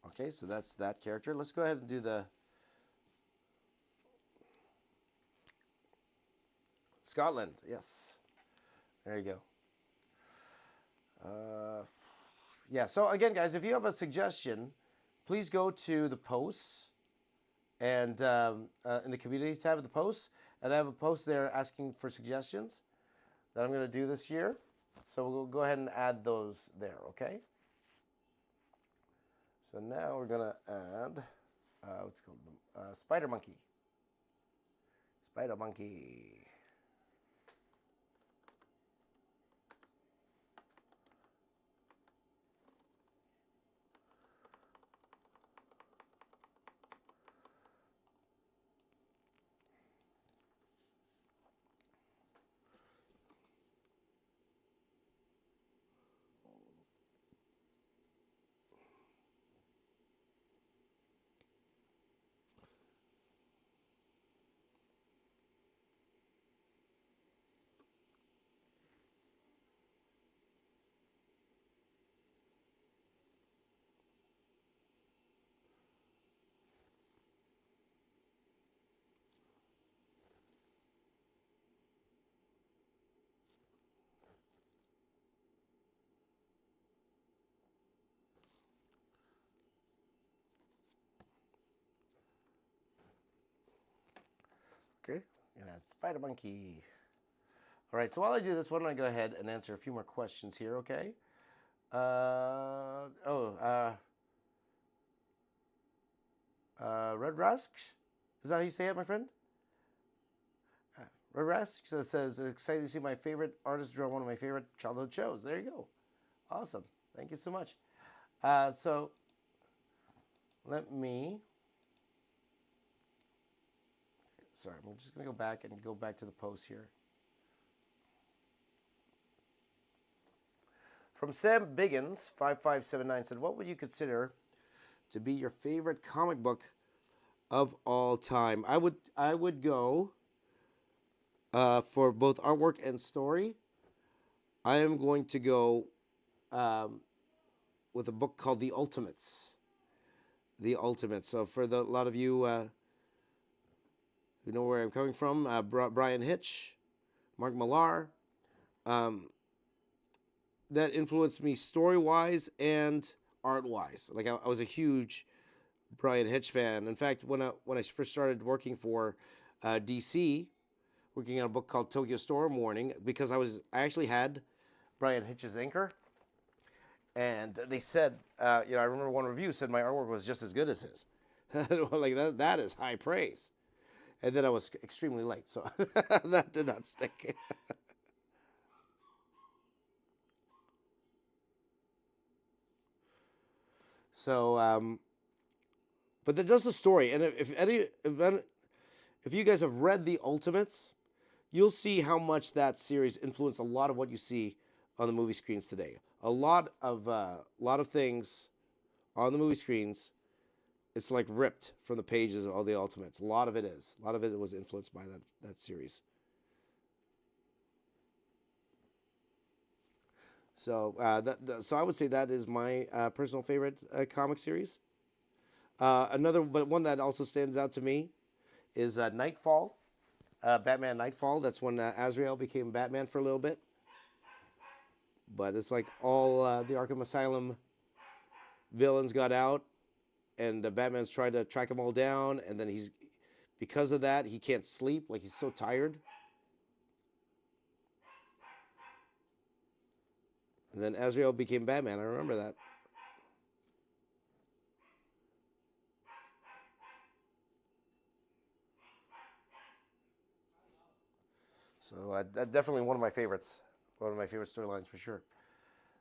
Okay, so that's that character. Let's go ahead and do the Scotland. Yes, there you go. Yeah, so again, guys, if you have a suggestion, please go to the posts and in the community tab of the posts, and I have a post there asking for suggestions that I'm going to do this year. So we'll go ahead and add those there, okay? So now we're going to add, what's it called? Spider Monkey. Spider Monkey. Okay, and add Spider Monkey. All right, so while I do this, why don't I go ahead and answer a few more questions here, okay? Uh, oh, uh, Red Rusk? Is that how you say it, my friend? Red Rusk says, excited to see my favorite artist draw one of my favorite childhood shows. There you go. Awesome. Thank you so much. So let me, sorry, I'm just going to go back to the post here. From Sam Biggins, 5579 said, what would you consider to be your favorite comic book of all time? I would go for both artwork and story. I am going to go with a book called The Ultimates. The Ultimates. So for a lot of you who know where I'm coming from, Brian Hitch, Mark Millar, um, that influenced me story wise and art wise. Like I was a huge Brian Hitch fan. In fact, when I first started working for DC, working on a book called Tokyo Storm Warning, because I actually had Brian Hitch's inker, and they said, I remember one review said my artwork was just as good as his. Like that is high praise. And then I was extremely late, so that did not stick. So, but that does the story. And if you guys have read the Ultimates, you'll see how much that series influenced a lot of what you see on the movie screens today. A lot of things on the movie screens, it's like ripped from the pages of all the Ultimates. A lot of it is. A lot of it was influenced by that series. So so I would say that is my personal favorite comic series. But one that also stands out to me is Nightfall, Batman Nightfall. That's when Azrael became Batman for a little bit. But it's like all the Arkham Asylum villains got out, and Batman's tried to track them all down, and then because of that, he can't sleep. Like he's so tired. And then Azrael became Batman. I remember that. So that's definitely one of my favorites. One of my favorite storylines for sure.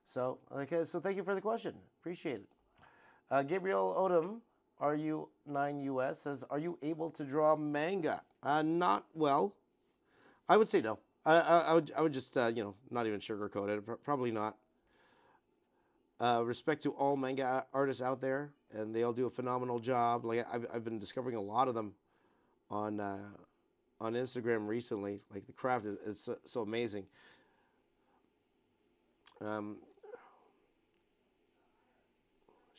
So okay, so thank you for the question. Appreciate it. Gabriel Odom, RU9US says, "Are you able to draw manga?" Not well. I would say no. I would just not even sugarcoat it. Probably not. Respect to all manga artists out there, and they all do a phenomenal job. Like I've been discovering a lot of them on Instagram recently. Like the craft is so amazing. Um,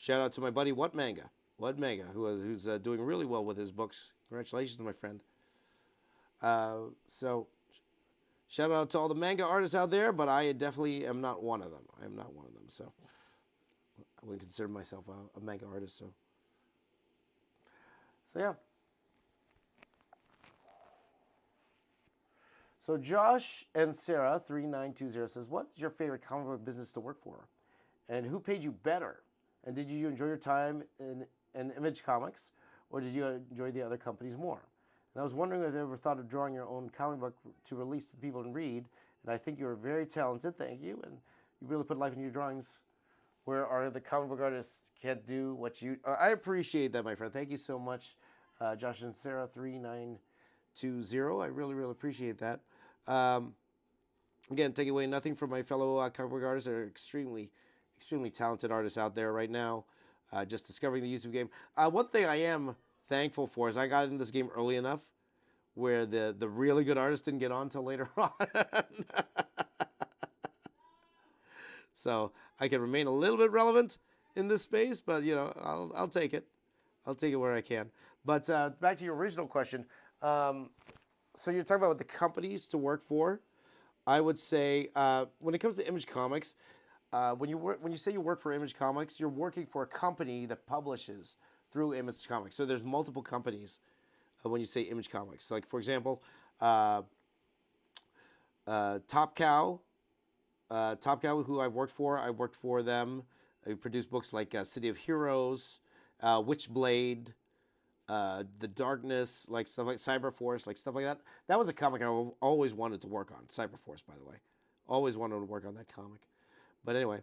Shout out to my buddy What Manga, who's doing really well with his books. Congratulations, my friend. So shout out to all the manga artists out there, but I definitely am not one of them. I am not one of them. So I wouldn't consider myself a manga artist. So yeah. So Josh and Sarah 3920 says, "What is your favorite comic book business to work for, and who paid you better? And did you enjoy your time in Image Comics, or did you enjoy the other companies more? And I was wondering if you ever thought of drawing your own comic book to release to people and read. And I think you're very talented. Thank you, and you really put life into your drawings. Where are the comic book artists can't do what you?" I appreciate that, my friend. Thank you so much, Josh and Sarah 3920. I really, really appreciate that. Again, take away nothing from my fellow comic book artists. They're extremely, extremely talented artists out there right now. Just discovering the YouTube game. One thing I am thankful for is I got in this game early enough where the really good artists didn't get on until later on. So I can remain a little bit relevant in this space, but I'll take it. I'll take it where I can. But back to your original question. So you're talking about the companies to work for. I would say when it comes to Image Comics, when you say you work for Image Comics, you're working for a company that publishes through Image Comics. So there's multiple companies when you say Image Comics. Like for example, Top Cow. Top Cow, who I worked for them. I produced books like City of Heroes, Witchblade, The Darkness, like stuff like Cyberforce, like stuff like that. That was a comic I always wanted to work on. Cyberforce, by the way, always wanted to work on that comic. But anyway,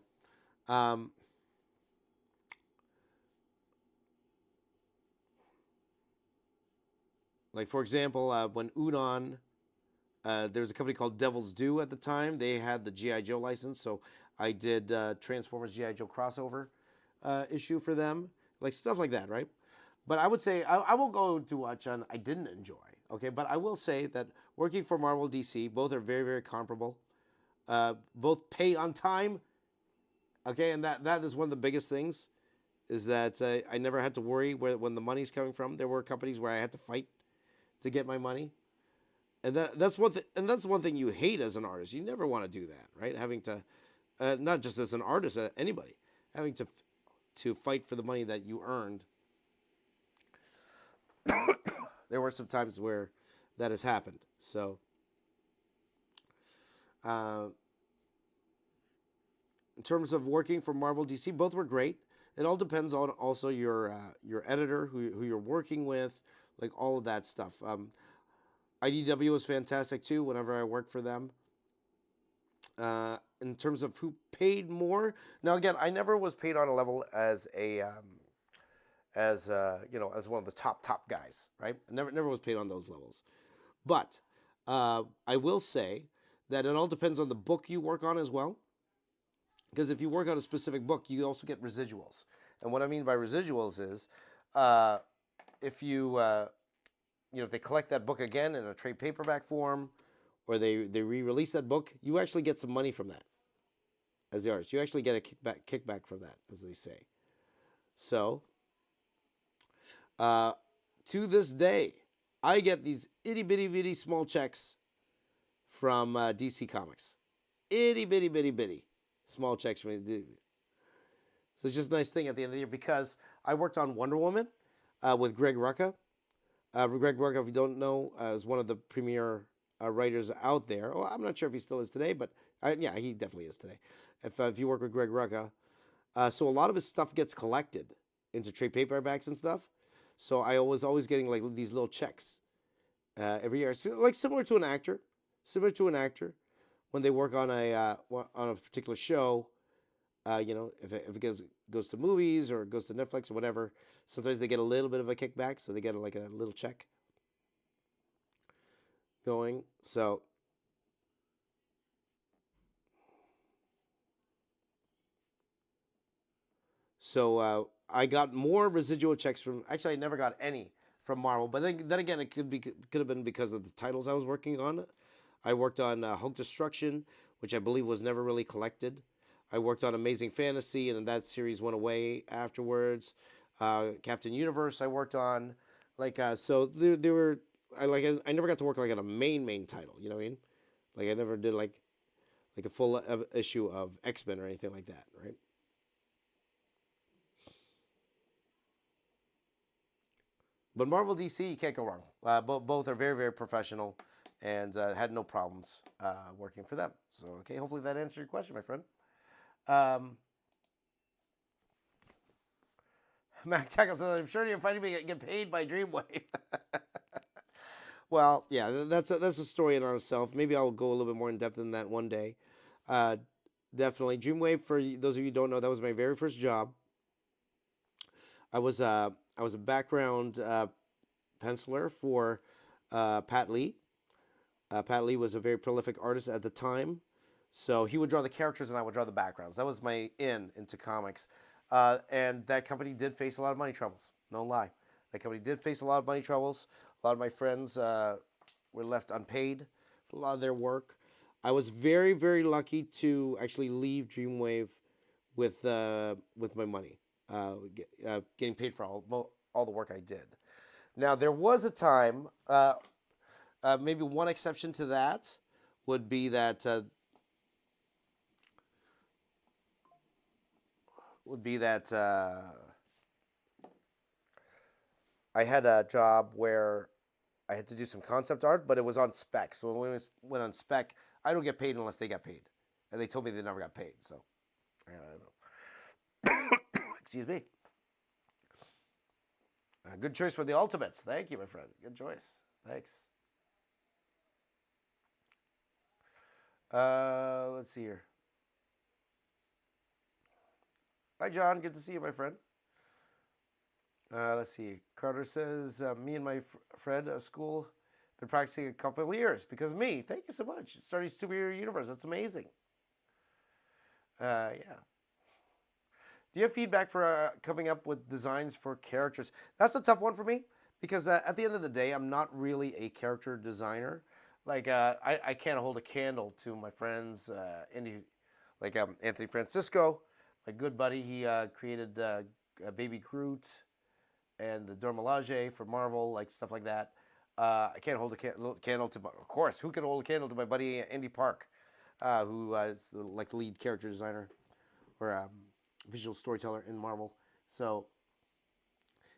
like for example, when Udon, there was a company called Devil's Due at the time. They had the GI Joe license, so I did Transformers GI Joe crossover issue for them, like stuff like that, right? But I would say I won't go to watch on I didn't enjoy. Okay, but I will say that working for Marvel DC, both are very, very comparable. Both pay on time. Okay, and that is one of the biggest things, is that I never had to worry when the money's coming from. There were companies where I had to fight to get my money, And that's one thing you hate as an artist. You never want to do that, right? Having to, not just as an artist, anybody having to fight for the money that you earned. There were some times where that has happened. So, uh, in terms of working for Marvel, DC, both were great. It all depends on also your editor, who you're working with, like all of that stuff. IDW was fantastic too. Whenever I worked for them, in terms of who paid more. Now again, I never was paid on a level as a as one of the top guys, right? I never was paid on those levels. But I will say that it all depends on the book you work on as well. Because if you work on a specific book, you also get residuals. And what I mean by residuals is, uh, if if they collect that book again in a trade paperback form, or they re-release that book, you actually get some money from that as the artist. You actually get a kickback from that, as they say. So, uh, to this day, I get these itty bitty bitty small checks from DC Comics. Itty bitty bitty bitty small checks from. So it's just a nice thing at the end of the year because I worked on Wonder Woman with Greg Rucka. Greg Rucka, if you don't know, is one of the premier writers out there. Well, I'm not sure if he still is today, but yeah, he definitely is today. If you work with Greg Rucka, so a lot of his stuff gets collected into trade paperbacks and stuff. So I was always getting like these little checks every year, so, like similar to an actor when they work on a particular show. If it goes to movies or goes to Netflix or whatever, sometimes they get a little bit of a kickback, so they get like a little check going. So I got more residual checks from. Actually, I never got any from Marvel, but then again, it could have been because of the titles I was working on. I worked on Hulk Destruction, which I believe was never really collected. I worked on Amazing Fantasy, and that series went away afterwards. Captain Universe, I worked on, so there were. I never got to work like on a main title. You know what I mean? Like I never did like a full issue of X-Men or anything like that, right? But Marvel DC, you can't go wrong. Both are very professional, and had no problems working for them. So okay, hopefully that answered your question, my friend. Um, Mac Tackle says, "I'm sure you're finding me get paid by Dreamwave." Well, yeah, that's a story in itself. Maybe I'll go a little bit more in depth in that one day. Uh, Definitely, Dreamwave. For those of you who don't know, that was my very first job. I was a background penciler for Pat Lee. Pat Lee was a very prolific artist at the time, so he would draw the characters and I would draw the backgrounds. That was my into comics, and that company did face a lot of money troubles. No lie, that company did face a lot of money troubles. A lot of my friends were left unpaid for a lot of their work. I was very lucky to actually leave Dreamwave with my money, getting paid for all the work I did. Now there was a time, maybe one exception to that would be that I had a job where I had to do some concept art, but it was on spec. So when we went on spec, I don't get paid unless they get paid, and they told me they never got paid. So I don't know. Excuse me. Good choice for the ultimates. Thank you, my friend. Good choice. Thanks. Let's see here. Hi, John. Good to see you, my friend. Let's see. Carter says, me and my friend at school been practicing a couple of years because of me. Thank you so much. Starting Superhero Universe. That's amazing. Yeah. Do you have feedback for coming up with designs for characters? That's a tough one for me because at the end of the day, I'm not really a character designer. Like I can't hold a candle to my friends, Anthony Francisco, my good buddy. He created Baby Groot and the Dormelage for Marvel, like stuff like that. I can't hold a candle to, of course, who can hold a candle to my buddy Andy Park, who is like the lead character designer or visual storyteller in Marvel. So,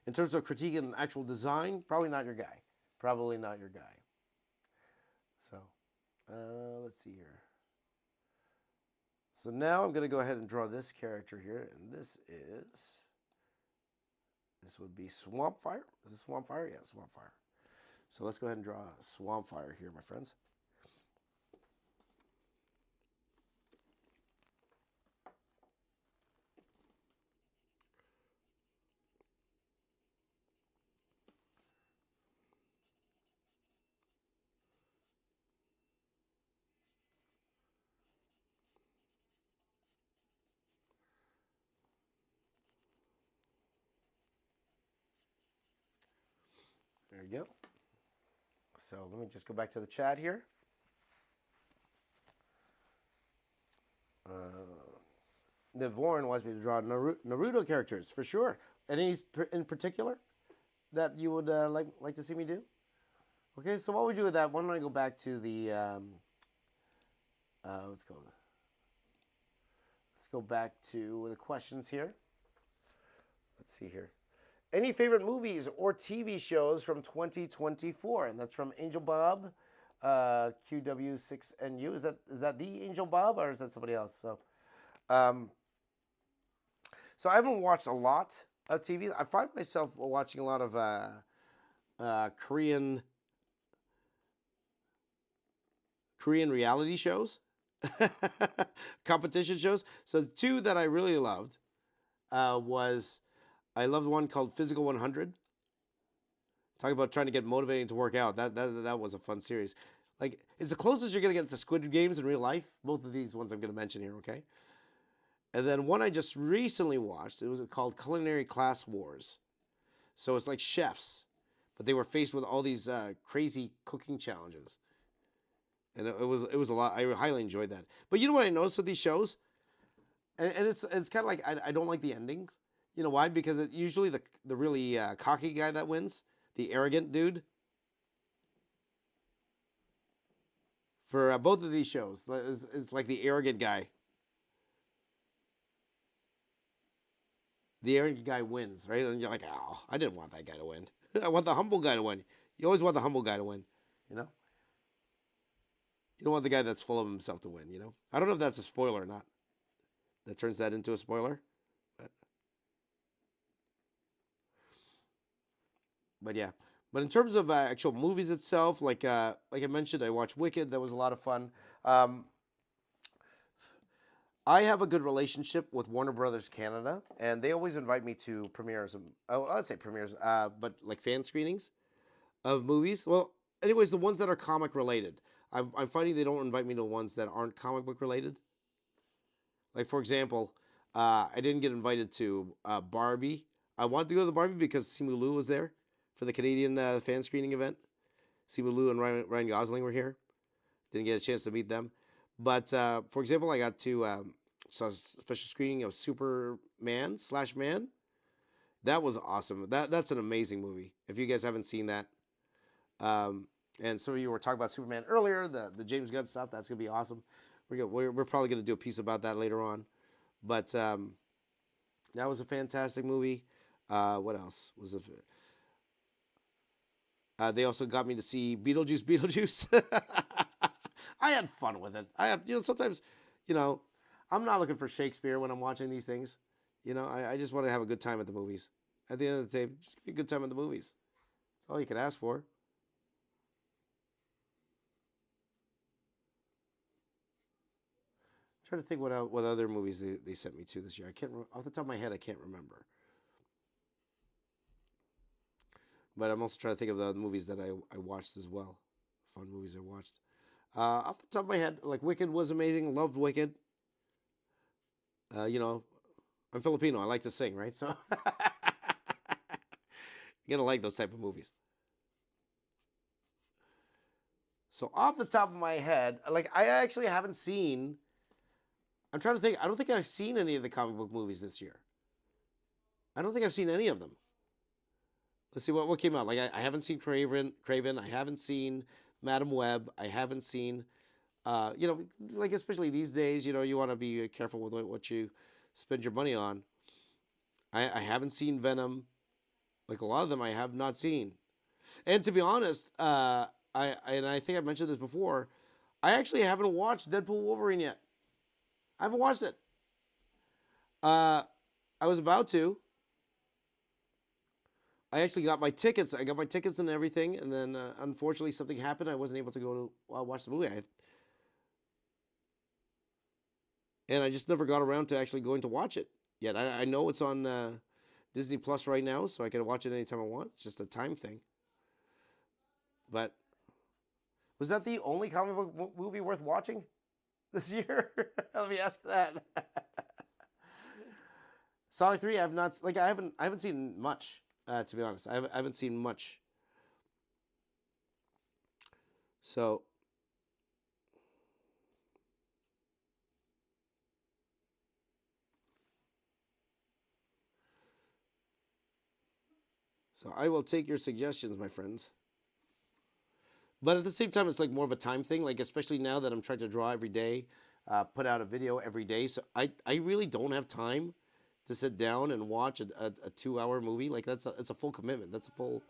in terms of critique and actual design, probably not your guy. Probably not your guy. So, let's see here. So now I'm going to go ahead and draw this character here, and this would be Swamp Fire. Is it Swamp Fire? Yeah, Swamp Fire. So let's go ahead and draw Swamp Fire here, my friends. There you go. So let me just go back to the chat here. Nivorn wants me to draw Naruto characters for sure. Any in particular that you would like to see me do? Okay, so while we do with that, why don't I go back to the let's go back to the questions here. Let's see here. Any favorite movies or TV shows from 2024? And that's from Angel Bob, QW6NU. Is that the Angel Bob, or is that somebody else? So, so I haven't watched a lot of TV. I find myself watching a lot of Korean reality shows, competition shows. So the two that I really loved was, I loved one called Physical 100. Talking about trying to get motivated to work out. That was a fun series. Like, it's the closest you're going to get to Squid Games in real life. Both of these ones I'm going to mention here, okay? And then one I just recently watched, it was called Culinary Class Wars. So it's like chefs, but they were faced with all these crazy cooking challenges. And it was a lot. I highly enjoyed that. But you know what I noticed with these shows? And it's kind of like, I don't like the endings. You know why? Because it usually the really cocky guy that wins, the arrogant dude. For both of these shows, it's like the arrogant guy. The arrogant guy wins, right? And you're like, oh, I didn't want that guy to win. I want the humble guy to win. You always want the humble guy to win, you know? You don't want the guy that's full of himself to win, you know? I don't know if that's a spoiler or not. That turns that into a spoiler. But yeah. But in terms of actual movies itself, like I mentioned, I watched Wicked. That was a lot of fun. I have a good relationship with Warner Brothers Canada, and they always invite me to premieres. I'd say premieres, but like fan screenings of movies. Well, anyways, the ones that are comic related. I'm finding they don't invite me to ones that aren't comic book related. Like, for example, I didn't get invited to Barbie. I wanted to go to the Barbie because Simu Liu was there for the Canadian fan screening event. Simu Liu and Ryan Gosling were here. Didn't get a chance to meet them. But, for example, I got to saw a special screening of Superman/Man. That was awesome. That's an amazing movie. If you guys haven't seen that. And some of you were talking about Superman earlier, the James Gunn stuff. That's going to be awesome. We're probably going to do a piece about that later on. But that was a fantastic movie. What else was it? They also got me to see Beetlejuice. I had fun with it. Sometimes, I'm not looking for Shakespeare when I'm watching these things. I just want to have a good time at the movies. At the end of the day, just give me a good time at the movies. That's all you can ask for. I'm trying to think what other movies they sent me to this year. I can't off the top of my head. I can't remember. But I'm also trying to think of the movies that I watched as well. Fun movies I watched. Off the top of my head, like Wicked was amazing. Loved Wicked. I'm Filipino. I like to sing, right? So you're gonna like those type of movies. So off the top of my head, like I actually haven't seen. I'm trying to think. I don't think I've seen any of the comic book movies this year. I don't think I've seen any of them. let's see what came out. Like I haven't seen Craven. I haven't seen Madam Web. I haven't seen, you know, like especially these days, you know, you want to be careful with what you spend your money on. I haven't seen Venom. Like a lot of them, I have not seen. And to be honest, I think I mentioned this before. I actually haven't watched Deadpool Wolverine yet. I haven't watched it. Uh, I was about to. I actually got my tickets. I got my tickets and everything, and then unfortunately something happened. I wasn't able to go to watch the movie. And I just never got around to actually going to watch it yet. I know it's on Disney Plus right now, so I can watch it anytime I want. It's just a time thing. But was that the only comic book movie worth watching this year? Let me ask you that. Sonic 3, I've not like I haven't seen much. To be honest, I haven't seen much. So I will take your suggestions, my friends. But at the same time, it's like more of a time thing. Like especially now that I'm trying to draw every day, put out a video every day. So I really don't have time to sit down and watch a 2 hour movie. Like it's a full commitment. That's a full.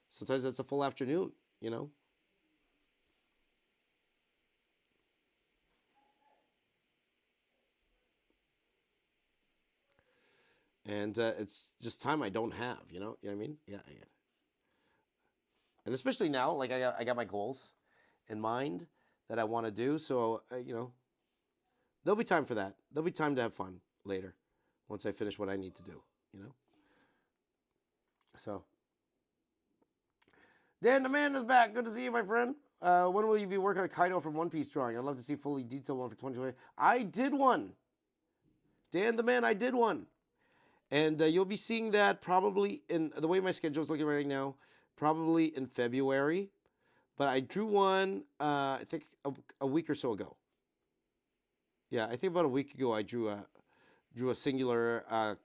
Sometimes that's a full afternoon. You know. And it's just time I don't have. You know what I mean? Yeah. And especially now, like I got my goals in mind that I want to do. So you know, there'll be time for that. There'll be time to have fun later, once I finish what I need to do. You know. So Dan the Man is back. Good to see you, my friend. When will you be working on Kaido from One Piece drawing? I'd love to see fully detailed one for 2020. I did one. Dan the Man, I did one. And you'll be seeing that probably in the way my schedule is looking right now, probably in February. But I drew one, I think a week or so ago. Yeah, I think about a week ago I drew a singular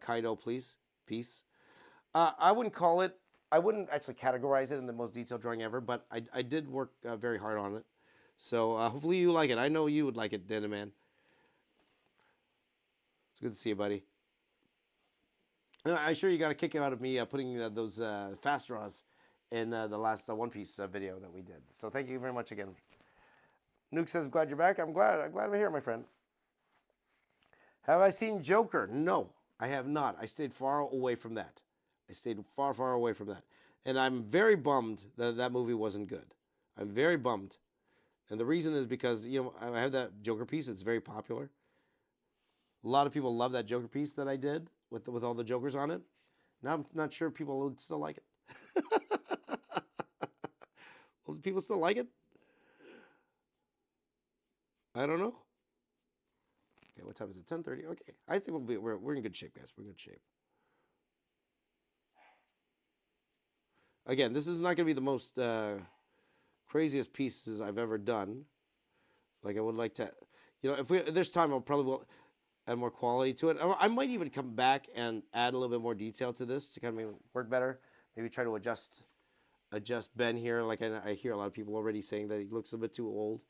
Kaido piece. I wouldn't call it. I wouldn't actually categorize it in the most detailed drawing ever, but I did work very hard on it. So hopefully you like it. I know you would like it, Dana Man. It's good to see you, buddy. And I'm sure you got a kick out of me putting those fast draws in the last One Piece video that we did. So thank you very much again. Nuke says, "Glad you're back." I'm glad. I'm here, my friend. Have I seen Joker? No, I have not. I stayed far away from that. I stayed far, far away from that. And I'm very bummed that that movie wasn't good. I'm very bummed. And the reason is because, you know, I have that Joker piece. It's very popular. A lot of people love that Joker piece that I did with all the Jokers on it. Now I'm not sure people would still like it. Will people still like it? I don't know. Okay, what time is it? 10:30. Okay, I think we're in good shape, guys. We're in good shape. Again, this is not going to be the most craziest pieces I've ever done. Like I would like to, you know, if there's time, I'll probably will add more quality to it. I might even come back and add a little bit more detail to this to kind of make it work better. Maybe try to adjust Ben here. Like I hear a lot of people already saying that he looks a bit too old.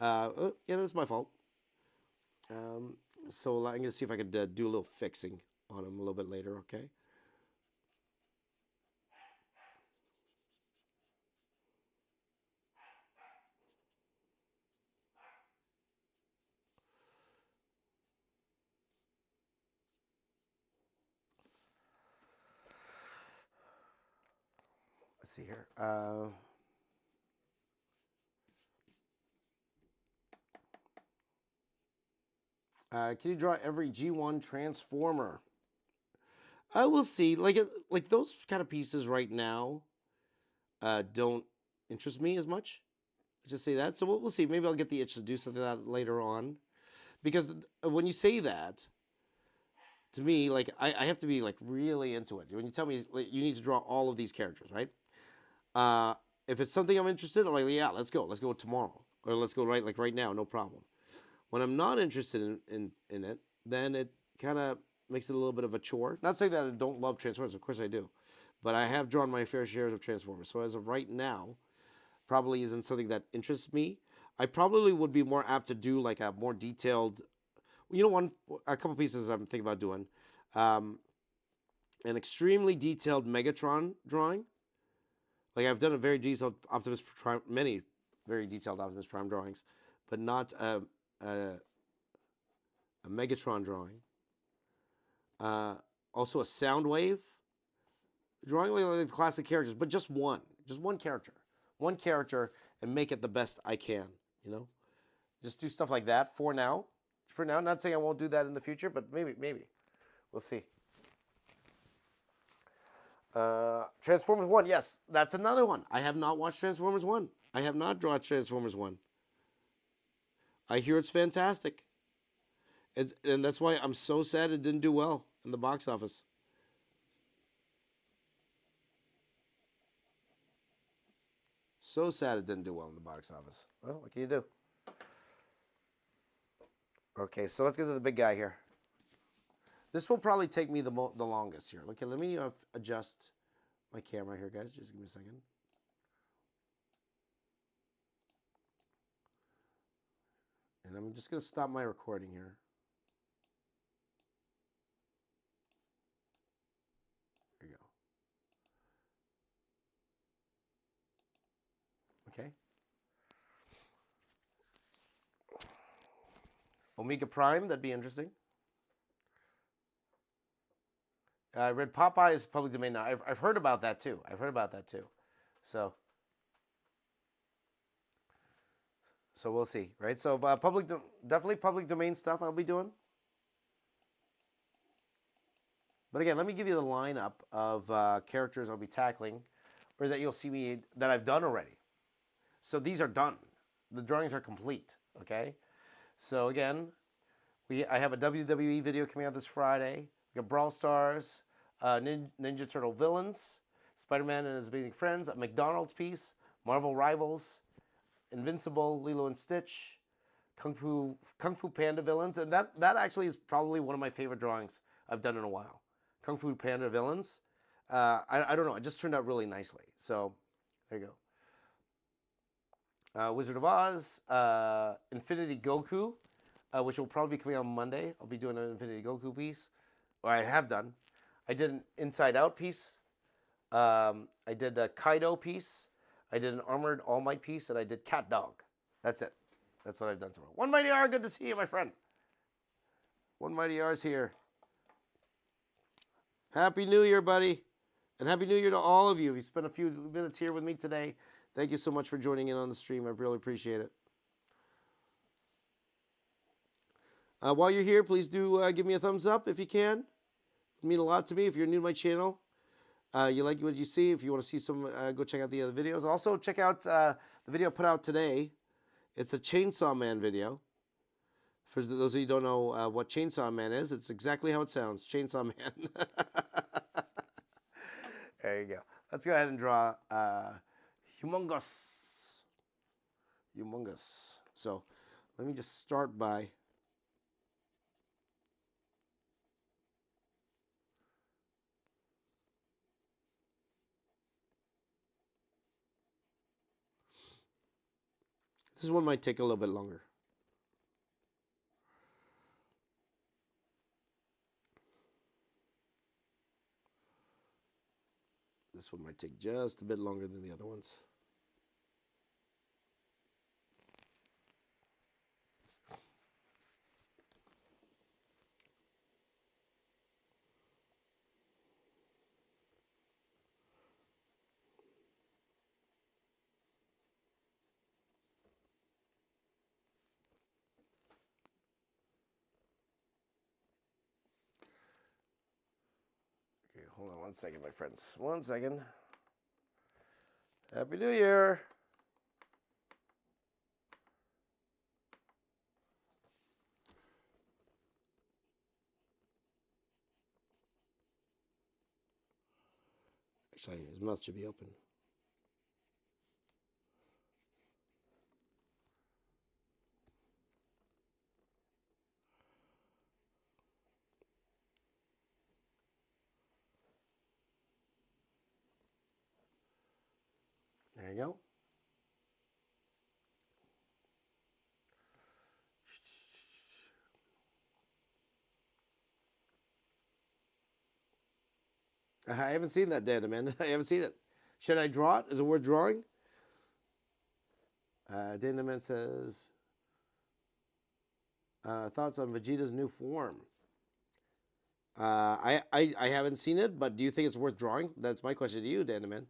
Yeah, that's my fault. So I'm gonna see if I could do a little fixing on him a little bit later. Okay. Let's see here. Can you draw every G1 Transformer? I will see. Like those kind of pieces right now don't interest me as much. Just say that. So we'll see. Maybe I'll get the itch to do something like that later on. Because when you say that, to me, like I have to be like really into it. When you tell me like, you need to draw all of these characters, right? Uh, if it's something I'm interested in, I'm like, yeah, let's go. Let's go tomorrow. Or let's go right now, no problem. When I'm not interested in it, then it kind of makes it a little bit of a chore. Not saying that I don't love Transformers, of course I do. but I have drawn my fair shares of Transformers. So as of right now, probably isn't something that interests me. I probably would be more apt to do like a more detailed, a couple pieces I'm thinking about doing. An extremely detailed Megatron drawing. Like I've done a very detailed Optimus Prime, many very detailed Optimus Prime drawings, but not a Megatron drawing. Also a Soundwave drawing, like the classic characters, but just one character, and make it the best I can. You know, just do stuff like that for now. For now, not saying I won't do that in the future, but maybe we'll see. Transformers 1, yes, that's another one. I have not watched Transformers 1. I have not drawn Transformers 1. I hear it's fantastic. And that's why I'm so sad it didn't do well in the box office. So sad it didn't do well in the box office. Well, what can you do? Okay, so let's get to the big guy here. This will probably take me the longest here. Okay, let me adjust my camera here, guys. Just give me a second. And I'm just going to stop my recording here. There you go. Okay. Omega Prime, that'd be interesting. I read Popeye is public domain now. I've heard about that too. So we'll see, right? So definitely public domain stuff I'll be doing. But again, let me give you the lineup of characters I'll be tackling, or that you'll see me that I've done already. So these are done. The drawings are complete. Okay. So again, I have a WWE video coming out this Friday. We got Brawl Stars, Ninja Turtle villains, Spider-Man and his amazing friends, a McDonald's piece, Marvel Rivals, Invincible, Lilo and Stitch, Kung Fu Panda villains, and that actually is probably one of my favorite drawings I've done in a while. Kung Fu Panda villains. I don't know. It just turned out really nicely. So there you go. Wizard of Oz, Infinity Goku, which will probably be coming out on Monday. I'll be doing an Infinity Goku piece, or I have done. I did an Inside Out piece. I did a Kaido piece. I did an Armored All Might piece, and I did Cat Dog. That's it. That's what I've done so far. One Mighty R, good to see you, my friend. One Mighty R's here. Happy New Year, buddy. And Happy New Year to all of you. If you spent a few minutes here with me today, thank you so much for joining in on the stream. I really appreciate it. While you're here, please do give me a thumbs up if you can. It would mean a lot to me if you're new to my channel. You like what you see. If you want to see some, go check out the other videos. Also, check out the video I put out today. It's a Chainsaw Man video. For those of you who don't know what Chainsaw Man is, it's exactly how it sounds. Chainsaw Man. There you go. Let's go ahead and draw Humongous. Humongous. So let me just start by... This one might take a little bit longer. This one might take just a bit longer than the other ones. Okay, hold on one second, my friends. 1 second. Happy New Year. Actually, his mouth should be open. go. I haven't seen that, Dan, man. I haven't seen it. Should I draw it? Is it worth drawing? Dan Man says, thoughts on Vegeta's new form. I haven't seen it, but do you think it's worth drawing? That's my question to you, Dan Man.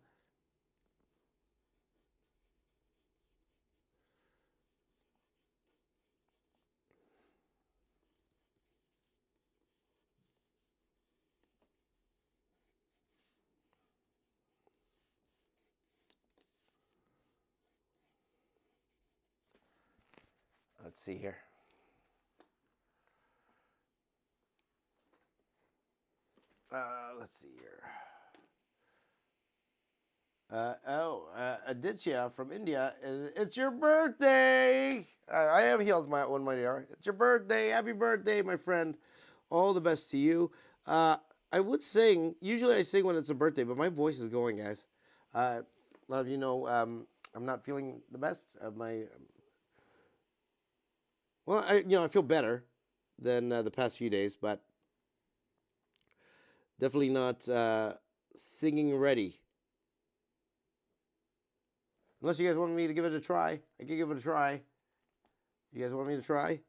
Let's see here. Let's see here. Aditya from India. It's your birthday. I am healed, my dear. It's your birthday. Happy birthday, my friend. All the best to you. I would sing. Usually I sing when it's a birthday, but my voice is going, guys. A lot of you know I'm not feeling the best. I feel better than the past few days, but definitely not singing ready. Unless you guys want me to give it a try. I can give it a try. You guys want me to try?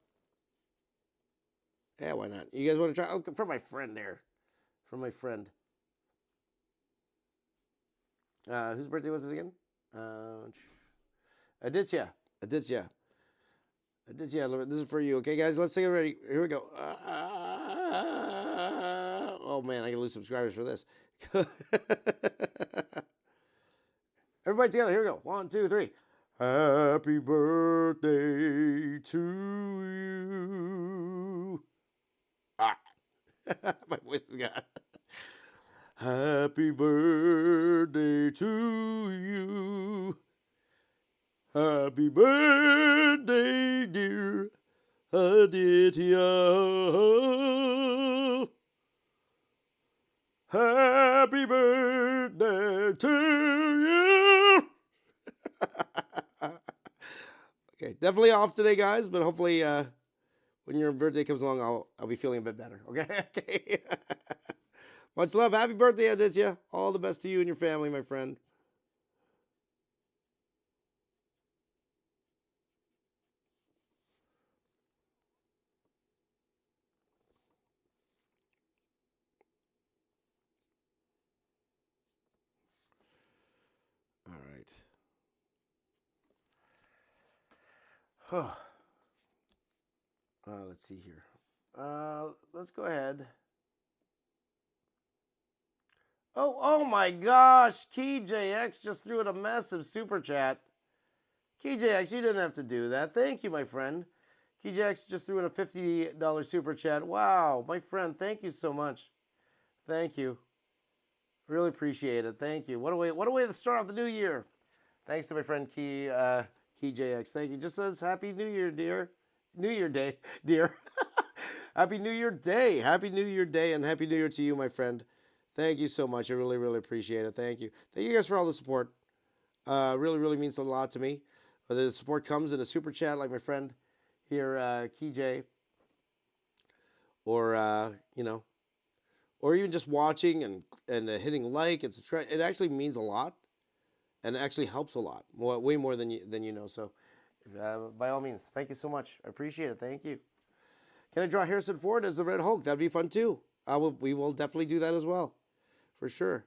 Yeah, why not? You guys want to try? Oh, for my friend there. For my friend. Whose birthday was it again? Aditya. Aditya, this is for you. Okay, guys, let's sing it ready. Here we go. Oh, man, I can lose subscribers for this. Everybody together. Here we go. 1, 2, 3. Happy birthday to you. Ah. My voice is gone. Happy birthday to you. Happy birthday, dear Aditya. Happy birthday to you. Okay, definitely off today, guys, but hopefully when your birthday comes along, I'll be feeling a bit better. Okay? Okay. Much love. Happy birthday, Aditya. All the best to you and your family, my friend. All right. Let's see here. Let's go ahead. Oh my gosh. KeyJX just threw in a massive super chat. KeyJX, you didn't have to do that. Thank you, my friend. KeyJX just threw in a $50 super chat. Wow, my friend, thank you so much. Thank you. Really appreciate it. Thank you. What a way to start off the new year. Thanks to my friend KeyJX. Thank you. Just says Happy New Year, dear. New Year Day, dear. Happy New Year Day. Happy New Year Day and Happy New Year to you, my friend. Thank you so much. I really, really appreciate it. Thank you. Thank you guys for all the support. Really, really means a lot to me. Whether the support comes in a super chat like my friend here, KJ, or, or even just watching and hitting like and subscribe. It actually means a lot and it actually helps a lot, way more than you know. So by all means, thank you so much. I appreciate it. Thank you. Can I draw Harrison Ford as the Red Hulk? That'd be fun too. We will definitely do that as well, for sure.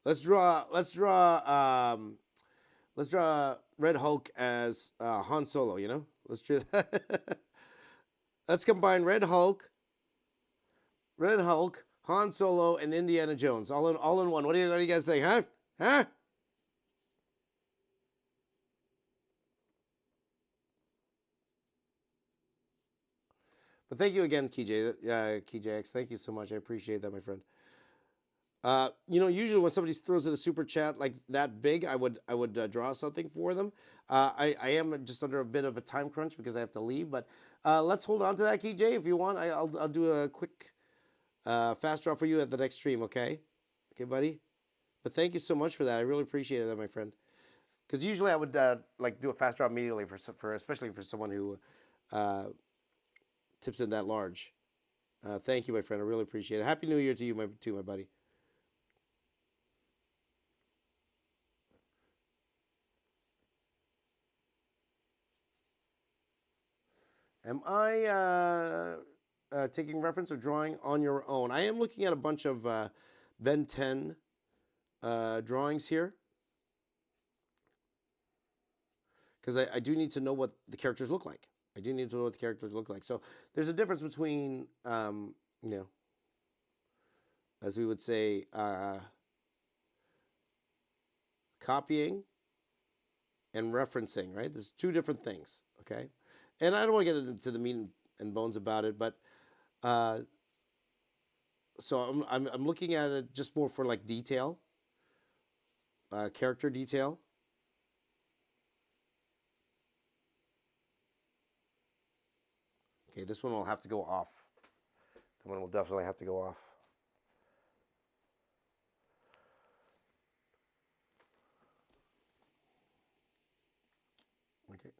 Let's draw Red Hulk as Han Solo. You know, let's do that. Let's combine Red Hulk, Han Solo, and Indiana Jones all in one. What do you guys think? Huh? Huh? But thank you again, KJX. Thank you so much. I appreciate that, my friend. Usually when somebody throws in a super chat like that big, I would draw something for them. I am just under a bit of a time crunch because I have to leave, but let's hold on to that, KJ, if you want. I'll do a quick Fast draw for you at the next stream, okay? Okay, buddy. But thank you so much for that. I really appreciate that, my friend. Because usually I would like do a fast draw immediately for especially for someone who uh, tips in that large. Thank you, my friend. I really appreciate it. Happy New Year to you, my buddy. Am I taking reference or drawing on your own? I am looking at a bunch of Ben 10 drawings here because I do need to know what the characters look like. I do need to know what the characters look like. So there's a difference between, you know, as we would say, copying and referencing, right? There's two different things, okay? And I don't want to get into the meat and bones about it, but uh, so I'm looking at it just more for like detail, character detail. Okay, this one will have to go off. That one will definitely have to go off. Okay.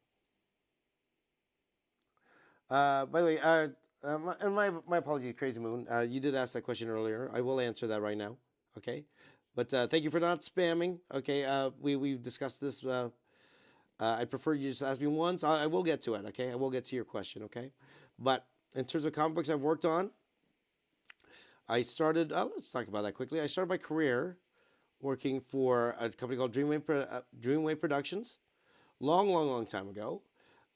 By the way, and my apologies, Crazy Moon. You did ask that question earlier. I will answer that right now. Okay, but thank you for not spamming. Okay, we discussed this. I prefer you just ask me once. I will get to it. Okay, I will get to your question. Okay, but in terms of comic books I've worked on, I started. Let's talk about that quickly. I started my career working for a company called Dreamwave Productions. Long time ago.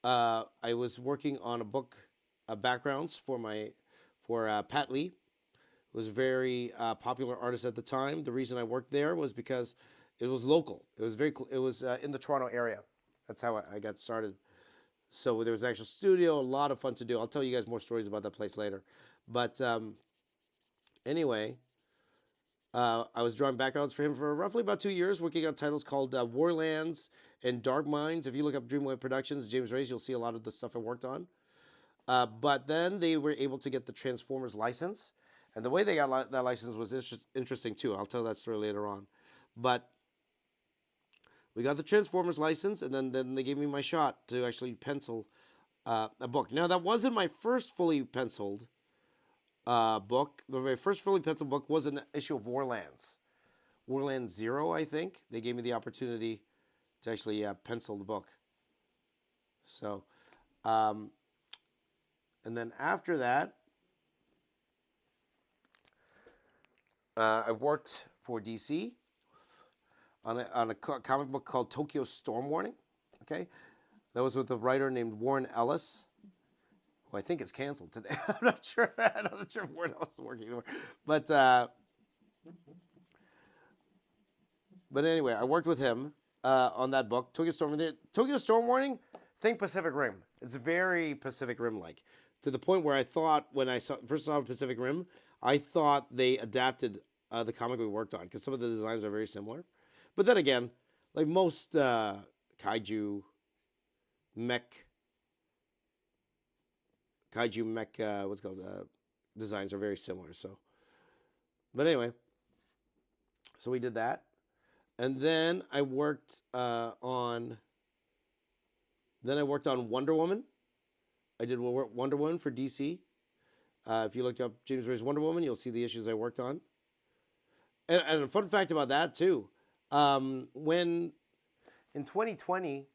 I was working on a book, backgrounds for Pat Lee, who was a very popular artist at the time. The reason I worked there was because it was local. It was it was in the Toronto area. That's how I got started. So there was an actual studio, a lot of fun to do. I'll tell you guys more stories about that place later. But anyway, I was drawing backgrounds for him for roughly about 2 years, working on titles called Warlands and Dark Minds. If you look up Dreamwave Productions, James Reyes, you'll see a lot of the stuff I worked on. But then they were able to get the Transformers license. And the way they got that license was interesting too. I'll tell that story later on. But we got the Transformers license, and then they gave me my shot to actually pencil a book. Now, that wasn't my first fully penciled book. The very first fully penciled book was an issue of Warlands. Warland Zero, I think. They gave me the opportunity to actually pencil the book. So, and then after that, I worked for DC on a comic book called Tokyo Storm Warning. Okay, that was with a writer named Warren Ellis, who I think is canceled today. I'm not sure. I'm not sure if Warren Ellis is working anymore, but anyway, I worked with him on that book, Tokyo Storm Warning. Think Pacific Rim. It's very Pacific Rim like, to the point where I thought when I first saw Pacific Rim, I thought they adapted the comic we worked on because some of the designs are very similar. But then again, like most kaiju mech, what's it called, designs are very similar. So, but anyway, so we did that, and then I worked on. Then I worked on Wonder Woman. I did Wonder Woman for DC. If you look up James Reyes Wonder Woman, you'll see the issues I worked on. And a fun fact about that too, when in 2020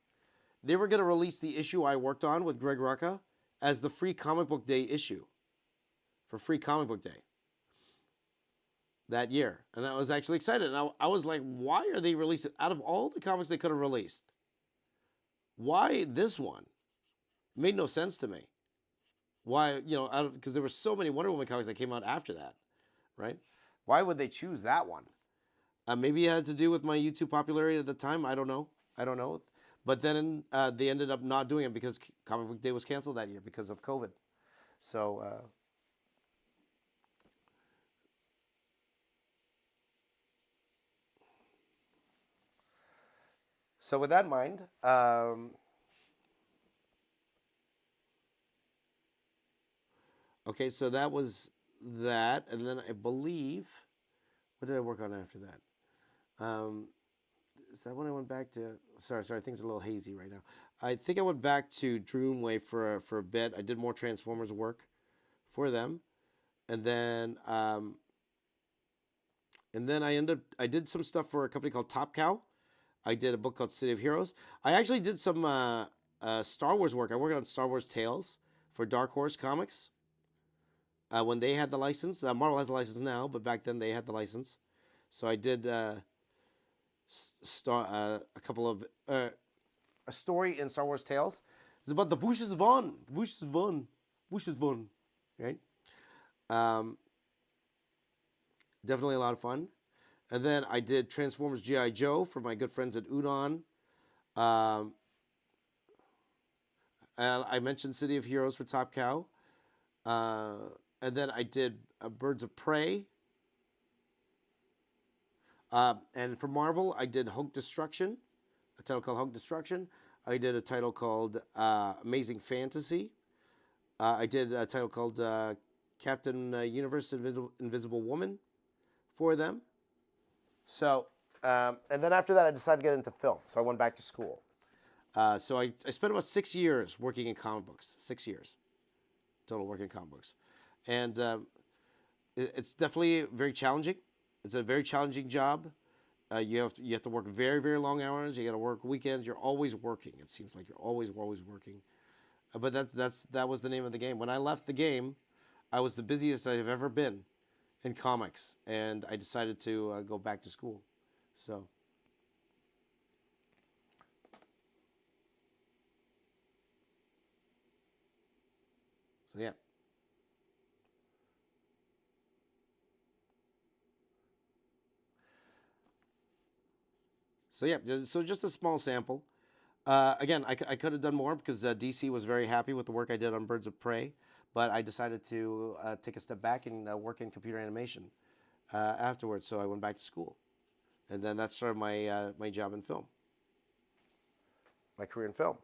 they were going to release the issue I worked on with Greg Rucka as the Free Comic Book Day issue for Free Comic Book Day that year, and I was actually excited. And I was like, why are they releasing out of all the comics they could have released? Why this one? It made no sense to me. Why, because there were so many Wonder Woman comics that came out after that, right? Why would they choose that one? Maybe it had to do with my YouTube popularity at the time. I don't know. But then they ended up not doing it because Comic Book Day was canceled that year because of COVID. So, with that in mind, okay, so that was that, and then I believe, what did I work on after that? Is that when I went back to? Sorry, things are a little hazy right now. I think I went back to Dreamwave for a bit. I did more Transformers work for them, and then I did some stuff for a company called Top Cow. I did a book called City of Heroes. I actually did some Star Wars work. I worked on Star Wars Tales for Dark Horse Comics when they had the license. Marvel has the license now, but back then they had the license. So I did a couple of a story in Star Wars Tales. It's about the Vush's Von, right? Um, Definitely a lot of fun. And then I did Transformers G.I. Joe for my good friends at Udon. Um, I mentioned City of Heroes for Top Cow. And then I did Birds of Prey. And for Marvel, I did Hulk Destruction, a title called Hulk Destruction. I did a title called Amazing Fantasy. I did a title called Captain Universe Invisible Woman for them. So, and then after that, I decided to get into film. So I went back to school. So I spent about 6 years working in comic books. 6 years total working in comic books. And it's definitely very challenging. It's a very challenging job. You have to work very, very long hours. You got to work weekends. You're always working. It seems like you're always working. But that was the name of the game. When I left the game, I was the busiest I've ever been in comics, and I decided to go back to school. So yeah. So yeah. So just a small sample. Again, I could have done more because DC was very happy with the work I did on Birds of Prey, but I decided to take a step back and work in computer animation afterwards. So I went back to school, and then that started my job in film, my career in film.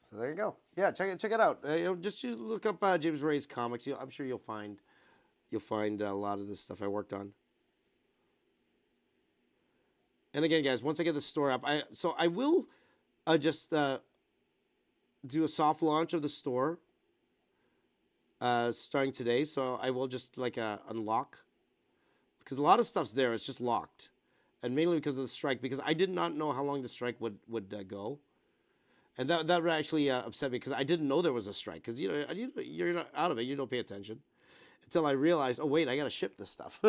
So there you go. Yeah, check it out. Just look up James Ray's comics. I'm sure you'll find a lot of this stuff I worked on. And again, guys, once I get the store up, I will just do a soft launch of the store starting today. So I will just like unlock because a lot of stuff's there. It's just locked, and mainly because of the strike. Because I did not know how long the strike would go, and that actually upset me because I didn't know there was a strike. Because you're not out of it. You don't pay attention until I realized. Oh wait, I got to ship this stuff.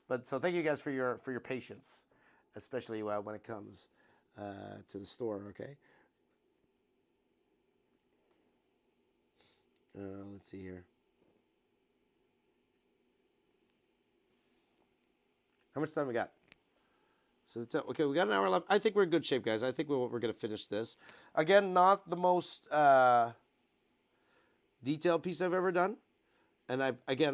But so thank you guys for your patience, especially when it comes to the store. Okay. Let's see here. How much time we got? So okay, we got an hour left. I think we're in good shape, guys. I think we're going to finish this. Again, not the most detailed piece I've ever done, and I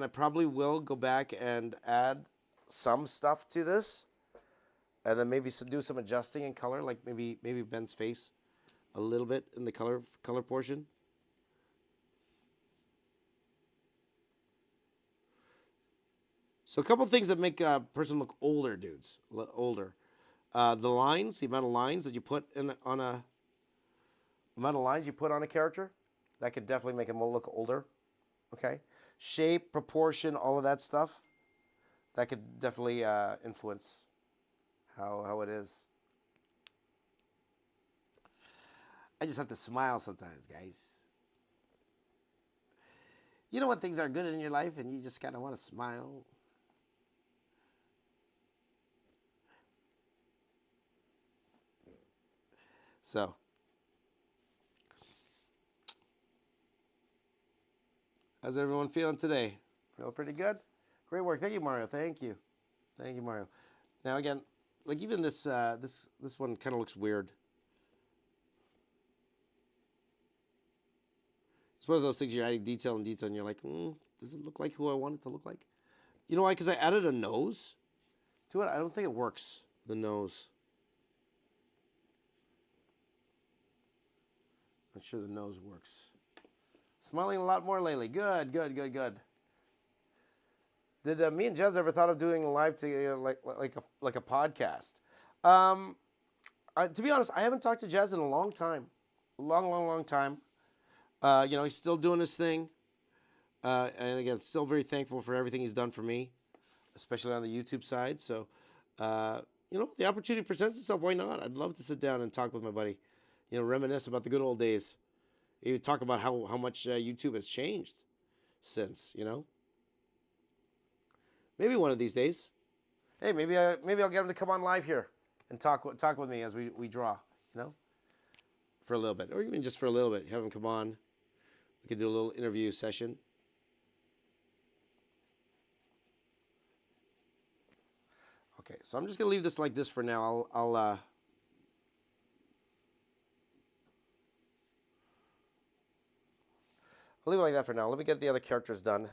probably will go back and add some stuff to this, and then maybe do some adjusting in color, like maybe Ben's face a little bit in the color portion. So a couple things that make a person look older, dudes, older. The lines, the amount of lines that you put on a character, that could definitely make him look older. Okay, shape, proportion, all of that stuff, that could definitely influence how it is. I just have to smile sometimes, guys. You know when things are good in your life and you just kind of want to smile. So, how's everyone feeling today? Feel pretty good? Great work. Thank you, Mario. Thank you, Mario. Now again, like even this this one kind of looks weird. It's one of those things you're adding detail and you're like, does it look like who I want it to look like? You know why? Because I added a nose to it. I don't think it works. The nose. Not sure the nose works. Smiling a lot more lately. Good, good, good, good. Did me and Jez ever thought of doing a live to like a podcast? To be honest, I haven't talked to Jez in a long time, long time. He's still doing his thing, and again, still very thankful for everything he's done for me, especially on the YouTube side. So, the opportunity presents itself. Why not? I'd love to sit down and talk with my buddy, reminisce about the good old days. You talk about how much YouTube has changed since, Maybe one of these days. Hey, maybe I'll get him to come on live here and talk with me as we draw, for a little bit, or even just for a little bit. Have him come on. We could do a little interview session. Okay, so I'm just gonna leave this like this for now. I'll leave it like that for now. Let me get the other characters done.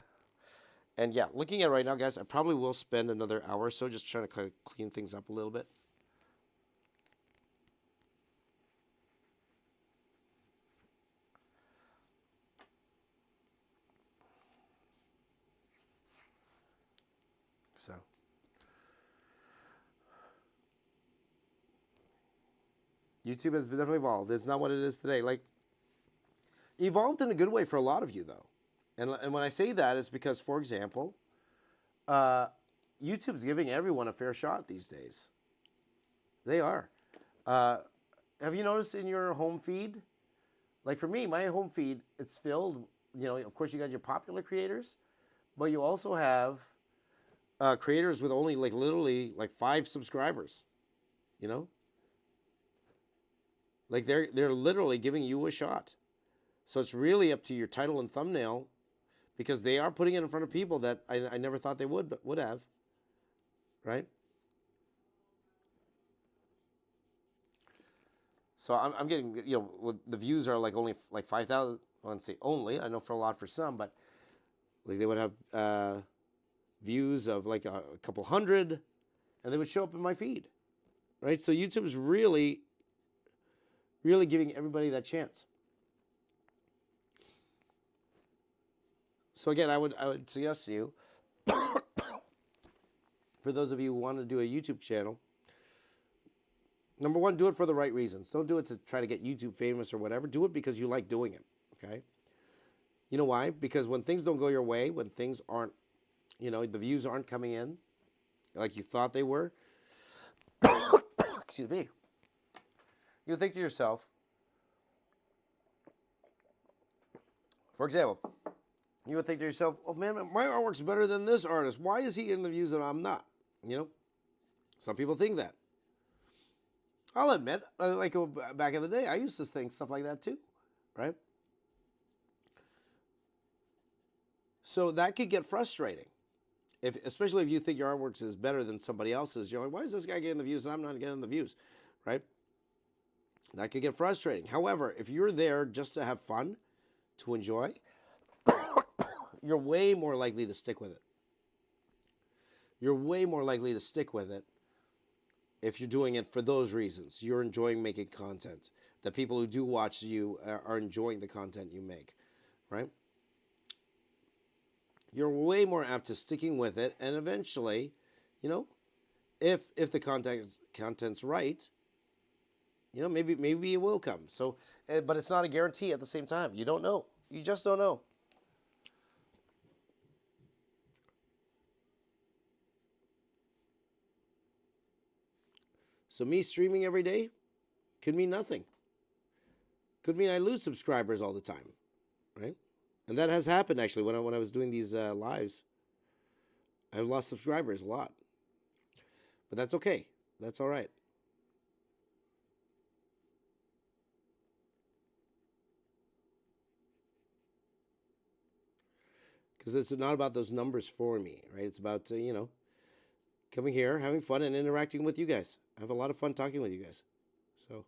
And yeah, looking at it right now, guys, I probably will spend another hour or so just trying to kind of clean things up a little bit. So. YouTube has definitely evolved. It's not what it is today. Like, evolved in a good way for a lot of you, though. And when I say that, it's because, for example, YouTube's giving everyone a fair shot these days. They are. Have you noticed in your home feed? Like for me, my home feed, it's filled, of course you got your popular creators, but you also have creators with only literally 5 subscribers, Like they're literally giving you a shot. So it's really up to your title and thumbnail, because they are putting it in front of people that I never thought they would have, right? So I'm getting, the views are only 5,000. I wouldn't say only. I know for a lot for some, but they would have views of a couple hundred, and they would show up in my feed, right? So YouTube is really, really giving everybody that chance. So again, I would suggest to you, for those of you who want to do a YouTube channel, number one, do it for the right reasons. Don't do it to try to get YouTube famous or whatever. Do it because you like doing it, okay? You know why? Because when things don't go your way, when things aren't, the views aren't coming in like you thought they were, excuse me, you think to yourself, for example, you would think to yourself, oh man, my artwork's better than this artist. Why is he getting the views and I'm not? Some people think that. I'll admit, back in the day, I used to think stuff like that too, right? So that could get frustrating, especially if you think your artwork is better than somebody else's. You're like, why is this guy getting the views and I'm not getting the views, right? That could get frustrating. However, if you're there just to have fun, to enjoy, you're way more likely to stick with it. You're way more likely to stick with it if you're doing it for those reasons. You're enjoying making content. The people who do watch you are enjoying the content you make, right? You're way more apt to sticking with it, and eventually, if the content's right, maybe it will come. So, but it's not a guarantee at the same time. You don't know. You just don't know. So me streaming every day could mean nothing. Could mean I lose subscribers all the time, right? And that has happened actually when I was doing these lives. I've lost subscribers a lot. But that's okay. That's all right. Because it's not about those numbers for me, right? It's about, coming here, having fun, and interacting with you guys. I have a lot of fun talking with you guys. So,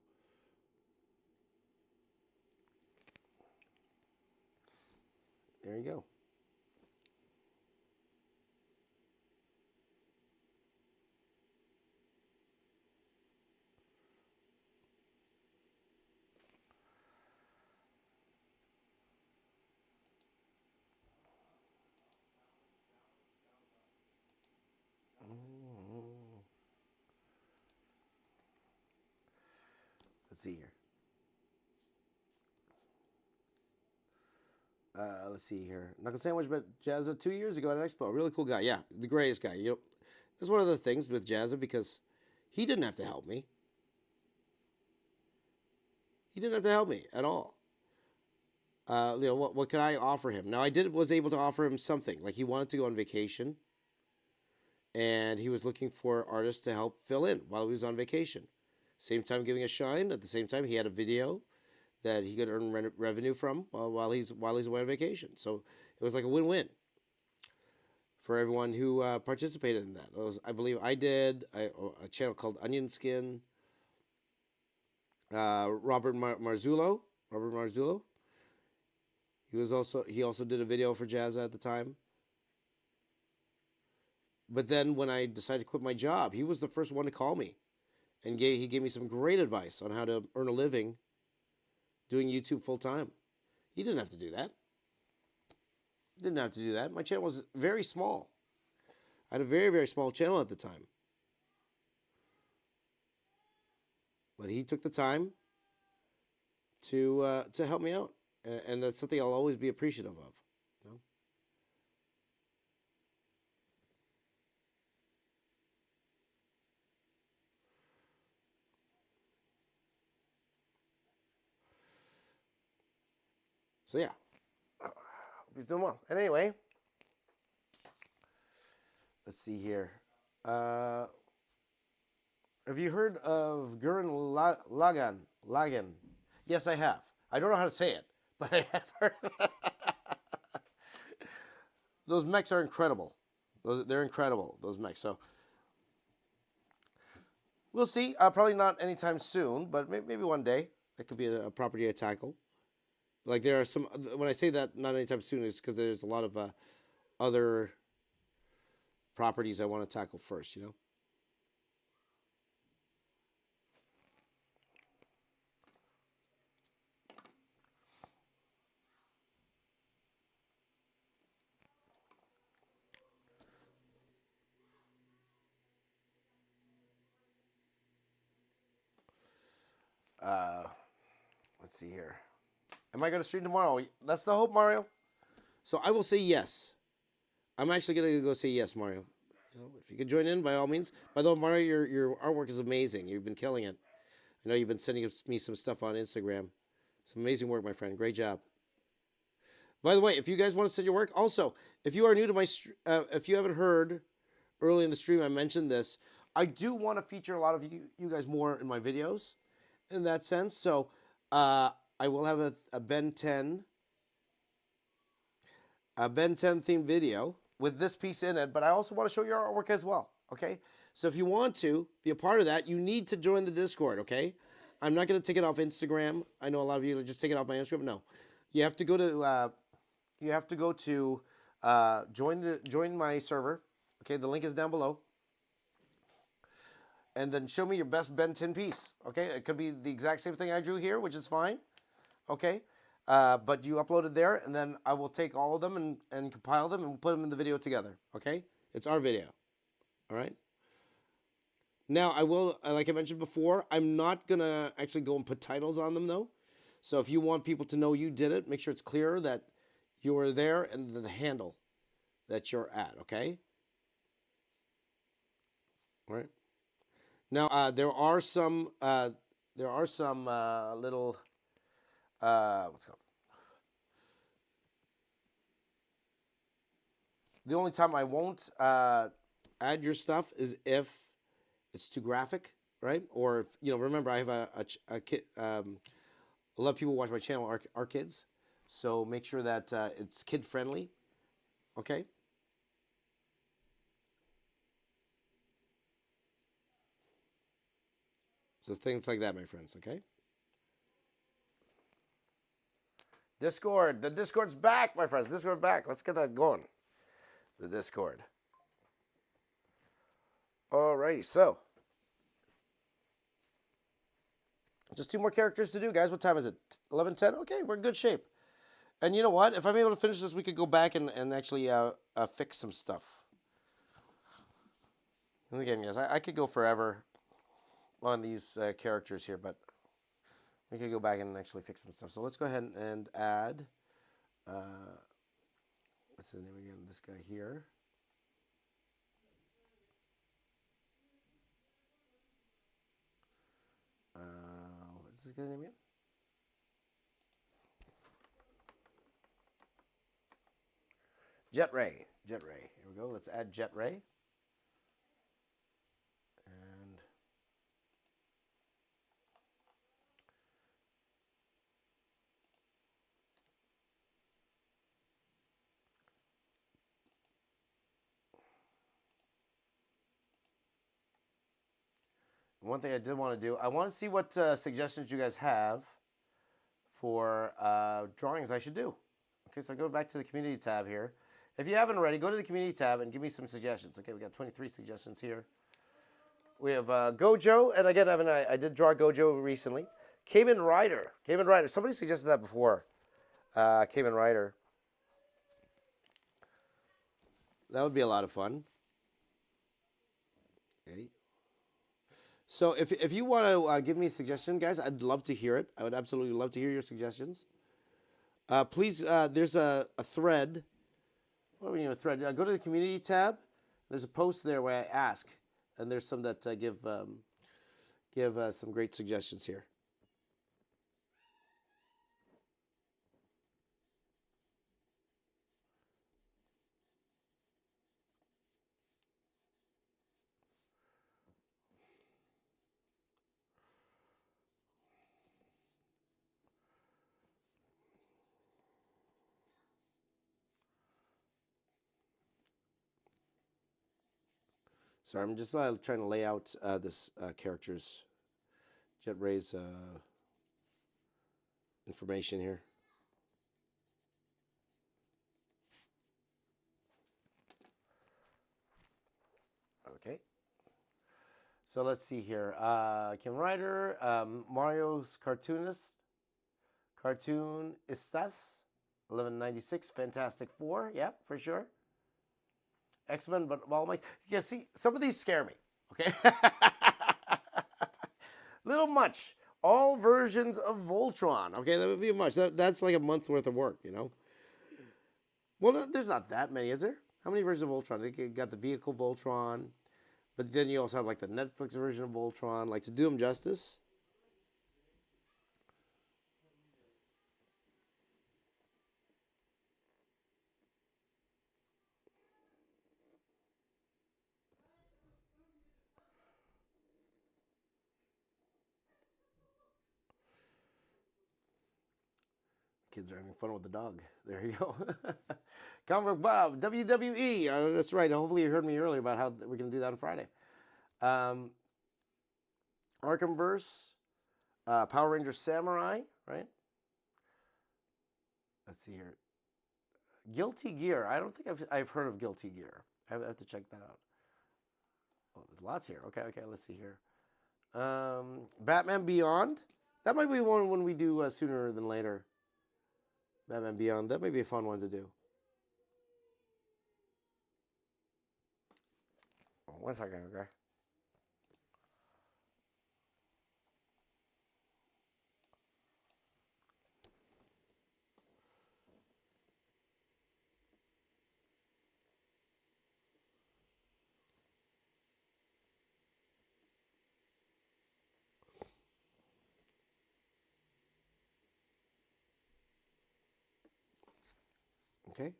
there you go. Let's see here. Let's see here. Knuckle Sandwich met Jazza 2 years ago at an expo. Really cool guy. Yeah, the greatest guy. You know, that's one of the things with Jazza because he didn't have to help me. He didn't have to help me at all. You know, what could I offer him? Now, was able to offer him something. Like he wanted to go on vacation, and he was looking for artists to help fill in while he was on vacation. Same time giving a shine. At the same time, he had a video that he could earn revenue from while he's away on vacation. So it was like a win-win for everyone who participated in that. I believe I did a channel called Onion Skin. Robert Marzullo. He also did a video for Jazza at the time. But then when I decided to quit my job, he was the first one to call me, and he gave me some great advice on how to earn a living doing YouTube full time. He didn't have to do that. My channel was very small. I had a very, very small channel at the time. But he took the time to help me out, and that's something I'll always be appreciative of. You know? So yeah, he's doing well. And anyway, let's see here. Have you heard of Gurren Lagann? Yes, I have. I don't know how to say it, but I have heard. Those mechs are incredible. They're incredible. Those mechs. So we'll see. Probably not anytime soon, but maybe one day. That could be a property I tackle. Like there are some. When I say that not anytime soon, is because there's a lot of other properties I want to tackle first. You know. Let's see here. Am I going to stream tomorrow? That's the hope, Mario. So I will say yes. I'm actually going to go say yes, Mario. You know, if you could join in, by all means. By the way, Mario, your artwork is amazing. You've been killing it. I know you've been sending me some stuff on Instagram. Some amazing work, my friend. Great job. By the way, if you guys want to send your work, also, if you are new to my, if you haven't heard early in the stream, I mentioned this. I do want to feature a lot of you guys more in my videos, in that sense. So I will have a Ben 10 themed video with this piece in it, but I also want to show your artwork as well, okay? So if you want to be a part of that, you need to join the Discord, okay? I'm not going to take it off Instagram. I know a lot of you just take it off my Instagram. No. You have to go to join my server. Okay, the link is down below. And then show me your best Ben 10 piece. Okay, it could be the exact same thing I drew here, which is fine. Okay, but you upload it there, and then I will take all of them and compile them and put them in the video together. Okay, it's our video. All right. Now I will, like I mentioned before, I'm not gonna actually go and put titles on them though. So if you want people to know you did it, make sure it's clear that you were there and the handle that you're at. Okay. All right. Now there are some little what's it called? The only time I won't add your stuff is if it's too graphic, right? Or if, you know, remember I have a kid. A lot of people watch my channel are kids, so make sure that it's kid friendly. Okay. So things like that, my friends. Okay. Discord. The Discord's back, my friends. Discord back. Let's get that going. The Discord. Alrighty, so just 2 more characters to do, guys. What time is it? 11:10. Okay, we're in good shape. And you know what? If I'm able to finish this, we could go back and actually fix some stuff. And again, guys, I could go forever on these characters here, but We could go back and actually fix some stuff. So let's go ahead and add, what's his name again? This guy here. What's this guy's name again? Jet Ray. Jet Ray. Here we go. Let's add Jet Ray. And one thing I did want to do, I want to see what suggestions you guys have for drawings I should do. Okay, so I go back to the community tab here. If you haven't already, go to the community tab and give me some suggestions. Okay, we got 23 suggestions here. We have Gojo, and again, I did draw Gojo recently. Cayman Rider. Cayman Rider. Somebody suggested that before. Cayman Rider. That would be a lot of fun. Okay. So if you want to give me a suggestion, guys, I'd love to hear it. I would absolutely love to hear your suggestions. Please, there's a thread. What do we need a thread? Go to the community tab. There's a post there where I ask, and there's some that give some great suggestions here. Sorry, I'm just trying to lay out this character's Jet Ray's information here. Okay. So let's see here. Kim Ryder, Mario's cartoonist, Cartoonistas, 1196, Fantastic Four. Yep, for sure. X-Men, but well, you see, some of these scare me. Okay. Little much. All versions of Voltron. Okay, that would be much. That's like a month's worth of work, you know. Well, there's not that many, is there? How many versions of Voltron? They got the vehicle Voltron, but then you also have like the Netflix version of Voltron. Like, to do them justice. Kids are having fun with the dog. There you go. Comic Bob, WWE. That's right. Hopefully you heard me earlier about how we're going to do that on Friday. Arkhamverse, Power Ranger Samurai, right? Let's see here. Guilty Gear. I don't think I've heard of Guilty Gear. I have to check that out. Oh, there's lots here. Okay, let's see here. Batman Beyond. That might be one when we do sooner than later. Batman Beyond. That might be a fun one to do. Oh, 1 second, okay. Okay.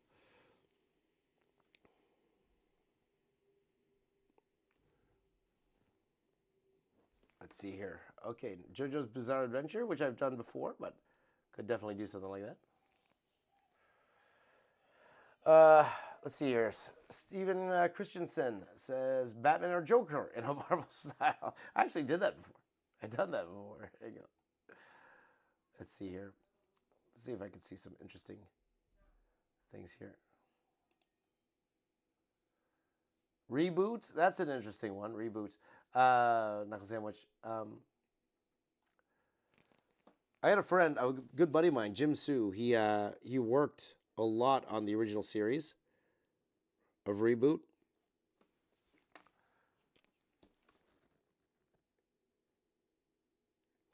Let's see here. Okay, JoJo's Bizarre Adventure, which I've done before, but could definitely do something like that. Let's see here. Steven Christensen says Batman or Joker in a Marvel style. I actually did that before. I've done that before. There you go. Let's see here. Let's see if I can see some interesting things here. Reboots. That's an interesting one. Reboots. Knuckle Sandwich. I had a friend, a good buddy of mine, Jim Sue. He worked a lot on the original series of Reboot.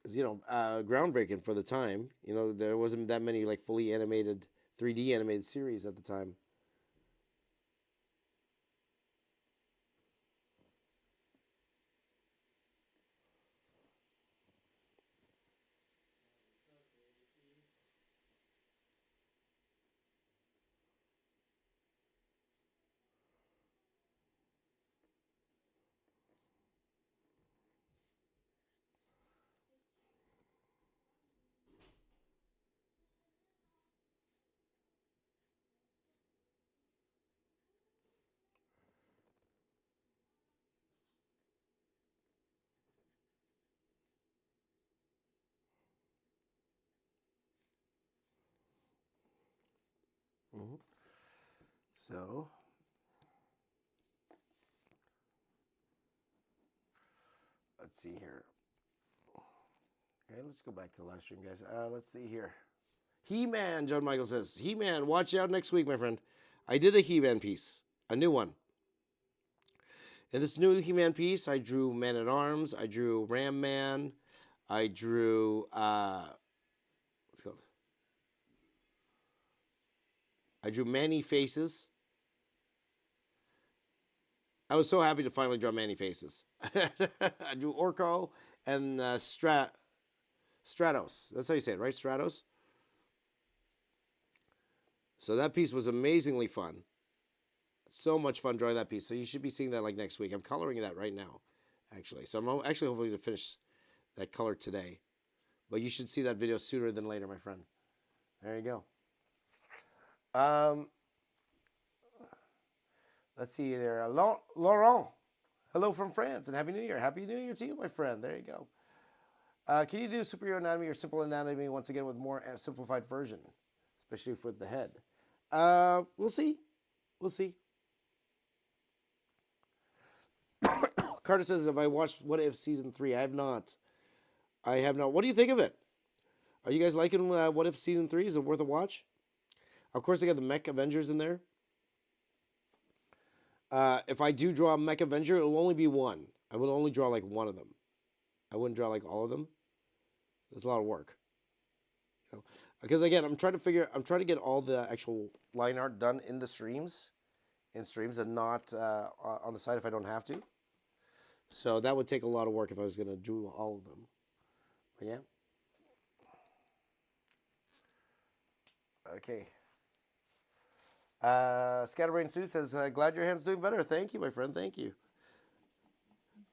is groundbreaking for the time. There wasn't that many like fully animated 3D animated series at the time. Hmm. So let's see here. Okay, let's go back to the live stream, guys. Let's see here. He-Man, John Michael says. He-Man, watch out next week, my friend. I did a He-Man piece, a new one. In this new He-Man piece, I drew Man-at-Arms, I drew Ram Man, I drew, what's it called? I drew Manny Faces. I was so happy to finally draw Manny Faces. I drew Orko and Stratos. That's how you say it, right? Stratos? So that piece was amazingly fun. So much fun drawing that piece. So you should be seeing that like next week. I'm coloring that right now, actually. So I'm actually hopefully to finish that color today. But you should see that video sooner than later, my friend. There you go. Let's see there. Laurent. Hello from France and Happy New Year. Happy New Year to you, my friend. There you go. Can you do superhero anatomy or simple anatomy once again with more simplified version, especially for the head? We'll see. We'll see. Carter says, "Have I watched What If season 3? I have not. I have not. What do you think of it? Are you guys liking What If season 3? Is it worth a watch? Of course, they got the Mech Avengers in there. If I do draw a Mech Avenger, it'll only be one. I will only draw like one of them. I wouldn't draw like all of them. It's a lot of work. Because again, I'm trying to get all the actual line art done in the streams, and not on the side if I don't have to. So that would take a lot of work if I was going to do all of them. But yeah. Okay. Scatterbrain Sue says, glad your hand's doing better. Thank you, my friend. Thank you.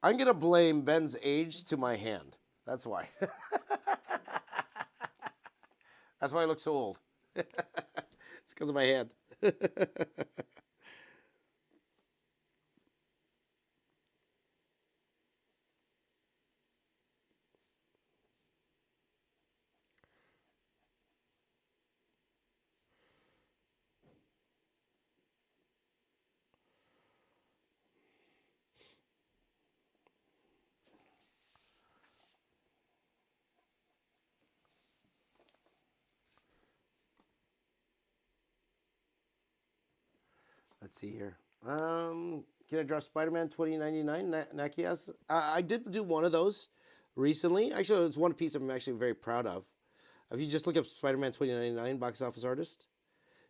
I'm going to blame Ben's age to my hand. That's why. That's why I look so old. It's because of my hand. Let's see here. Can I draw Spider-Man 2099, Nakias? I did do one of those recently. Actually, it's one piece I'm actually very proud of. If you just look up Spider-Man 2099 box office artist,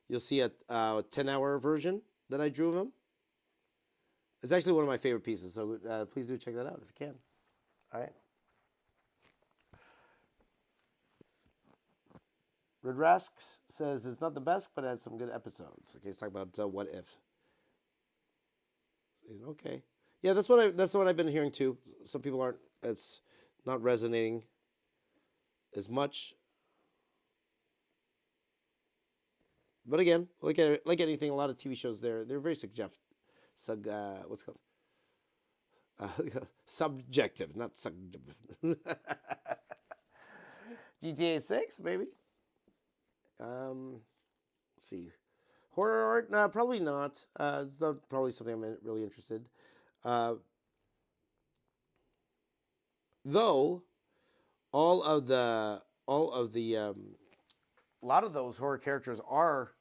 you'll see a 10-hour version that I drew of him. It's actually one of my favorite pieces, so please do check that out if you can. All right. Red Rask says it's not the best, but it has some good episodes. Okay, let's talk about What If. Okay, yeah, that's what I've been hearing too. Some people aren't. It's not resonating as much. But again, like anything, a lot of TV shows they're very subjective. What's it called? Subjective, not subjective. GTA 6, maybe. Let's see. Horror art? No, probably not. It's not probably something I'm really interested. Though, a lot of those horror characters are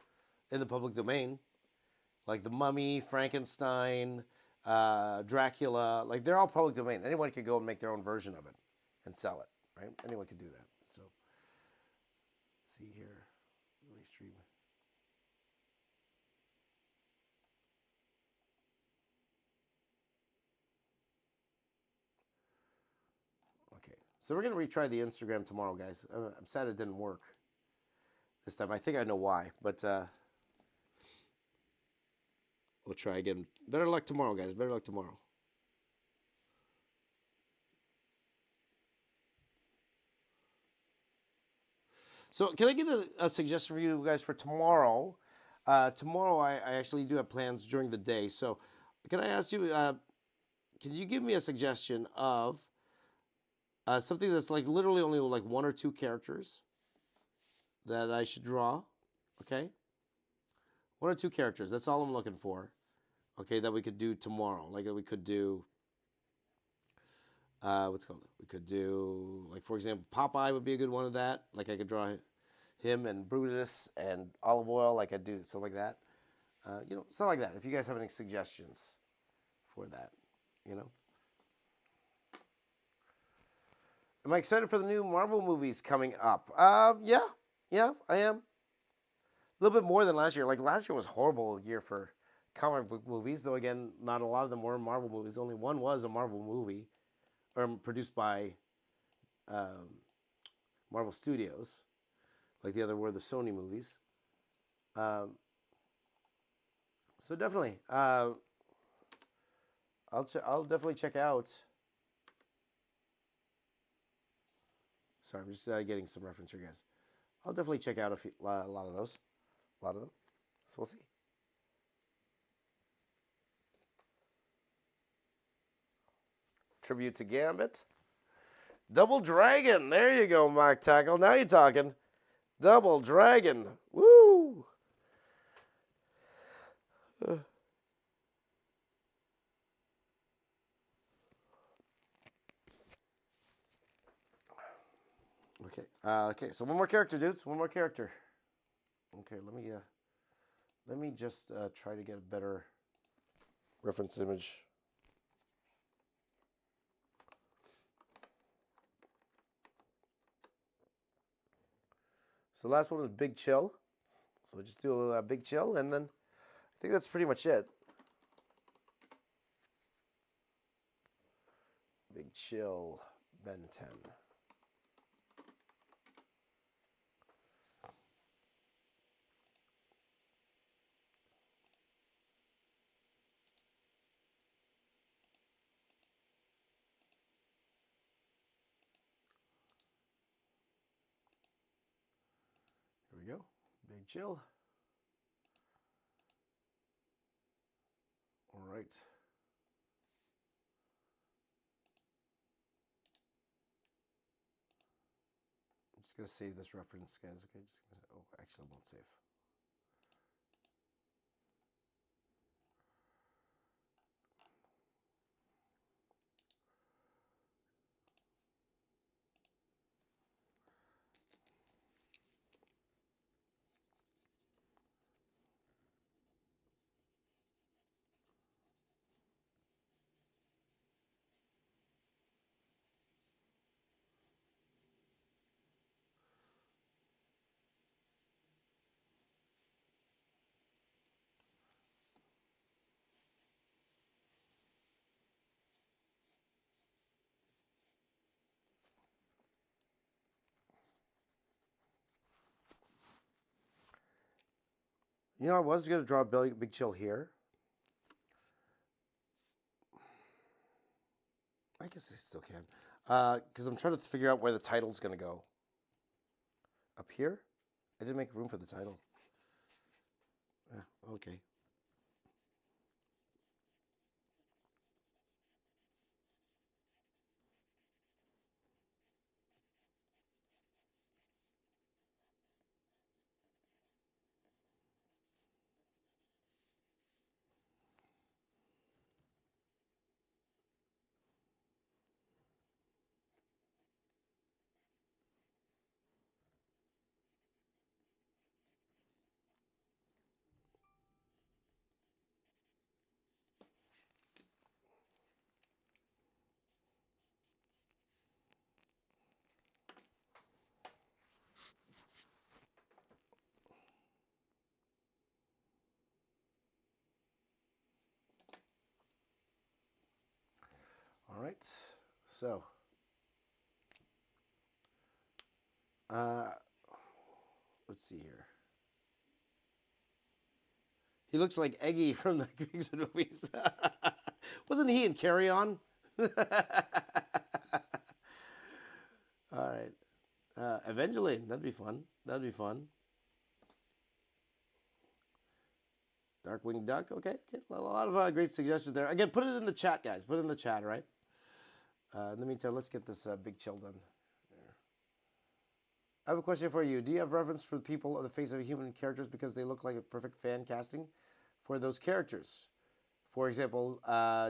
in the public domain, like the Mummy, Frankenstein, Dracula. Like they're all public domain. Anyone could go and make their own version of it and sell it. right? Anyone can do that. So, let's see here, restream. Okay, so we're gonna retry the Instagram tomorrow, guys. I'm sad it didn't work this time. I think I know why, but we'll try again. Better luck tomorrow, guys. Better luck tomorrow. So, can I get a suggestion for you guys for tomorrow? Tomorrow, I actually do have plans during the day. So, can I ask you, can you give me a suggestion of something that's like literally only like one or two characters that I should draw? Okay? One or two characters. That's all I'm looking for. Okay, that we could do tomorrow. Like we could do, what's it called? We could do, like, for example, Popeye would be a good one of that. Like I could draw him and Brutus and Olive Oil. Like I'd do something like that. Something like that. If you guys have any suggestions for that, you know. Am I excited for the new Marvel movies coming up? Yeah, I am. A little bit more than last year. Like last year was a horrible year for comic book movies, though again, not a lot of them were Marvel movies. Only one was a Marvel movie, or produced by um, Marvel Studios. Like the other were the Sony movies. Um, so definitely, I'll definitely check out. Sorry, I'm just getting some reference here, guys. I'll definitely check out a lot of those, a lot of them. So we'll see. Tribute to Gambit. Double Dragon. There you go, Mark Tackle. Now you're talking. Double Dragon. Woo! Okay. Okay. So one more character, dudes. One more character. Okay. Let me just try to get a better reference image. So the last one was Big Chill. So we'll just do a Big Chill, and then I think that's pretty much it. Big Chill, Ben 10. Here we go. Big Chill. All right. I'm just going to save this reference, guys. Okay. Oh, actually, I won't save. I was going to draw a Big Chill here. I guess I still can. Because I'm trying to figure out where the title's going to go. Up here? I didn't make room for the title. Okay. right. So, uh, let's see here. He looks like Eggy from the Kingsman movies. Wasn't he in Carry On? All right. Evangeline, that'd be fun. That'd be fun. Darkwing Duck, okay. A lot of great suggestions there. Again, put it in the chat, guys. Put it in the chat, all right? In the meantime, let's get this big chill done. There. I have a question for you. Do you have reference for people on the face of human characters because they look like a perfect fan casting for those characters? For example,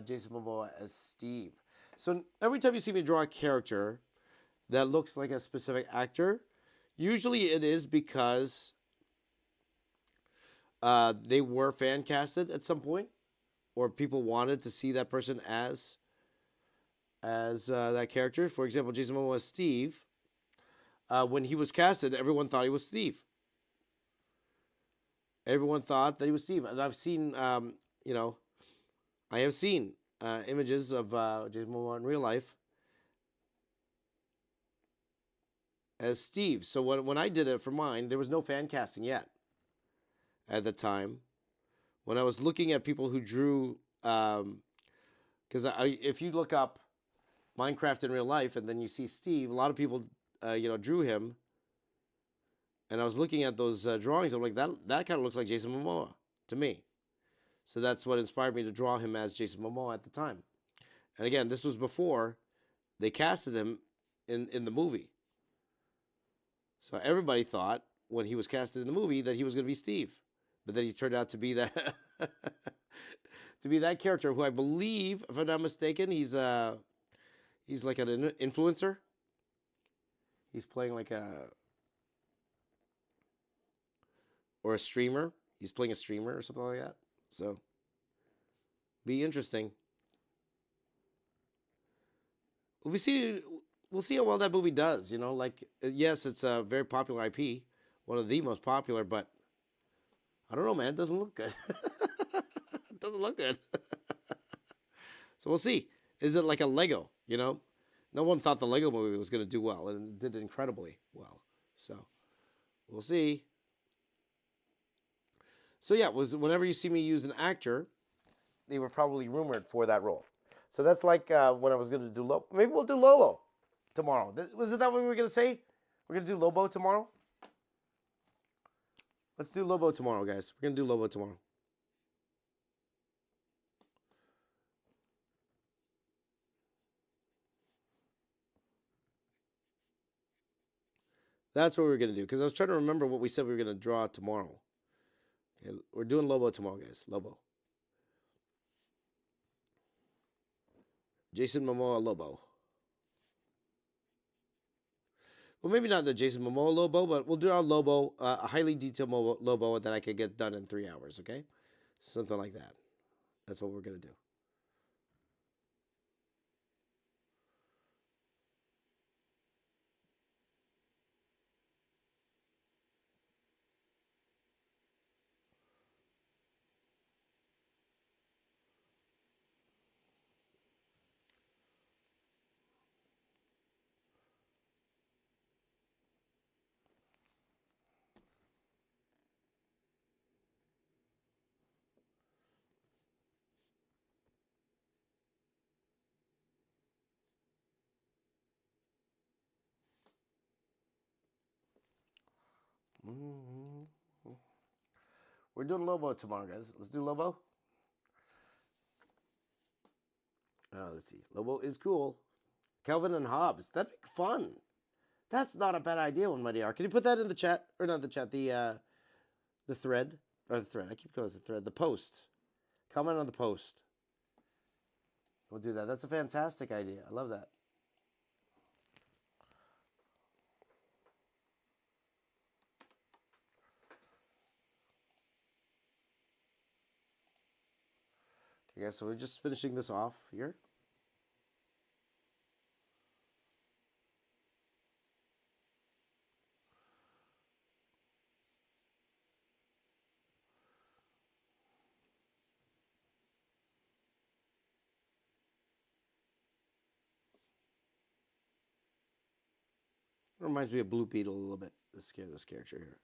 Jason Momoa as Steve. So every time you see me draw a character that looks like a specific actor, usually it is because they were fan casted at some point, or people wanted to see that person as that character. For example, Jason Momoa as Steve. When he was casted, everyone thought he was Steve. Everyone thought that he was Steve, and I've seen, I have seen images of Jason Momoa in real life as Steve. So when I did it for mine, there was no fan casting yet at the time. When I was looking at people who drew, because if you look up Minecraft in real life and then you see Steve, a lot of people, drew him. And I was looking at those drawings. I'm like, that kind of looks like Jason Momoa to me. So that's what inspired me to draw him as Jason Momoa at the time. And again, this was before they casted him in the movie. So everybody thought when he was casted in the movie that he was going to be Steve. But then he turned out to be that character who I believe, if I'm not mistaken, he's like an influencer. He's playing like or a streamer. He's playing a streamer or something like that. So, be interesting. We'll see how well that movie does. Yes, it's a very popular IP, one of the most popular, but I don't know, man. It doesn't look good. It doesn't look good. So we'll see. Is it like a Lego? No one thought the Lego movie was going to do well, and it did incredibly well. So we'll see. So yeah, whenever you see me use an actor, they were probably rumored for that role. So that's like when I was going to do Lobo. Maybe we'll do Lobo tomorrow. Was it that what we were going to say? We're going to do Lobo tomorrow? Let's do Lobo tomorrow, guys. We're going to do Lobo tomorrow. That's what we're going to do. Because I was trying to remember what we said we were going to draw tomorrow. Okay, we're doing Lobo tomorrow, guys. Lobo. Jason Momoa Lobo. Well, maybe not the Jason Momoa Lobo, but we'll do our Lobo, a highly detailed Lobo that I could get done in 3 hours, okay? Something like that. That's what we're going to do. Mm-hmm. We're doing Lobo tomorrow, guys. Let's do Lobo. Let's see. Lobo is cool. Calvin and Hobbes. That'd be fun. That's not a bad idea, one mighty R. Can you put that in the chat? Or not the chat, the thread. Or the thread. I keep calling it the thread. The post. Comment on the post. We'll do that. That's a fantastic idea. I love that. Okay, guys, so we're just finishing this off here. It reminds me of Blue Beetle a little bit. This character here.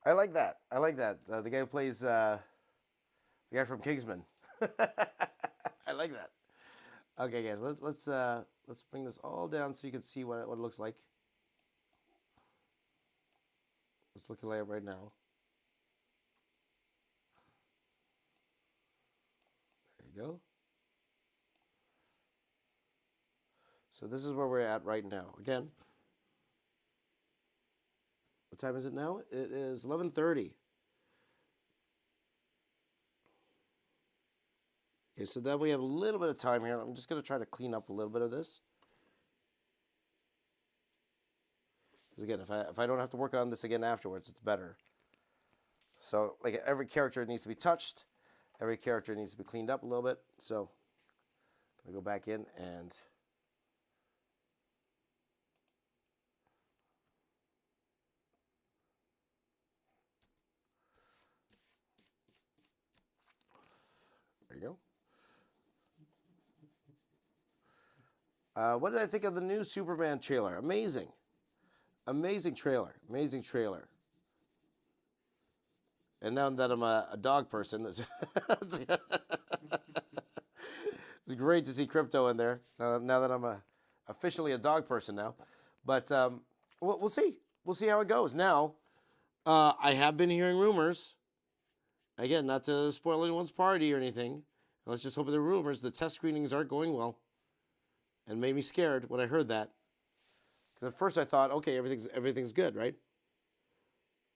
I like that. I like that. The guy who plays the guy from Kingsman. I like that. Okay, guys, let's bring this all down so you can see what it looks like. Let's look at it right now. There you go. So this is where we're at right now. Again, what time is it now? It is 11:30. Okay, so then we have a little bit of time here. I'm just going to try to clean up a little bit of this. Because again, if I don't have to work on this again afterwards, it's better. So like every character needs to be touched. Every character needs to be cleaned up a little bit. So I'm going to go back in and there you go. What did I think of the new Superman trailer? Amazing. Amazing trailer. Amazing trailer. And now that I'm a dog person, it's great to see Crypto in there. Now that I'm officially a dog person now. But we'll see. We'll see how it goes. Now, I have been hearing rumors. Again, not to spoil anyone's party or anything. Let's just hope the rumors, the test screenings aren't going well. And made me scared when I heard that. Because at first I thought, okay, everything's good, right?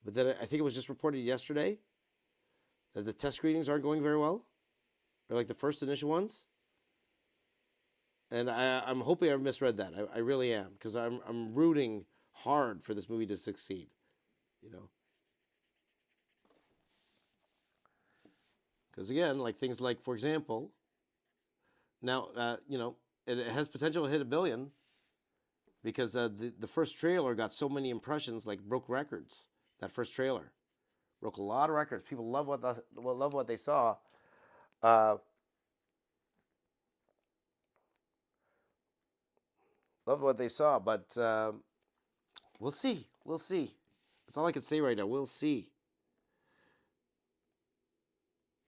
But then I think it was just reported yesterday that the test screenings aren't going very well, or like the first initial ones. And I'm hoping I misread that. I really am, because I'm rooting hard for this movie to succeed. You know, because again, like things like, for example, now it has potential to hit 1 billion because the first trailer got so many impressions, like broke records. That first trailer broke a lot of records. People love what they saw. Loved what they saw, but we'll see. We'll see. That's all I can say right now. We'll see,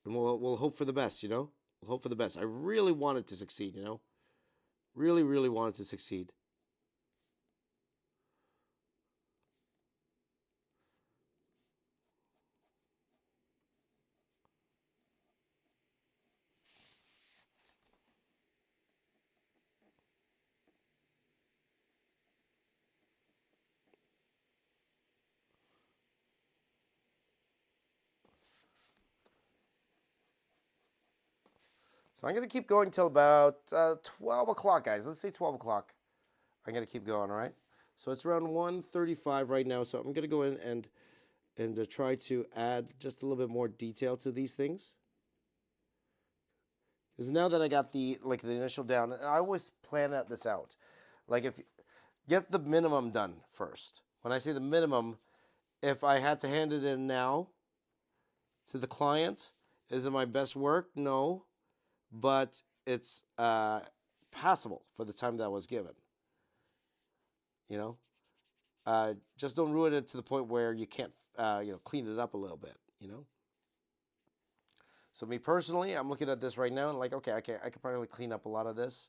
and we'll hope for the best. We'll hope for the best. I really wanted to succeed. Really, really wanted to succeed. So I'm going to keep going till about 12 o'clock, guys. Let's say 12 o'clock. I'm going to keep going, all right? So it's around 1:35 right now. So I'm going to go in and try to add just a little bit more detail to these things. Because now that I got the initial down, and I always plan this out. Like if get the minimum done first. When I say the minimum, if I had to hand it in now to the client, is it my best work? No, but it's passable for the time that was given. Just don't ruin it to the point where you can't clean it up a little bit. So me personally, I'm looking at this right now and like, okay, I could probably clean up a lot of this.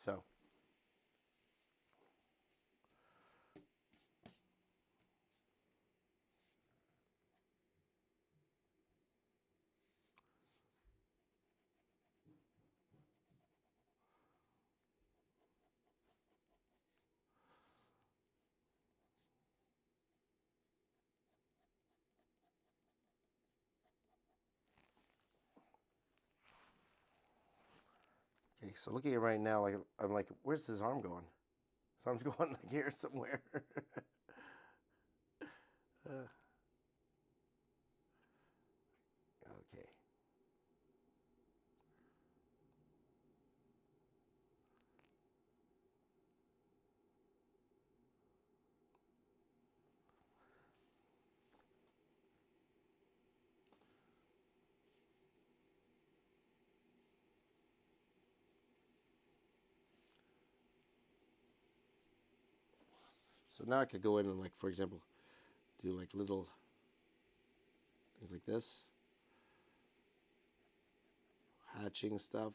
So. Okay, so looking at it right now, like I'm like, where's his arm going? His arm's going like here somewhere. uh, okay. So now I could go in and like, for example, do like little things like this, hatching stuff.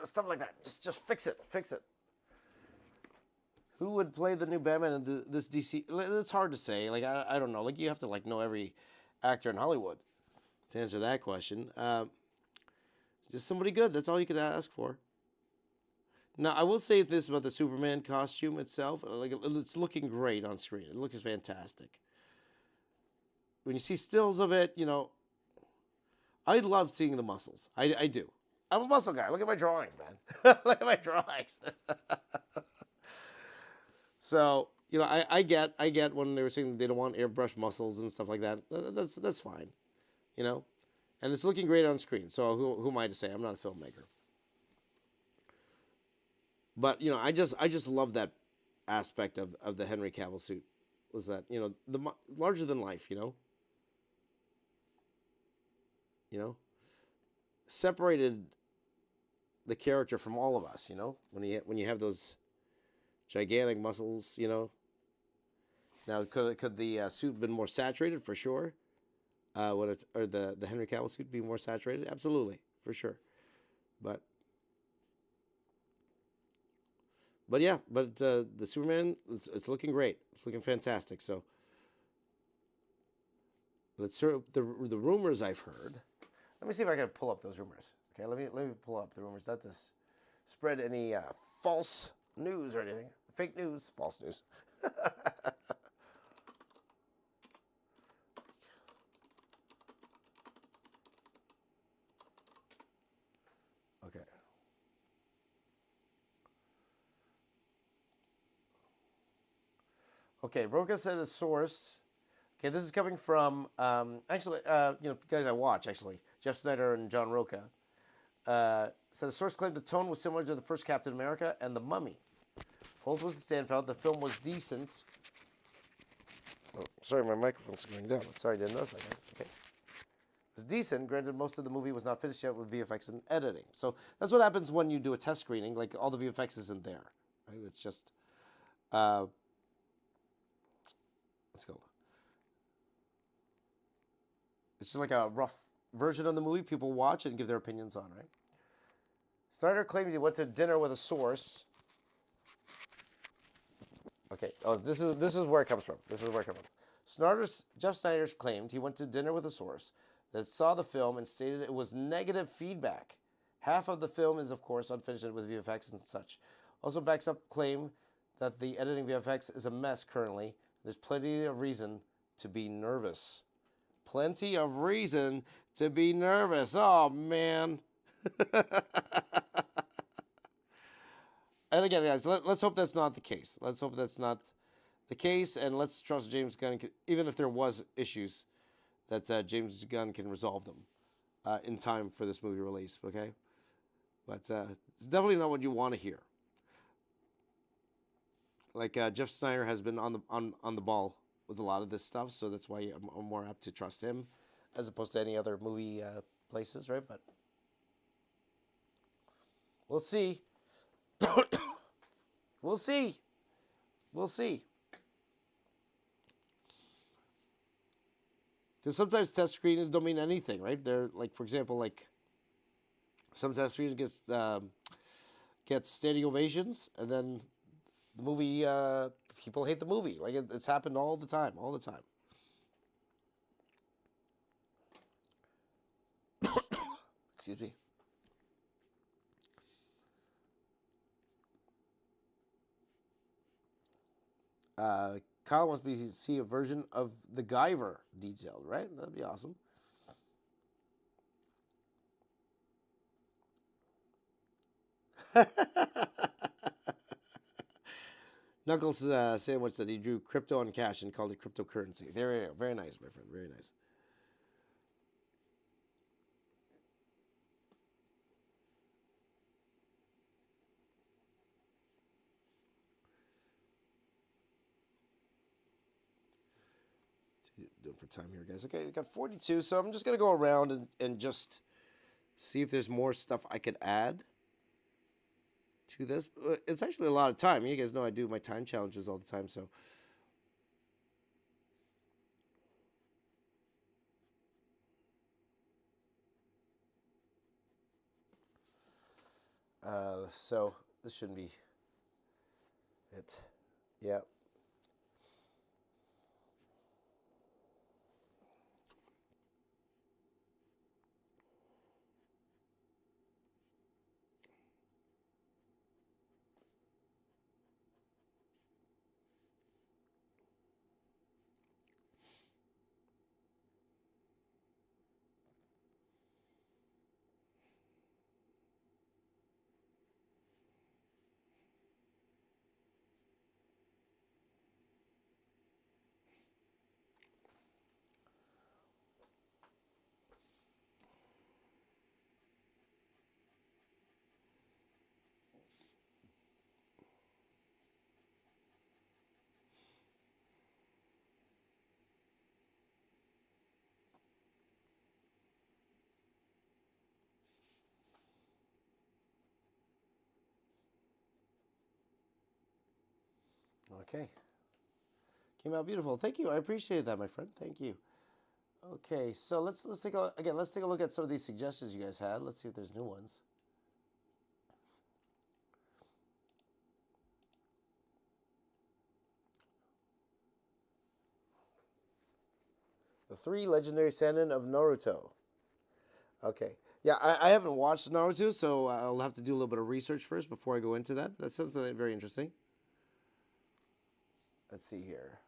Stuff like that. Just fix it. Fix it. Who would play the new Batman in this DC? It's hard to say. Like I don't know. Like you have to like know every actor in Hollywood to answer that question. Just somebody good. That's all you could ask for. Now I will say this about the Superman costume itself. Like it's looking great on screen. It looks fantastic. When you see stills of it, I love seeing the muscles. I do. I'm a muscle guy. Look at my drawings, man. Look at my drawings. So I get when they were saying they don't want airbrush muscles and stuff like that. That's fine, and it's looking great on screen. So who am I to say? I'm not a filmmaker. But I just love that aspect of the Henry Cavill suit. Was that the larger than life, separated the character from all of us, when you have those gigantic muscles, Now, could the suit been more saturated? For sure. Or the Henry Cavill suit be more saturated? Absolutely, for sure. But yeah, the Superman, it's looking great. It's looking fantastic. So let's hear the rumors I've heard. Let me see if I can pull up those rumors. Okay, let me pull up the rumors. Not to spread any false news or anything. Fake news, false news. Okay. Okay, Roca said a source. Okay, this is coming from actually, guys I watch actually, Jeff Snyder and John Roca. Said a source claimed the tone was similar to the first Captain America and The Mummy. Holdsworth and Stanfeld, the film was decent. Oh, sorry, my microphone's going down. Sorry, I didn't notice that, guys. Okay. It was decent. Granted, most of the movie was not finished yet with VFX and editing. So that's what happens when you do a test screening. Like, all the VFX isn't there. Right? It's just... let's go. It's just like a rough version of the movie people watch and give their opinions on, right? Snyder claimed he went to dinner with a source. Okay. Oh, this is where it comes from. Jeff Snyder's claimed he went to dinner with a source that saw the film and stated it was negative feedback. Half of the film is, of course, unfinished with VFX and such. Also backs up claim that the editing VFX is a mess currently. There's plenty of reason to be nervous. Plenty of reason to be nervous. Oh, man. And again, guys, let's hope that's not the case. Let's hope that's not the case, and let's trust James Gunn, even if there was issues, that James Gunn can resolve them in time for this movie release, okay? But it's definitely not what you want to hear. Like Jeff Snyder has been on the ball with a lot of this stuff, so that's why I'm more apt to trust him as opposed to any other movie places, right? But We'll see. We'll see. We'll see. Because sometimes test screenings don't mean anything, right? They're like, for example, like some test screenings gets standing ovations, and then the movie people hate the movie. Like it's happened all the time, all the time. Excuse me. Kyle wants me to see a version of the Guyver detailed, right? That'd be awesome. Knuckles sandwich that he drew crypto on cash and called it cryptocurrency. Very, very nice, my friend. Very nice. Doing for time here, guys. Okay, we got 42, so I'm just gonna go around and just see if there's more stuff I could add to this. It's actually a lot of time. You guys know I do my time challenges all the time, so. So this shouldn't be it. Yeah. Okay. Came out beautiful. Thank you. I appreciate that, my friend. Thank you. Okay, so let's take a again. Let's take a look at some of these suggestions you guys had. Let's see if there's new ones. The three legendary Sannin of Naruto. Okay. Yeah, I haven't watched Naruto, so I'll have to do a little bit of research first before I go into that. That sounds very interesting. Let's see here.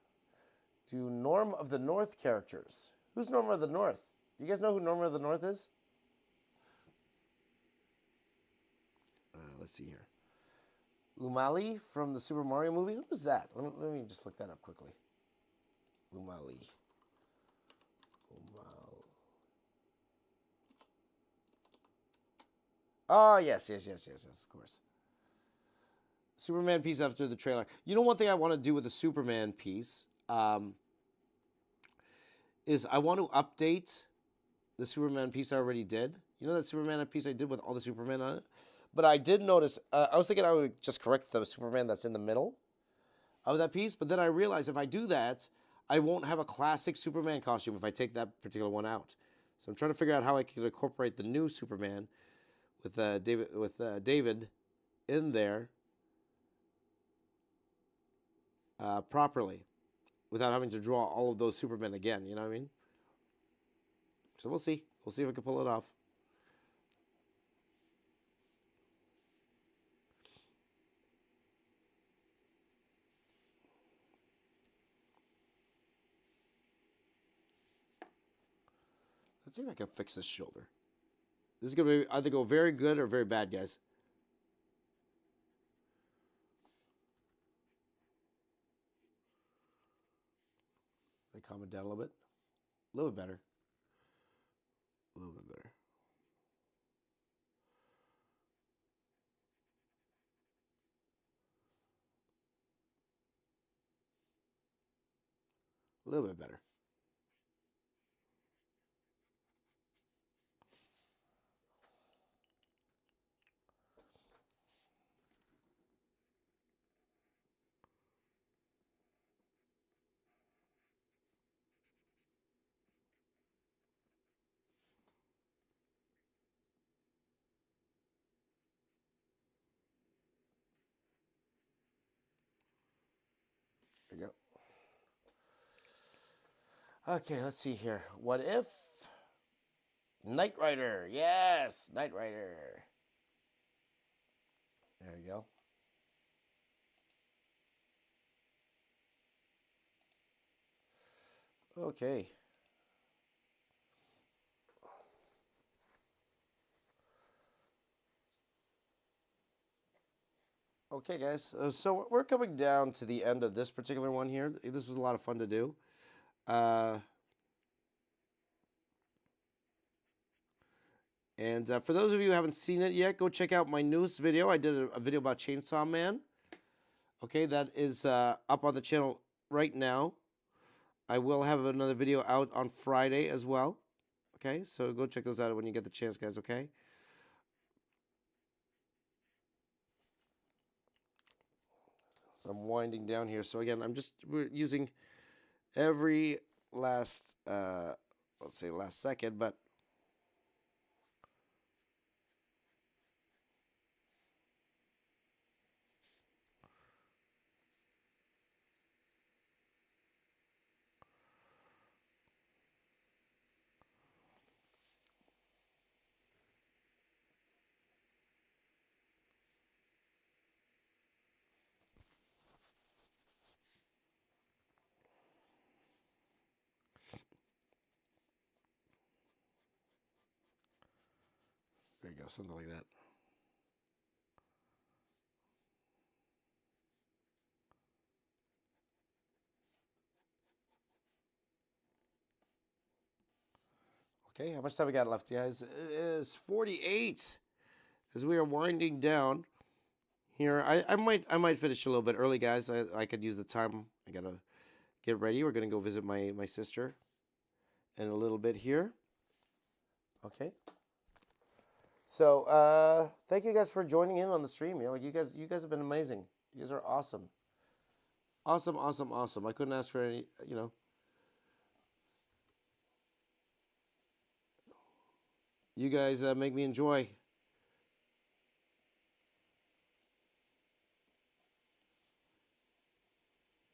Do Norm of the North characters. Who's Norm of the North? You guys know who Norm of the North is? Let's see here. Lumali from the Super Mario movie. Who was that? Let me just look that up quickly. Lumali. Oh, yes, of course. Superman piece after the trailer. You know, one thing I want to do with the Superman piece is I want to update the Superman piece I already did. You know that Superman piece I did with all the Superman on it? But I did notice, I was thinking I would just correct the Superman that's in the middle of that piece, but then I realized if I do that, I won't have a classic Superman costume if I take that particular one out. So I'm trying to figure out how I can incorporate the new Superman with David in there properly without having to draw all of those Supermen again. You know what I mean? So we'll see. We'll see if I can pull it off. Let's see if I can fix this shoulder. This is going to be either go very good or very bad, guys. They calm it down a little bit. A little bit better. A little bit better. A little bit better. Okay, let's see here. What if Knight Rider? Yes, Knight Rider. There you go. Okay. Okay, guys. So we're coming down to the end of this particular one here. This was a lot of fun to do. Uh, and for those of you who haven't seen it yet, go check out my newest video. I did a video about Chainsaw Man. Okay, that is up on the channel right now. I will have another video out on Friday as well. Okay, so go check those out when you get the chance, guys, okay? So I'm winding down here. So again, we're using every last, let's say last second, but there you go, something like that. Okay, how much time we got left, guys? It is 48 as we are winding down here. I might finish a little bit early, guys. I could use the time. I gotta get ready. We're gonna go visit my sister in a little bit here. Okay. So thank you guys for joining in on the stream. You know, you guys have been amazing. You guys are awesome. Awesome, awesome, awesome. I couldn't ask for any, you know. You guys make me enjoy.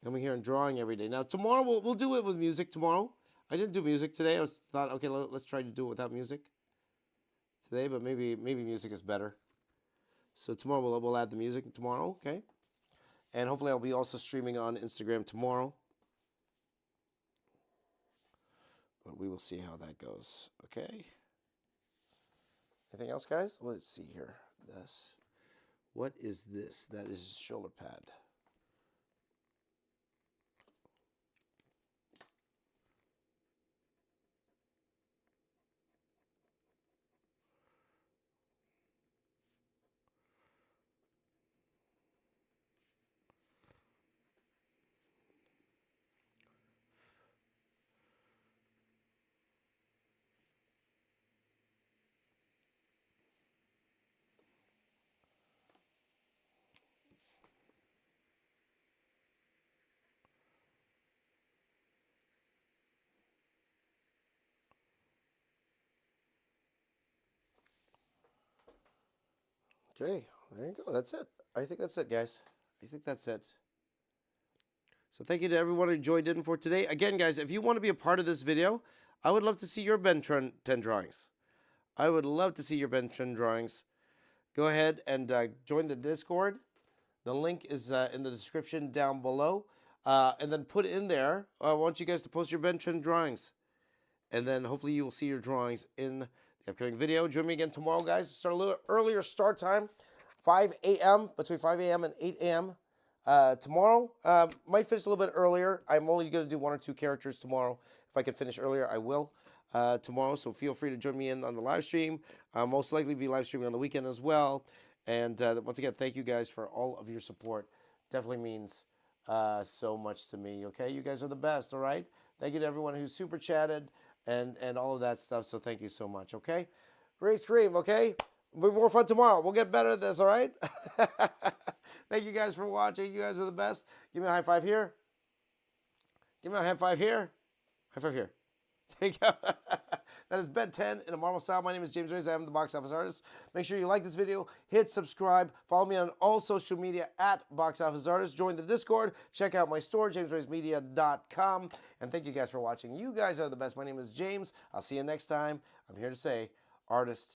Coming here and drawing every day. Now tomorrow we'll do it with music tomorrow. I didn't do music today. I thought, okay, let's try to do it without music today, but maybe music is better. So tomorrow we'll add the music tomorrow, okay? And hopefully I'll be also streaming on Instagram tomorrow. But we will see how that goes, okay? Anything else, guys? Let's see here. This. What is this? That is a shoulder pad. Okay, there you go. That's it. I think that's it, guys. I think that's it. So thank you to everyone who joined in for today. Again, guys, if you want to be a part of this video, I would love to see your Ben 10 drawings. I would love to see your Ben 10 drawings. Go ahead and join the Discord. The link is in the description down below. And then put in there, I want you guys to post your Ben 10 drawings. And then hopefully you will see your drawings in the upcoming video. Join me again tomorrow, guys. Start a little earlier start time, 5 a.m., between 5 a.m. and 8 a.m. Tomorrow, might finish a little bit earlier. I'm only going to do 1 or 2 characters tomorrow. If I can finish earlier, I will tomorrow. So feel free to join me in on the live stream. I'll most likely be live streaming on the weekend as well. And once again, thank you guys for all of your support. Definitely means so much to me, okay? You guys are the best, all right? Thank you to everyone who super chatted and all of that stuff. So thank you so much, okay? Great stream, okay? It'll be more fun tomorrow. We'll get better at this, all right? Thank you guys for watching. You guys are the best. Give me a high five here. Give me a high five here. High five here. There you go. That is bed 10 in a Marvel style. My name is James Reyes. I am the box office artist. Make sure you like this video, hit subscribe, follow me on all social media at box office artist. Join the Discord, check out my store, jamesreyesmedia.com. And thank you guys for watching. You guys are the best. My name is James. I'll see you next time. I'm here to say, artist